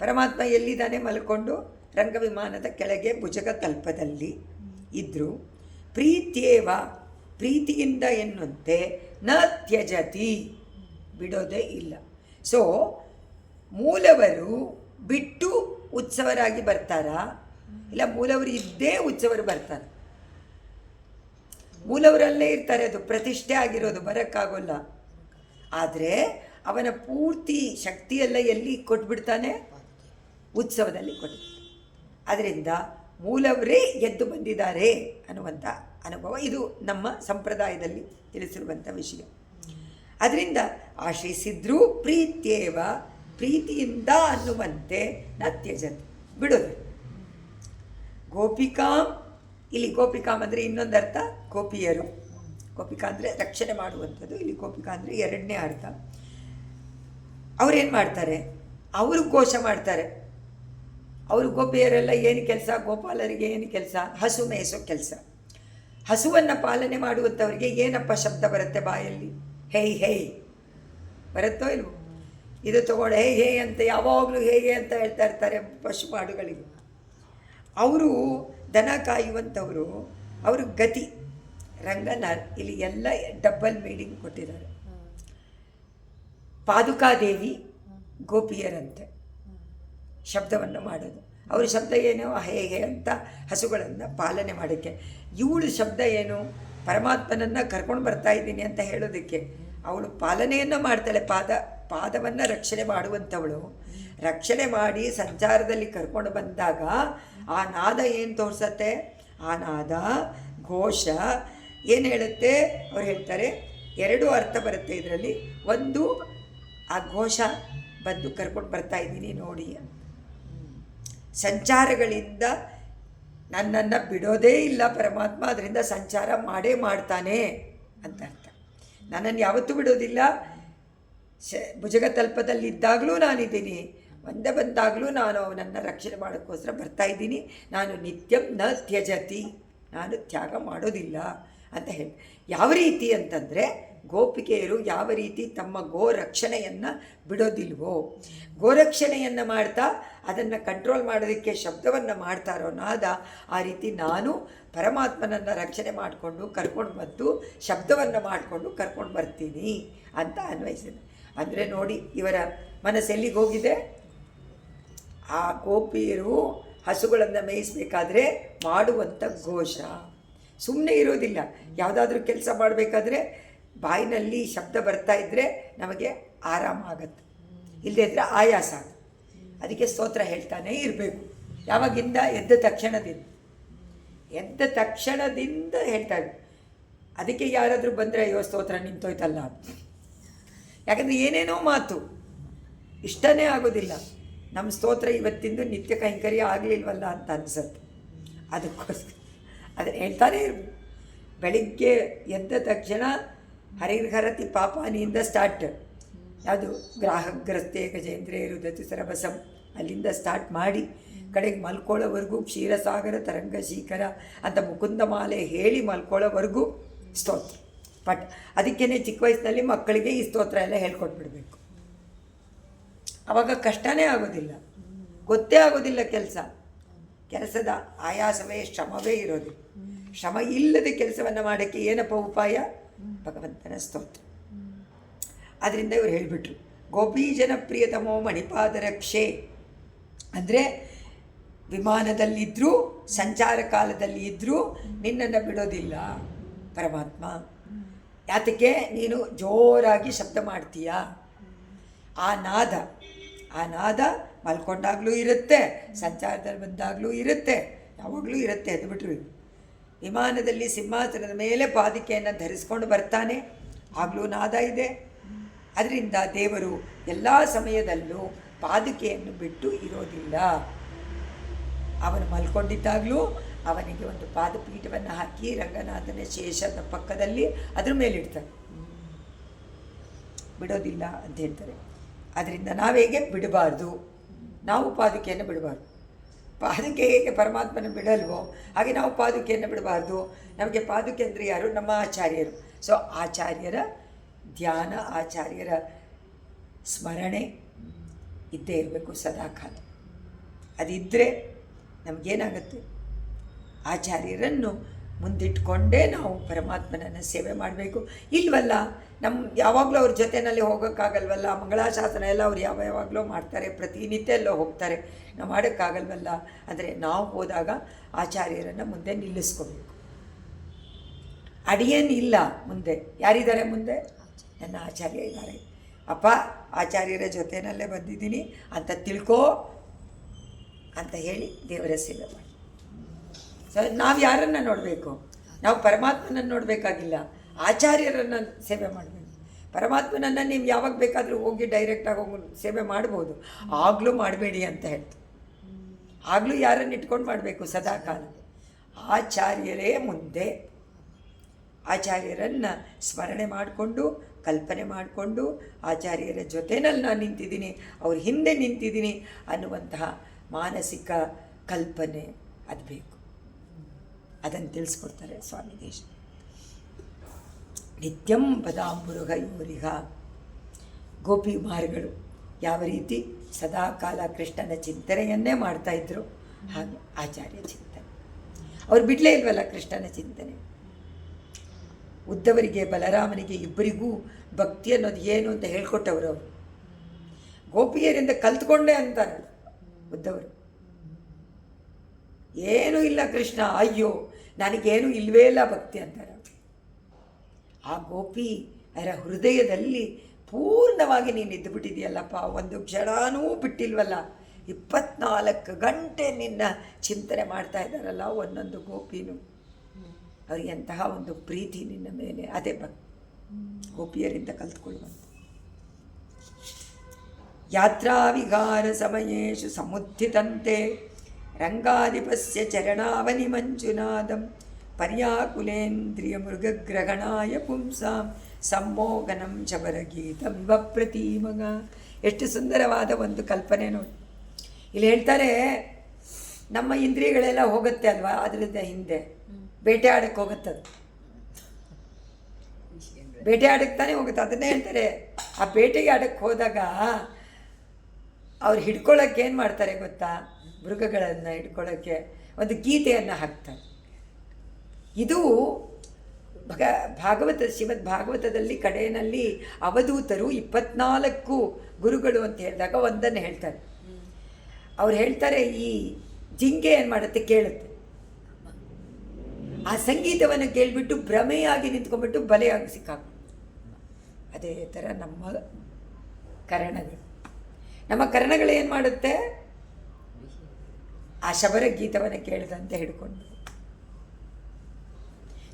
ಪರಮಾತ್ಮ ಎಲ್ಲಿದ್ದಾನೆ? ಮಲ್ಕೊಂಡು ರಂಗವಿಮಾನದ ಕೆಳಗೆ ಭುಜಗ ತಲ್ಪದಲ್ಲಿ ಇದ್ದರು. ಪ್ರೀತಿಯಿಂದ ಎನ್ನುವಂತೆ ನ ತ್ಯಜತಿ, ಬಿಡೋದೇ ಇಲ್ಲ. ಸೊ ಮೂಲವರು ಬಿಟ್ಟು ಉತ್ಸವರಾಗಿ ಬರ್ತಾರಾ? ಇಲ್ಲ ಮೂಲವರು ಇದ್ದೇ ಉತ್ಸವರು ಬರ್ತಾರೆ. ಮೂಲವರಲ್ಲೇ ಇರ್ತಾರೆ, ಅದು ಪ್ರತಿಷ್ಠೆ ಆಗಿರೋದು, ಬರೋಕ್ಕಾಗೋಲ್ಲ. ಆದರೆ ಅವನ ಪೂರ್ತಿ ಶಕ್ತಿಯೆಲ್ಲ ಎಲ್ಲಿ ಕೊಟ್ಬಿಡ್ತಾನೆ? ಉತ್ಸವದಲ್ಲಿ ಕೊಟ್ಬಿಡ್ತಾನೆ. ಅದರಿಂದ ಮೂಲವರೇ ಎದ್ದು ಬಂದಿದ್ದಾರೆ ಅನ್ನುವಂಥ ಅನುಭವ ಇದು ನಮ್ಮ ಸಂಪ್ರದಾಯದಲ್ಲಿ ತಿಳಿಸಿರುವಂಥ ವಿಷಯ. ಅದರಿಂದ ಆಶ್ರಯಿಸಿದ್ರೂ ಪ್ರೀತಿಯಿಂದ ಅನ್ನುವಂತೆ ನತ್ಯಜತ್, ಬಿಡೋದು. ಇಲ್ಲಿ ಗೋಪಿಕಾಮ್ ಅಂದರೆ ಇನ್ನೊಂದು ಅರ್ಥ ಗೋಪಿಯರು. ಗೋಪಿಕಾ ಅಂದರೆ ರಕ್ಷಣೆ ಮಾಡುವಂಥದ್ದು. ಇಲ್ಲಿ ಗೋಪಿಕಾ ಅಂದರೆ ಎರಡನೇ ಅರ್ಥ. ಅವರೇನು ಮಾಡ್ತಾರೆ? ಅವರು ಘೋಷ ಮಾಡ್ತಾರೆ. ಅವರು ಗೋಪಿಯರೆಲ್ಲ ಏನು ಕೆಲಸ? ಗೋಪಾಲರಿಗೆ ಏನು ಕೆಲಸ? ಹಸು ಮೇಯಿಸೋ ಕೆಲಸ. ಹಸುವನ್ನು ಪಾಲನೆ ಮಾಡುವಂಥವ್ರಿಗೆ ಏನಪ್ಪ ಶಬ್ದ ಬರುತ್ತೆ ಬಾಯಲ್ಲಿ? ಹೇಯ್ ಬರುತ್ತೋ ಇಲ್ವೋ? ಇದು ತಗೊಂಡು ಹೇ ಅಂತ ಯಾವಾಗಲೂ ಹೇಗೆ ಅಂತ ಹೇಳ್ತಾ ಇರ್ತಾರೆ ಪಶು ಮಾಡುಗಳಿಗೆ. ಅವರು ದನ ಕಾಯುವಂಥವರು, ಅವರು ಗತಿ ರಂಗನಾಥ್. ಇಲ್ಲಿ ಎಲ್ಲ ಡಬಲ್ ಮೀನಿಂಗ್ ಕೊಟ್ಟಿದ್ದಾರೆ. ಪಾದುಕಾದೇವಿ ಗೋಪಿಯರಂತೆ, ಶಬ್ದವನ್ನು ಮಾಡೋದು. ಅವ್ರ ಶಬ್ದ ಏನು, ಹೇಗೆ ಅಂತ ಹಸುಗಳನ್ನು ಪಾಲನೆ ಮಾಡೋಕ್ಕೆ. ಇವಳು ಶಬ್ದ ಏನು, ಪರಮಾತ್ಮನನ್ನು ಕರ್ಕೊಂಡು ಬರ್ತಾ ಇದ್ದೀನಿ ಅಂತ ಹೇಳೋದಕ್ಕೆ. ಅವಳು ಪಾಲನೆಯನ್ನು ಮಾಡ್ತಾಳೆ, ಪಾದವನ್ನು ರಕ್ಷಣೆ ಮಾಡುವಂಥವಳು. ರಕ್ಷಣೆ ಮಾಡಿ ಸಂಚಾರದಲ್ಲಿ ಕರ್ಕೊಂಡು ಬಂದಾಗ ಆ ನಾದ ಏನು ತೋರಿಸತ್ತೆ, ಆ ನಾದ ಘೋಷ ಏನು ಹೇಳುತ್ತೆ. ಅವ್ರು ಹೇಳ್ತಾರೆ 2 ಅರ್ಥ ಬರುತ್ತೆ ಇದರಲ್ಲಿ. ಒಂದು, ಆ ಘೋಷ ಬಂದು ಕರ್ಕೊಂಡು ಬರ್ತಾ ಇದ್ದೀನಿ ನೋಡಿ, ಸಂಚಾರಗಳಿಂದ ನನ್ನನ್ನು ಬಿಡೋದೇ ಇಲ್ಲ ಪರಮಾತ್ಮ, ಅದರಿಂದ ಸಂಚಾರ ಮಾಡೇ ಮಾಡ್ತಾನೆ ಅಂತ ಅರ್ಥ. ನನ್ನನ್ನು ಯಾವತ್ತೂ ಬಿಡೋದಿಲ್ಲ. ಭುಜಗತಲ್ಪದಲ್ಲಿದ್ದಾಗಲೂ ನಾನಿದ್ದೀನಿ, ಒಂದೇ ಬಂದಾಗಲೂ ನಾನು ಅವನನ್ನು ರಕ್ಷಣೆ ಮಾಡೋಕ್ಕೋಸ್ಕರ ಬರ್ತಾಯಿದ್ದೀನಿ. ನಾನು ನಿತ್ಯಂ ನ ತ್ಯಜತಿ, ನಾನು ತ್ಯಾಗ ಮಾಡೋದಿಲ್ಲ ಅಂತ ಹೇಳಿ. ಯಾವ ರೀತಿ ಅಂತಂದರೆ, ಗೋಪಿಕೆಯರು ಯಾವ ರೀತಿ ತಮ್ಮ ಗೋರಕ್ಷಣೆಯನ್ನು ಬಿಡೋದಿಲ್ವೋ, ಗೋರಕ್ಷಣೆಯನ್ನು ಮಾಡ್ತಾ ಅದನ್ನು ಕಂಟ್ರೋಲ್ ಮಾಡೋದಕ್ಕೆ ಶಬ್ದವನ್ನು ಮಾಡ್ತಾರೋ ನಾದ, ಆ ರೀತಿ ನಾನು ಪರಮಾತ್ಮನನ್ನು ರಕ್ಷಣೆ ಮಾಡಿಕೊಂಡು ಕರ್ಕೊಂಡು ಬಂದು ಶಬ್ದವನ್ನು ಮಾಡಿಕೊಂಡು ಕರ್ಕೊಂಡು ಬರ್ತೀನಿ ಅಂತ ಅನ್ವಯಿಸಿದೆ. ಅಂದರೆ ನೋಡಿ, ಇವರ ಮನಸ್ಸೆಲ್ಲಿಗೆ ಹೋಗಿದೆ. ಆ ಗೋಪಿಯರು ಹಸುಗಳನ್ನು ಮೇಯಿಸಬೇಕಾದ್ರೆ ಮಾಡುವಂಥ ಘೋಷ ಸುಮ್ಮನೆ ಇರೋದಿಲ್ಲ. ಯಾವುದಾದ್ರೂ ಕೆಲಸ ಮಾಡಬೇಕಾದ್ರೆ ಬಾಯಿನಲ್ಲಿ ಶಬ್ದ ಬರ್ತಾ ಇದ್ದರೆ ನಮಗೆ ಆರಾಮ ಆಗತ್ತೆ, ಇಲ್ಲದೇ ಇದ್ದರೆ ಆಯಾಸ ಆಗುತ್ತೆ. ಅದಕ್ಕೆ ಸ್ತೋತ್ರ ಹೇಳ್ತಾನೆ ಇರಬೇಕು. ಯಾವಾಗಿಂದ? ಎದ್ದ ತಕ್ಷಣದಿಂದ ಹೇಳ್ತಾರೆ. ಅದಕ್ಕೆ ಯಾರಾದರೂ ಬಂದರೆ ಅಯ್ಯೋ ಸ್ತೋತ್ರ ನಿಂತೋಯ್ತಲ್ಲ, ಯಾಕಂದರೆ ಏನೇನೋ ಮಾತು ಇಷ್ಟನೇ ಆಗೋದಿಲ್ಲ. ನಮ್ಮ ಸ್ತೋತ್ರ ಇವತ್ತಿಂದು ನಿತ್ಯ ಕೈಂಕರ್ಯ ಆಗಲಿಲ್ವಲ್ಲ ಅಂತ ಅನಿಸುತ್ತೆ. ಅದಕ್ಕೋಸ್ಕರ ಅದನ್ನು ಹೇಳ್ತಾನೆ ಇರಬೇಕು. ಬೆಳಿಗ್ಗೆ ಎದ್ದ ತಕ್ಷಣ ಹರಿರ್ಹರತಿ ಪಾಪಾನಿಯಿಂದ ಸ್ಟಾರ್ಟ್. ಯಾವುದು ಗ್ರಾಹಗ್ರಸ್ತೆ ಗಜೇಂದ್ರೇ ರುದತಿ ಸರಬಸಂ, ಅಲ್ಲಿಂದ ಸ್ಟಾರ್ಟ್ ಮಾಡಿ ಕಡೆಗೆ ಮಲ್ಕೊಳ್ಳೋವರೆಗೂ ಕ್ಷೀರಸಾಗರ ತರಂಗ ಶೀಕರ ಅಂತ ಮುಕುಂದ ಮಾಲೆ ಹೇಳಿ ಮಲ್ಕೊಳ್ಳೋವರೆಗೂ ಸ್ತೋತ್ರ ಪಟ್. ಅದಕ್ಕೇ ಚಿಕ್ಕ ವಯಸ್ಸಿನಲ್ಲಿ ಮಕ್ಕಳಿಗೆ ಈ ಸ್ತೋತ್ರ ಎಲ್ಲ ಹೇಳ್ಕೊಟ್ಬಿಡ್ಬೇಕು. ಆವಾಗ ಕಷ್ಟನೇ ಆಗೋದಿಲ್ಲ, ಗೊತ್ತೇ ಆಗೋದಿಲ್ಲ. ಕೆಲಸದ ಆಯಾಸವೇ ಶ್ರಮವೇ ಇರೋದಿಲ್ಲ. ಶ್ರಮ ಇಲ್ಲದೆ ಕೆಲಸವನ್ನು ಮಾಡೋಕ್ಕೆ ಏನಪ್ಪ ಉಪಾಯ? ಭಗವಂತನ ಸ್ತೋತ್ರ. ಅದರಿಂದ ಇವರು ಹೇಳಿಬಿಟ್ರು, ಗೋಪೀ ಜನಪ್ರಿಯತಮೋ ಮಣಿಪಾದರಕ್ಷೆ. ಅಂದರೆ ವಿಮಾನದಲ್ಲಿದ್ದರೂ ಸಂಚಾರ ಕಾಲದಲ್ಲಿ ಇದ್ದರೂ ನಿನ್ನನ್ನು ಬಿಡೋದಿಲ್ಲ ಪರಮಾತ್ಮ. ಯಾತಕ್ಕೆ? ನೀನು ಜೋರಾಗಿ ಶಬ್ದ ಮಾಡ್ತೀಯ. ಆ ನಾದ ಮಲ್ಕೊಂಡಾಗಲೂ ಇರುತ್ತೆ, ಸಂಚಾರದಲ್ಲಿ ಬಂದಾಗಲೂ ಇರುತ್ತೆ, ಯಾವಾಗಲೂ ಇರುತ್ತೆ. ಅದು ಬಿಟ್ಟರು ವಿಮಾನದಲ್ಲಿ ಸಿಂಹಾಸನದ ಮೇಲೆ ಪಾದುಕೆಯನ್ನು ಧರಿಸ್ಕೊಂಡು ಬರ್ತಾನೆ, ಆಗಲೂ ನಾದ ಇದೆ. ಅದರಿಂದ ದೇವರು ಎಲ್ಲ ಸಮಯದಲ್ಲೂ ಪಾದುಕೆಯನ್ನು ಬಿಟ್ಟು ಇರೋದಿಲ್ಲ. ಅವನು ಮಲ್ಕೊಂಡಿದ್ದಾಗಲೂ ಅವನಿಗೆ ಒಂದು ಪಾದಪೀಠವನ್ನು ಹಾಕಿ ರಂಗನಾಥನ ಶೇಷದ ಪಕ್ಕದಲ್ಲಿ ಅದ್ರ ಮೇಲಿಡ್ತಾರೆ, ಬಿಡೋದಿಲ್ಲ ಅಂತ ಹೇಳ್ತಾರೆ. ಅದರಿಂದ ನಾವೇಗೆ ಬಿಡಬಾರ್ದು, ನಾವು ಪಾದುಕೆಯನ್ನು ಬಿಡಬಾರ್ದು. ಪಾದುಕೆ ಹೇಗೆ ಪರಮಾತ್ಮನ ಬಿಡಲ್ವೋ ಹಾಗೆ ನಾವು ಪಾದುಕೆಯನ್ನು ಬಿಡಬಾರ್ದು. ನಮಗೆ ಪಾದುಕೆ ಅಂದರೆ ಯಾರು? ನಮ್ಮ ಆಚಾರ್ಯರು. ಸೊ ಆಚಾರ್ಯರ ಧ್ಯಾನ, ಆಚಾರ್ಯರ ಸ್ಮರಣೆ ಇದ್ದೇ ಇರಬೇಕು ಸದಾಕಾಲ. ಅದಿದ್ದರೆ ನಮಗೇನಾಗುತ್ತೆ? ಆಚಾರ್ಯರನ್ನು ಮುಂದಿಟ್ಕೊಂಡೇ ನಾವು ಪರಮಾತ್ಮನನ್ನು ಸೇವೆ ಮಾಡಬೇಕು. ಇಲ್ವಲ್ಲ, ಯಾವಾಗಲೂ ಅವ್ರ ಜೊತೆಯಲ್ಲಿ ಹೋಗೋಕ್ಕಾಗಲ್ವಲ್ಲ. ಮಂಗಳಾಶಾಸನ ಎಲ್ಲ ಅವ್ರು ಯಾವಾಗಲೂ ಮಾಡ್ತಾರೆ, ಪ್ರತಿನಿತ್ಯ ಎಲ್ಲೋ ಹೋಗ್ತಾರೆ, ನಾವು ಮಾಡೋಕ್ಕಾಗಲ್ವಲ್ಲ. ಅಂದರೆ ನಾವು ಹೋದಾಗ ಆಚಾರ್ಯರನ್ನು ಮುಂದೆ ನಿಲ್ಲಿಸ್ಕೋಬೇಕು. ಅಡಿಯೇನು ಇಲ್ಲ ಮುಂದೆ, ಯಾರಿದ್ದಾರೆ ಮುಂದೆ? ನನ್ನ ಆಚಾರ್ಯ ಇದ್ದಾರೆ. ಅಪ್ಪ ಆಚಾರ್ಯರ ಜೊತೆಯಲ್ಲೇ ಬಂದಿದ್ದೀನಿ ಅಂತ ತಿಳ್ಕೋ ಅಂತ ಹೇಳಿ ದೇವರ ಸೇವೆ ಮಾಡಿ. ಸೊ ನಾವು ಯಾರನ್ನು ನೋಡಬೇಕು? ನಾವು ಪರಮಾತ್ಮನನ್ನು ನೋಡಬೇಕಾಗಿಲ್ಲ, ಆಚಾರ್ಯರನ್ನು ಸೇವೆ ಮಾಡಬೇಕು. ಪರಮಾತ್ಮನನ್ನು ನೀವು ಯಾವಾಗ ಬೇಕಾದರೂ ಹೋಗಿ ಡೈರೆಕ್ಟಾಗಿ ಹೋಗಿ ಸೇವೆ ಮಾಡ್ಬೋದು, ಆಗಲೂ ಮಾಡಬೇಡಿ ಅಂತ ಹೇಳ್ತು. ಆಗಲೂ ಯಾರನ್ನು ಇಟ್ಕೊಂಡು ಮಾಡಬೇಕು? ಸದಾಕಾಲ ಆಚಾರ್ಯರೇ ಮುಂದೆ. ಆಚಾರ್ಯರನ್ನು ಸ್ಮರಣೆ ಮಾಡಿಕೊಂಡು, ಕಲ್ಪನೆ ಮಾಡಿಕೊಂಡು, ಆಚಾರ್ಯರ ಜೊತೆಯಲ್ಲಿ ನಾನು ನಿಂತಿದ್ದೀನಿ, ಅವ್ರ ಹಿಂದೆ ನಿಂತಿದ್ದೀನಿ ಅನ್ನುವಂತಹ ಮಾನಸಿಕ ಕಲ್ಪನೆ ಅದು ಬೇಕು. ಅದನ್ನು ತಿಳಿಸ್ಕೊಡ್ತಾರೆ ಸ್ವಾಮಿ ದೇಶ. ನಿತ್ಯಂ ಪದಾಂಬುರುಗ ಇವರಿಗ. ಗೋಪಿಮಾರ್ಗಳು ಯಾವ ರೀತಿ ಸದಾಕಾಲ ಕೃಷ್ಣನ ಚಿಂತನೆಯನ್ನೇ ಮಾಡ್ತಾಯಿದ್ರು, ಹಾಗೆ ಆಚಾರ್ಯ ಚಿಂತನೆ. ಅವ್ರು ಬಿಡಲೇ ಇಲ್ವಲ್ಲ ಕೃಷ್ಣನ ಚಿಂತನೆ. ಉದ್ದವರಿಗೆ ಬಲರಾಮನಿಗೆ ಇಬ್ಬರಿಗೂ ಭಕ್ತಿ ಅನ್ನೋದು ಏನು ಅಂತ ಹೇಳ್ಕೊಟ್ಟವರು ಅವರು. ಗೋಪಿಯರಿಂದ ಕಲ್ತ್ಕೊಂಡೆ ಅಂತಾರೆ. ಉದ್ದವರು. ಏನೂ ಇಲ್ಲ ಕೃಷ್ಣ, ಅಯ್ಯೋ ನನಗೇನು ಇಲ್ಲವೇ ಇಲ್ಲ ಭಕ್ತಿ ಅಂತಾರೆ. ಆ ಗೋಪಿ ಅದರ ಹೃದಯದಲ್ಲಿ ಪೂರ್ಣವಾಗಿ ನೀನು ಇದ್ದು ಬಿಟ್ಟಿದೆಯಲ್ಲಪ್ಪ, ಒಂದು ಕ್ಷಣನೂ ಬಿಟ್ಟಿಲ್ವಲ್ಲ, 24 ಗಂಟೆ ನಿನ್ನ ಚಿಂತನೆ ಮಾಡ್ತಾ ಇದ್ದಾರಲ್ಲ ಒಂದೊಂದು ಗೋಪಿನೂ. ಅವ್ರಿಗೆ ಎಂತಹ ಒಂದು ಪ್ರೀತಿ ನಿನ್ನ ಮೇಲೆ, ಅದೇ ಗೋಪಿಯರಿಂದ ಕಲ್ತ್ಕೊಳ್ಳುವಂಥ. ಯಾತ್ರಾ ವಿಹಾರ ಸಮಯೇಶು ಸಮುತ್ಥಿತಂತೆ ರಂಗಾಧಿಪಸ್ಯ ಚರಣಾವನಿ ಮಂಜುನಾದಂ ಪರ್ಯಾಕುಲೇಂದ್ರಿಯ ಮೃಗಗ್ರಹಣಾಯ ಪುಂಸಾಂ ಸಮ್ಮೋಗನಂ ಶಬರಗೀತಂ ಇವ ಪ್ರತೀಮಗ. ಎಷ್ಟು ಸುಂದರವಾದ ಒಂದು ಕಲ್ಪನೆ ನೋಡಿ. ಇಲ್ಲಿ ಹೇಳ್ತಾರೆ, ನಮ್ಮ ಇಂದ್ರಿಯಗಳೆಲ್ಲ ಹೋಗುತ್ತೆ ಅಲ್ವಾ, ಅದರಿಂದ ಹಿಂದೆ ಬೇಟೆ ಆಡಕ್ಕೆ ಹೋಗುತ್ತದು, ಬೇಟೆ ಆಡಕ್ಕೆ ತಾನೇ ಹೋಗುತ್ತೆ. ಅದನ್ನೇ ಹೇಳ್ತಾರೆ, ಆ ಬೇಟೆಗೆ ಆಡಕ್ಕೆ ಹೋದಾಗ ಅವ್ರು ಹಿಡ್ಕೊಳ್ಳೋಕ್ಕೆ ಏನು ಮಾಡ್ತಾರೆ ಗೊತ್ತಾ, ಮೃಗಗಳನ್ನು ಹಿಡ್ಕೊಳ್ಳೋಕ್ಕೆ ಒಂದು ಗೀತೆಯನ್ನು ಹಾಕ್ತಾರೆ. ಇದು ಭಾಗವತ ಶ್ರೀಮದ್ ಭಾಗವತದಲ್ಲಿ ಕಡೆಯಲ್ಲಿ ಅವಧೂತರು 24 ಗುರುಗಳು ಅಂತ ಹೇಳಿದಾಗ ಒಂದನ್ನು ಹೇಳ್ತಾರೆ. ಅವ್ರು ಹೇಳ್ತಾರೆ, ಈ ಜಿಂಕೆ ಏನು ಮಾಡುತ್ತೆ ಕೇಳುತ್ತೆ, ಆ ಸಂಗೀತವನ್ನು ಕೇಳಿಬಿಟ್ಟು ಭ್ರಮೆಯಾಗಿ ನಿಂತ್ಕೊಂಡ್ಬಿಟ್ಟು ಬಲೆಯಾಗಿ ಸಿಕ್ಕಾಕ. ಅದೇ ಥರ ನಮ್ಮ ಕರ್ಣಗಳು ಏನು ಮಾಡುತ್ತೆ, ಆ ಶಬರ ಗೀತವನ್ನು ಕೇಳಿದಂತೆ ಹಿಡ್ಕೊಂಡು.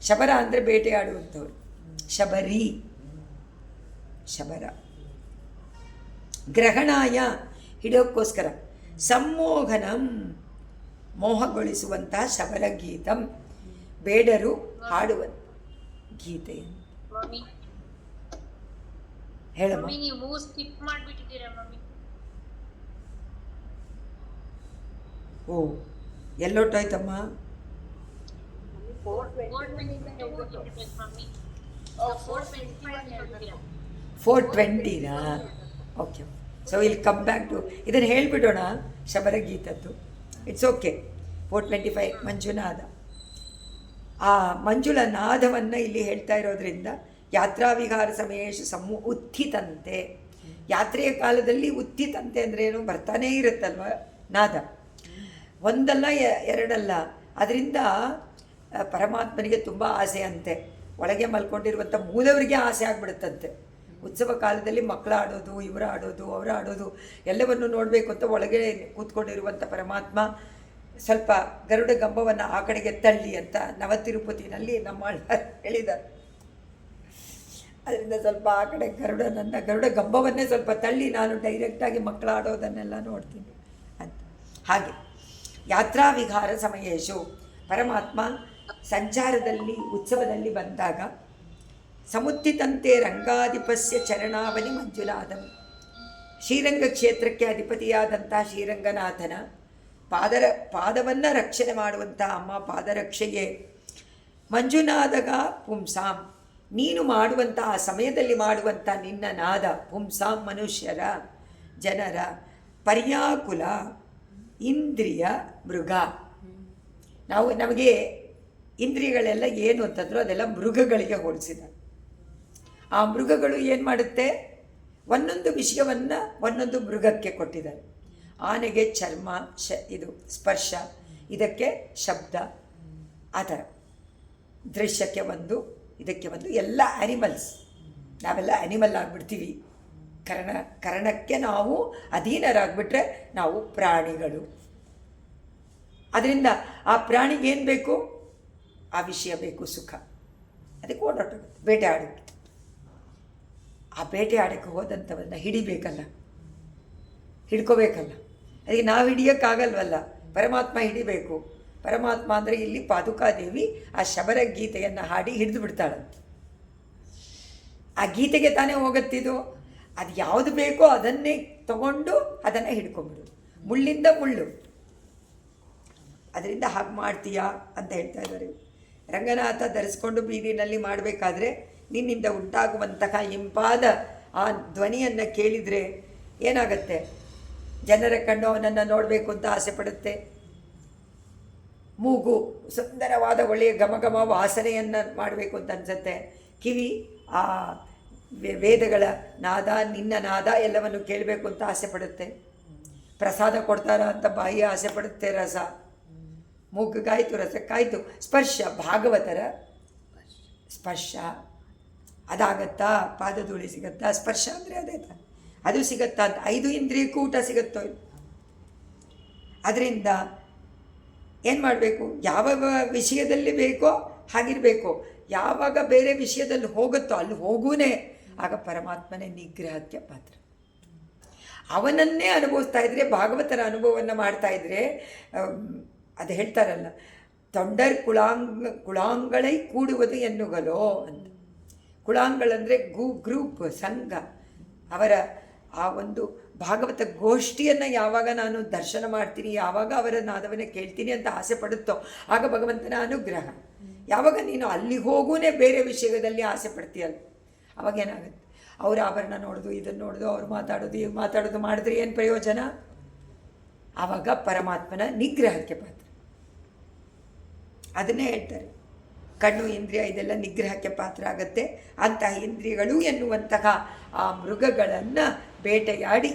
ಶಬರ ಅಂದರೆ ಬೇಟೆಯಾಡುವಂಥವ್ರು, ಶಬರ ಗ್ರಹಣಾಯ ಹಿಡಿಯೋಕ್ಕೋಸ್ಕರ, ಸಮ್ಮೋಹನಂ ಮೋಹಗೊಳಿಸುವಂತಹ ಶಬರ ಗೀತಂ ಬೇಡರು ಹಾಡುವ ಗೀತೆ. ಹೇಳಮ್ಮ. ಓ, ಎಲ್ಲೊಟ್ಟೋಯ್ತಮ್ಮ? 420ನಾ? Okay, so will come back to ಇದನ್ನು ಹೇಳಿಬಿಡೋಣ, ಶಬರಗೀತದ್ದು. It's okay. 425 ಮಂಜುನಾದ. ಆ ಮಂಜುಳ ನಾದವನ್ನು ಇಲ್ಲಿ ಹೇಳ್ತಾ ಇರೋದ್ರಿಂದ ಯಾತ್ರಾ ವಿಹಾರ ಸಮಯೇಶು ಉತ್ಥಿತಂತೆ, ಯಾತ್ರೆಯ ಕಾಲದಲ್ಲಿ ಉತ್ಥಿತಂತೆ ಅಂದರೆ ಏನು, ಬರ್ತಾನೇ ಇರುತ್ತಲ್ವ ನಾದ, ಒಂದಲ್ಲ ಎರಡಲ್ಲ. ಅದರಿಂದ ಪರಮಾತ್ಮನಿಗೆ ತುಂಬ ಆಸೆ ಅಂತೆ. ಒಳಗೆ ಮಲ್ಕೊಂಡಿರುವಂಥ ಮೂಲವರಿಗೆ ಆಸೆ ಆಗಿಬಿಡುತ್ತಂತೆ. ಉತ್ಸವ ಕಾಲದಲ್ಲಿ ಮಕ್ಕಳು ಆಡೋದು, ಇವರು ಆಡೋದು, ಅವರು ಆಡೋದು ಎಲ್ಲವನ್ನು ನೋಡಬೇಕು ಅಂತ ಒಳಗೆ ಕೂತ್ಕೊಂಡಿರುವಂಥ ಪರಮಾತ್ಮ ಸ್ವಲ್ಪ ಗರುಡ ಗಂಬವನ್ನು ಆ ಕಡೆಗೆ ತಳ್ಳಿ ಅಂತ ನವತಿರುಪತಿನಲ್ಲಿ ನಮ್ಮ ಹೇಳಿದ್ದಾರೆ. ಅದರಿಂದ ಸ್ವಲ್ಪ ಆ ಕಡೆ ಗರುಡ ಗಂಬವನ್ನೇ ಸ್ವಲ್ಪ ತಳ್ಳಿ ನಾನು ಡೈರೆಕ್ಟಾಗಿ ಮಕ್ಕಳು ಆಡೋದನ್ನೆಲ್ಲ ನೋಡ್ತೀನಿ ಅಂತ. ಹಾಗೆ ಯಾತ್ರಾ ವಿಹಾರ ಸಮಯೇಶು, ಪರಮಾತ್ಮ ಸಂಚಾರದಲ್ಲಿ ಉತ್ಸವದಲ್ಲಿ ಬಂದಾಗ ಸಮುತ್ಥಿತಂತೆ ರಂಗಾಧಿಪಸ್ಯ ಚರಣಾವನಿ ಮಂಜುನಾಥಂ, ಶ್ರೀರಂಗ ಕ್ಷೇತ್ರಕ್ಕೆ ಅಧಿಪತಿಯಾದಂಥ ಶ್ರೀರಂಗನಾಥನ ಪಾದವನ್ನು ರಕ್ಷಣೆ ಮಾಡುವಂಥ ಅಮ್ಮ ಪಾದರಕ್ಷೆಗೆ ಮಂಜುನಾದಗ ಪುಂಸಾಂ, ನೀನು ಮಾಡುವಂಥ ಆ ಸಮಯದಲ್ಲಿ ಮಾಡುವಂಥ ನಿನ್ನ ನಾದ, ಪುಂಸಾಂ ಮನುಷ್ಯರ ಜನರ, ಪರ್ಯಾಕುಲ ಇಂದ್ರಿಯ ಮೃಗ. ನಮಗೆ ಇಂದ್ರಿಯಗಳೆಲ್ಲ ಏನು ಅಂತಂದ್ರು ಅದೆಲ್ಲ ಮೃಗಗಳಿಗೆ ಹೋಲಿಸಿದ. ಆ ಮೃಗಗಳು ಏನು ಮಾಡುತ್ತೆ, ಒಂದೊಂದು ವಿಷಯವನ್ನು ಒಂದೊಂದು ಮೃಗಕ್ಕೆ ಕೊಟ್ಟಿದ್ದಾರೆ. ಆನೆಗೆ ಚರ್ಮ, ಇದು ಸ್ಪರ್ಶ, ಇದಕ್ಕೆ ಶಬ್ದ, ಆ ಥರ ದೃಶ್ಯಕ್ಕೆ ಒಂದು, ಇದಕ್ಕೆ ಒಂದು, ಎಲ್ಲ ಆ್ಯನಿಮಲ್ಸ್. ನಾವೆಲ್ಲ ಆ್ಯನಿಮಲ್ ಆಗಿಬಿಡ್ತೀವಿ. ಕರ್ಣಕ್ಕೆ ನಾವು ಅಧೀನರಾಗ್ಬಿಟ್ರೆ ನಾವು ಪ್ರಾಣಿಗಳು. ಅದರಿಂದ ಆ ಪ್ರಾಣಿಗೆ ಏನು ಬೇಕು, ಆ ವಿಷಯ ಬೇಕು, ಸುಖ. ಅದಕ್ಕೆ ಓಡಾಟೋಗುತ್ತೆ ಬೇಟೆ ಆಡೋಕ್ಕೆ. ಆ ಬೇಟೆ ಆಡೋಕ್ಕೆ ಹೋದಂಥವನ್ನ ಹಿಡ್ಕೋಬೇಕಲ್ಲ. ಅದಕ್ಕೆ ನಾವು ಹಿಡಿಯೋಕ್ಕಾಗಲ್ವಲ್ಲ, ಪರಮಾತ್ಮ ಹಿಡಿಬೇಕು. ಪರಮಾತ್ಮ ಅಂದರೆ ಇಲ್ಲಿ ಪಾದುಕಾದೇವಿ ಆ ಶಬರ ಗೀತೆಯನ್ನು ಹಾಡಿ ಹಿಡಿದು ಬಿಡ್ತಾಳಂತೆ. ಆ ಗೀತೆಗೆ ತಾನೇ ಹೋಗುತ್ತಿದ್ದು. ಅದು ಯಾವುದು ಬೇಕೋ ಅದನ್ನೇ ತಗೊಂಡು ಅದನ್ನು ಹಿಡ್ಕೊಂಬಿಡು, ಮುಳ್ಳಿಂದ ಮುಳ್ಳು. ಅದರಿಂದ ಹಾಗೆ ಮಾಡ್ತೀಯಾ ಅಂತ ಹೇಳ್ತಾ ಇದ್ದಾರೆ. ರಂಗನಾಥ ಧರಿಸ್ಕೊಂಡು ಬೀದಿನಲ್ಲಿ ಮಾಡಬೇಕಾದ್ರೆ ನಿನ್ನಿಂದ ಉಂಟಾಗುವಂತಹ ಇಂಪಾದ ಆ ಧ್ವನಿಯನ್ನು ಕೇಳಿದರೆ ಏನಾಗತ್ತೆ, ಜನರ ಕಣ್ಣು ಅವನನ್ನು ನೋಡಬೇಕು ಅಂತ ಆಸೆ ಪಡುತ್ತೆ. ಮೂಗು ಸುಂದರವಾದ ಒಳ್ಳೆಯ ಘಮ ವಾಸನೆಯನ್ನು ಮಾಡಬೇಕು ಅಂತ ಅನಿಸುತ್ತೆ. ಕಿವಿ ಆ ವೇದಗಳ ನಾದ, ನಿನ್ನ ನಾದ ಎಲ್ಲವನ್ನು ಕೇಳಬೇಕು ಅಂತ ಆಸೆ ಪಡುತ್ತೆ. ಪ್ರಸಾದ ಕೊಡ್ತಾರ ಅಂತ ಬಾಯಿ ಆಸೆ ಪಡುತ್ತೆ ರಸ, ಮೂಗಕ್ಕಾಯ್ತು ರಸಕ್ಕಾಯ್ತು. ಸ್ಪರ್ಶ ಭಾಗವತರ ಸ್ಪರ್ಶ ಅದಾಗತ್ತಾ? ಪಾದಧೂಳಿ ಸಿಗತ್ತಾ? ಸ್ಪರ್ಶ ಅಂದರೆ ಅದೇ ತಾನೆ, ಅದು ಸಿಗತ್ತಾ ಅಂತ 5 ಇಂದ್ರಿಯಕ್ಕೂ ಊಟ ಸಿಗುತ್ತೋ? ಅದರಿಂದ ಏನು ಮಾಡಬೇಕು? ಯಾವ ವಿಷಯದಲ್ಲಿ ಬೇಕೋ ಹಾಗಿರಬೇಕು. ಯಾವಾಗ ಬೇರೆ ವಿಷಯದಲ್ಲಿ ಹೋಗುತ್ತೋ ಅಲ್ಲಿ ಹೋಗೂನೇ ಆಗ ಪರಮಾತ್ಮನೇ ನಿಗ್ರಹಕ್ಕೆ ಪಾತ್ರ. ಅವನನ್ನೇ ಅನುಭವಿಸ್ತಾ ಇದ್ರೆ, ಭಾಗವತರ ಅನುಭವವನ್ನು ಮಾಡ್ತಾ ಇದ್ರೆ, ಅದು ಹೇಳ್ತಾರಲ್ಲ, ತೊಂಡರ್ ಕುಳಾಂಗಳೈ ಕೂಡುವುದು ಎನ್ನುಗಲೋ ಅಂತ. ಕುಳಾಂಗಳಂದರೆ ಗ್ರೂಪ್ ಸಂಘ. ಅವರ ಆ ಒಂದು ಭಾಗವತ ಗೋಷ್ಠಿಯನ್ನು ಯಾವಾಗ ನಾನು ದರ್ಶನ ಮಾಡ್ತೀನಿ, ಯಾವಾಗ ಅವರ ನಾದವನ್ನು ಕೇಳ್ತೀನಿ ಅಂತ ಆಸೆ ಪಡುತ್ತೋ ಆಗ ಭಗವಂತನ ಅನುಗ್ರಹ. ಯಾವಾಗ ನೀನು ಅಲ್ಲಿ ಹೋಗೂನೇ ಬೇರೆ ವಿಷಯದಲ್ಲಿ ಆಸೆ ಪಡ್ತೀಯಲ್ಲ, ಅವಾಗೇನಾಗುತ್ತೆ? ಅವ್ರ ಆಭರಣ ನೋಡೋದು, ಇದನ್ನು ನೋಡೋದು, ಅವ್ರು ಮಾತಾಡೋದು, ಇವ್ರು ಮಾತಾಡೋದು ಮಾಡಿದ್ರೆ ಏನು ಪ್ರಯೋಜನ? ಆವಾಗ ಪರಮಾತ್ಮನ ನಿಗ್ರಹಕ್ಕೆ ಪಾತ್ರ. ಅದನ್ನೇ ಹೇಳ್ತಾರೆ, ಕಣ್ಣು ಇಂದ್ರಿಯ ಇದೆಲ್ಲ ನಿಗ್ರಹಕ್ಕೆ ಪಾತ್ರ ಆಗತ್ತೆ. ಅಂತಹ ಇಂದ್ರಿಯಗಳು ಎನ್ನುವಂತಹ ಆ ಮೃಗಗಳನ್ನು ಬೇಟೆಯಾಡಿ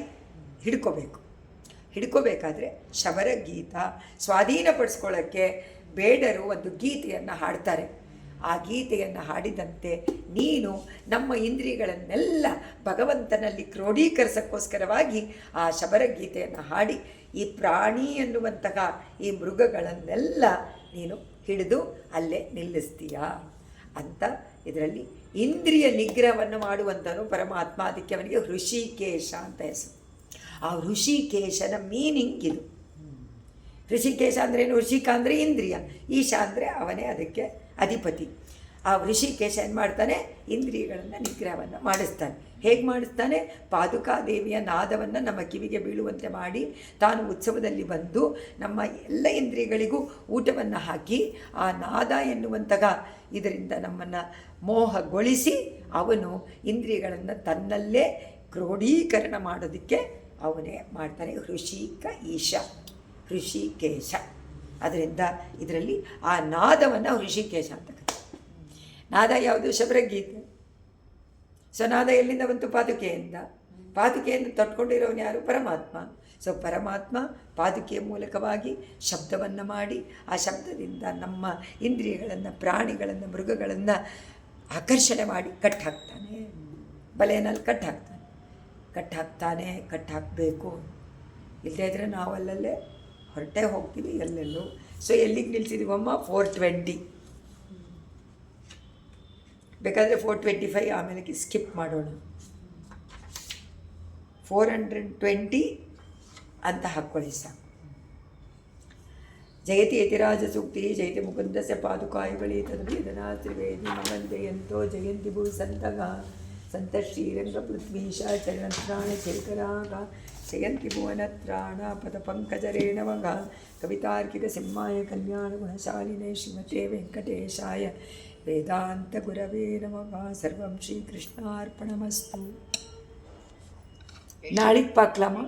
ಹಿಡ್ಕೋಬೇಕಾದ್ರೆ ಶಬರ ಗೀತ ಸ್ವಾಧೀನಪಡಿಸ್ಕೊಳ್ಳೋಕ್ಕೆ ಬೇಡರು ಒಂದು ಗೀತೆಯನ್ನು ಹಾಡ್ತಾರೆ. ಆ ಗೀತೆಯನ್ನು ಹಾಡಿದಂತೆ ನೀನು ನಮ್ಮ ಇಂದ್ರಿಯಗಳನ್ನೆಲ್ಲ ಭಗವಂತನಲ್ಲಿ ಕ್ರೋಢೀಕರಿಸೋಕ್ಕೋಸ್ಕರವಾಗಿ ಆ ಶಬರ ಗೀತೆಯನ್ನು ಹಾಡಿ ಈ ಪ್ರಾಣಿ ಎನ್ನುವಂತಹ ಈ ಮೃಗಗಳನ್ನೆಲ್ಲ ನೀನು ಹಿಡಿದು ಅಲ್ಲೇ ನಿಲ್ಲಿಸ್ತೀಯ ಅಂತ. ಇದರಲ್ಲಿ ಇಂದ್ರಿಯ ನಿಗ್ರಹವನ್ನು ಮಾಡುವಂಥನು ಪರಮಾತ್ಮ. ಅದಕ್ಕೆ ಅವನಿಗೆ ಋಷಿಕೇಶ ಅಂತ ಹೆಸರು. ಆ ಋಷಿಕೇಶನ ಮೀನಿಂಗ್ ಇದು. ಋಷಿಕೇಶ ಅಂದ್ರೇನು? ಋಷಿಕ ಅಂದರೆ ಇಂದ್ರಿಯ, ಈಶ ಅಂದರೆ ಅವನೇ ಅದಕ್ಕೆ ಅಧಿಪತಿ. ಆ ಋಷಿಕೇಶ ಏನು ಮಾಡ್ತಾನೆ? ಇಂದ್ರಿಯಗಳನ್ನು ನಿಗ್ರಹವನ್ನು ಮಾಡಿಸ್ತಾನೆ. ಹೇಗೆ ಮಾಡಿಸ್ತಾನೆ? ಪಾದುಕಾದೇವಿಯ ನಾದವನ್ನು ನಮ್ಮ ಕಿವಿಗೆ ಬೀಳುವಂತೆ ಮಾಡಿ ತಾನು ಉತ್ಸವದಲ್ಲಿ ಬಂದು ನಮ್ಮ ಎಲ್ಲ ಇಂದ್ರಿಯಗಳಿಗೂ ಊಟವನ್ನು ಹಾಕಿ ಆ ನಾದ ಎನ್ನುವಂತಹ ಇದರಿಂದ ನಮ್ಮನ್ನು ಮೋಹಗೊಳಿಸಿ ಅವನು ಇಂದ್ರಿಯಗಳನ್ನು ತನ್ನಲ್ಲೇ ಕ್ರೋಢೀಕರಣ ಮಾಡೋದಕ್ಕೆ ಅವನೇ ಮಾಡ್ತಾನೆ. ಋಷಿಕ ಈಶ, ಋಷಿಕೇಶ. ಅದರಿಂದ ಇದರಲ್ಲಿ ಆ ನಾದವನ್ನು ಋಷಿಕೇಶ ಅಂತ ಕರೀತಾರೆ. ನಾದ ಯಾವುದು? ಶಬರಗೀತೆ. ಸೊ ನಾದ ಎಲ್ಲಿಂದ ಬಂತು? ಪಾದುಕೆಯನ್ನು ತಟ್ಕೊಂಡಿರೋನು ಯಾರು? ಪರಮಾತ್ಮ. ಸೊ ಪರಮಾತ್ಮ ಪಾದುಕೆಯ ಮೂಲಕವಾಗಿ ಶಬ್ದವನ್ನು ಮಾಡಿ ಆ ಶಬ್ದದಿಂದ ನಮ್ಮ ಇಂದ್ರಿಯಗಳನ್ನು, ಪ್ರಾಣಿಗಳನ್ನು, ಮೃಗಗಳನ್ನು ಆಕರ್ಷಣೆ ಮಾಡಿ ಕಟ್ಟಾಕ್ತಾನೆ. ಬಲೆಯಲ್ಲಿ ಕಟ್ಟಾಕಬೇಕು. ಇಲ್ಲದೇ ಇದ್ದರೆ ನಾವು ಅಲ್ಲಲ್ಲೇ ಹೊರಟೇ ಹೋಗ್ತೀವಿ ಎಲ್ಲೆಲ್ಲೂ. ಸೊ ಎಲ್ಲಿಗೆ ನಿಲ್ಸಿದ್ದೀವಮ್ಮ? 420. ಬೇಕಾದರೆ 425 ಆಮೇಲೆ ಸ್ಕಿಪ್ ಮಾಡೋಣ. 420 ಅಂತ ಹಾಕ್ಕೊಳ್ಳಿ ಸಾಕು. ಜಯತಿ ಯತಿರಾಜ ಸೂಕ್ತಿ ಜಯತಿ ಮುಕುಂದಸ್ಯ ಪಾದುಕಾಯುಗಳಿ ತದ್ವೇದನಾ ತ್ರಿವೇದಿ ಮಗಂದೆಯಂತೋ ಜಯಂತಿ ಭೂ ಸಂತಗ ಸಂತ ಶ್ರೀರಂಗಪೃಥ್ವೀಶ ಚರಣತ್ರಾಣ ಶೇಖರಾಗ ಜಯಂತಿ ಭುವನತ್ರಾಣ ಪದ ಪಂಕಜರೇಣವಗ ಕವಿತಾರ್ಕಿಕ ಸಿಂಹಾಯ ಕಲ್ಯಾಣ ಗುಣಶಾಲಿನೇ ಶ್ರೀಮತೆ ವೆಂಕಟೇಶಾಯ ವೇದಾಂತ ಗುರವೇ ನಮಃ. ಸರ್ವಂ ಶ್ರೀಕೃಷ್ಣಾರ್ಪಣಮಸ್ತು. ನಾಳೆಗೆ ಪಾಕ್ಲಮ್ಮ.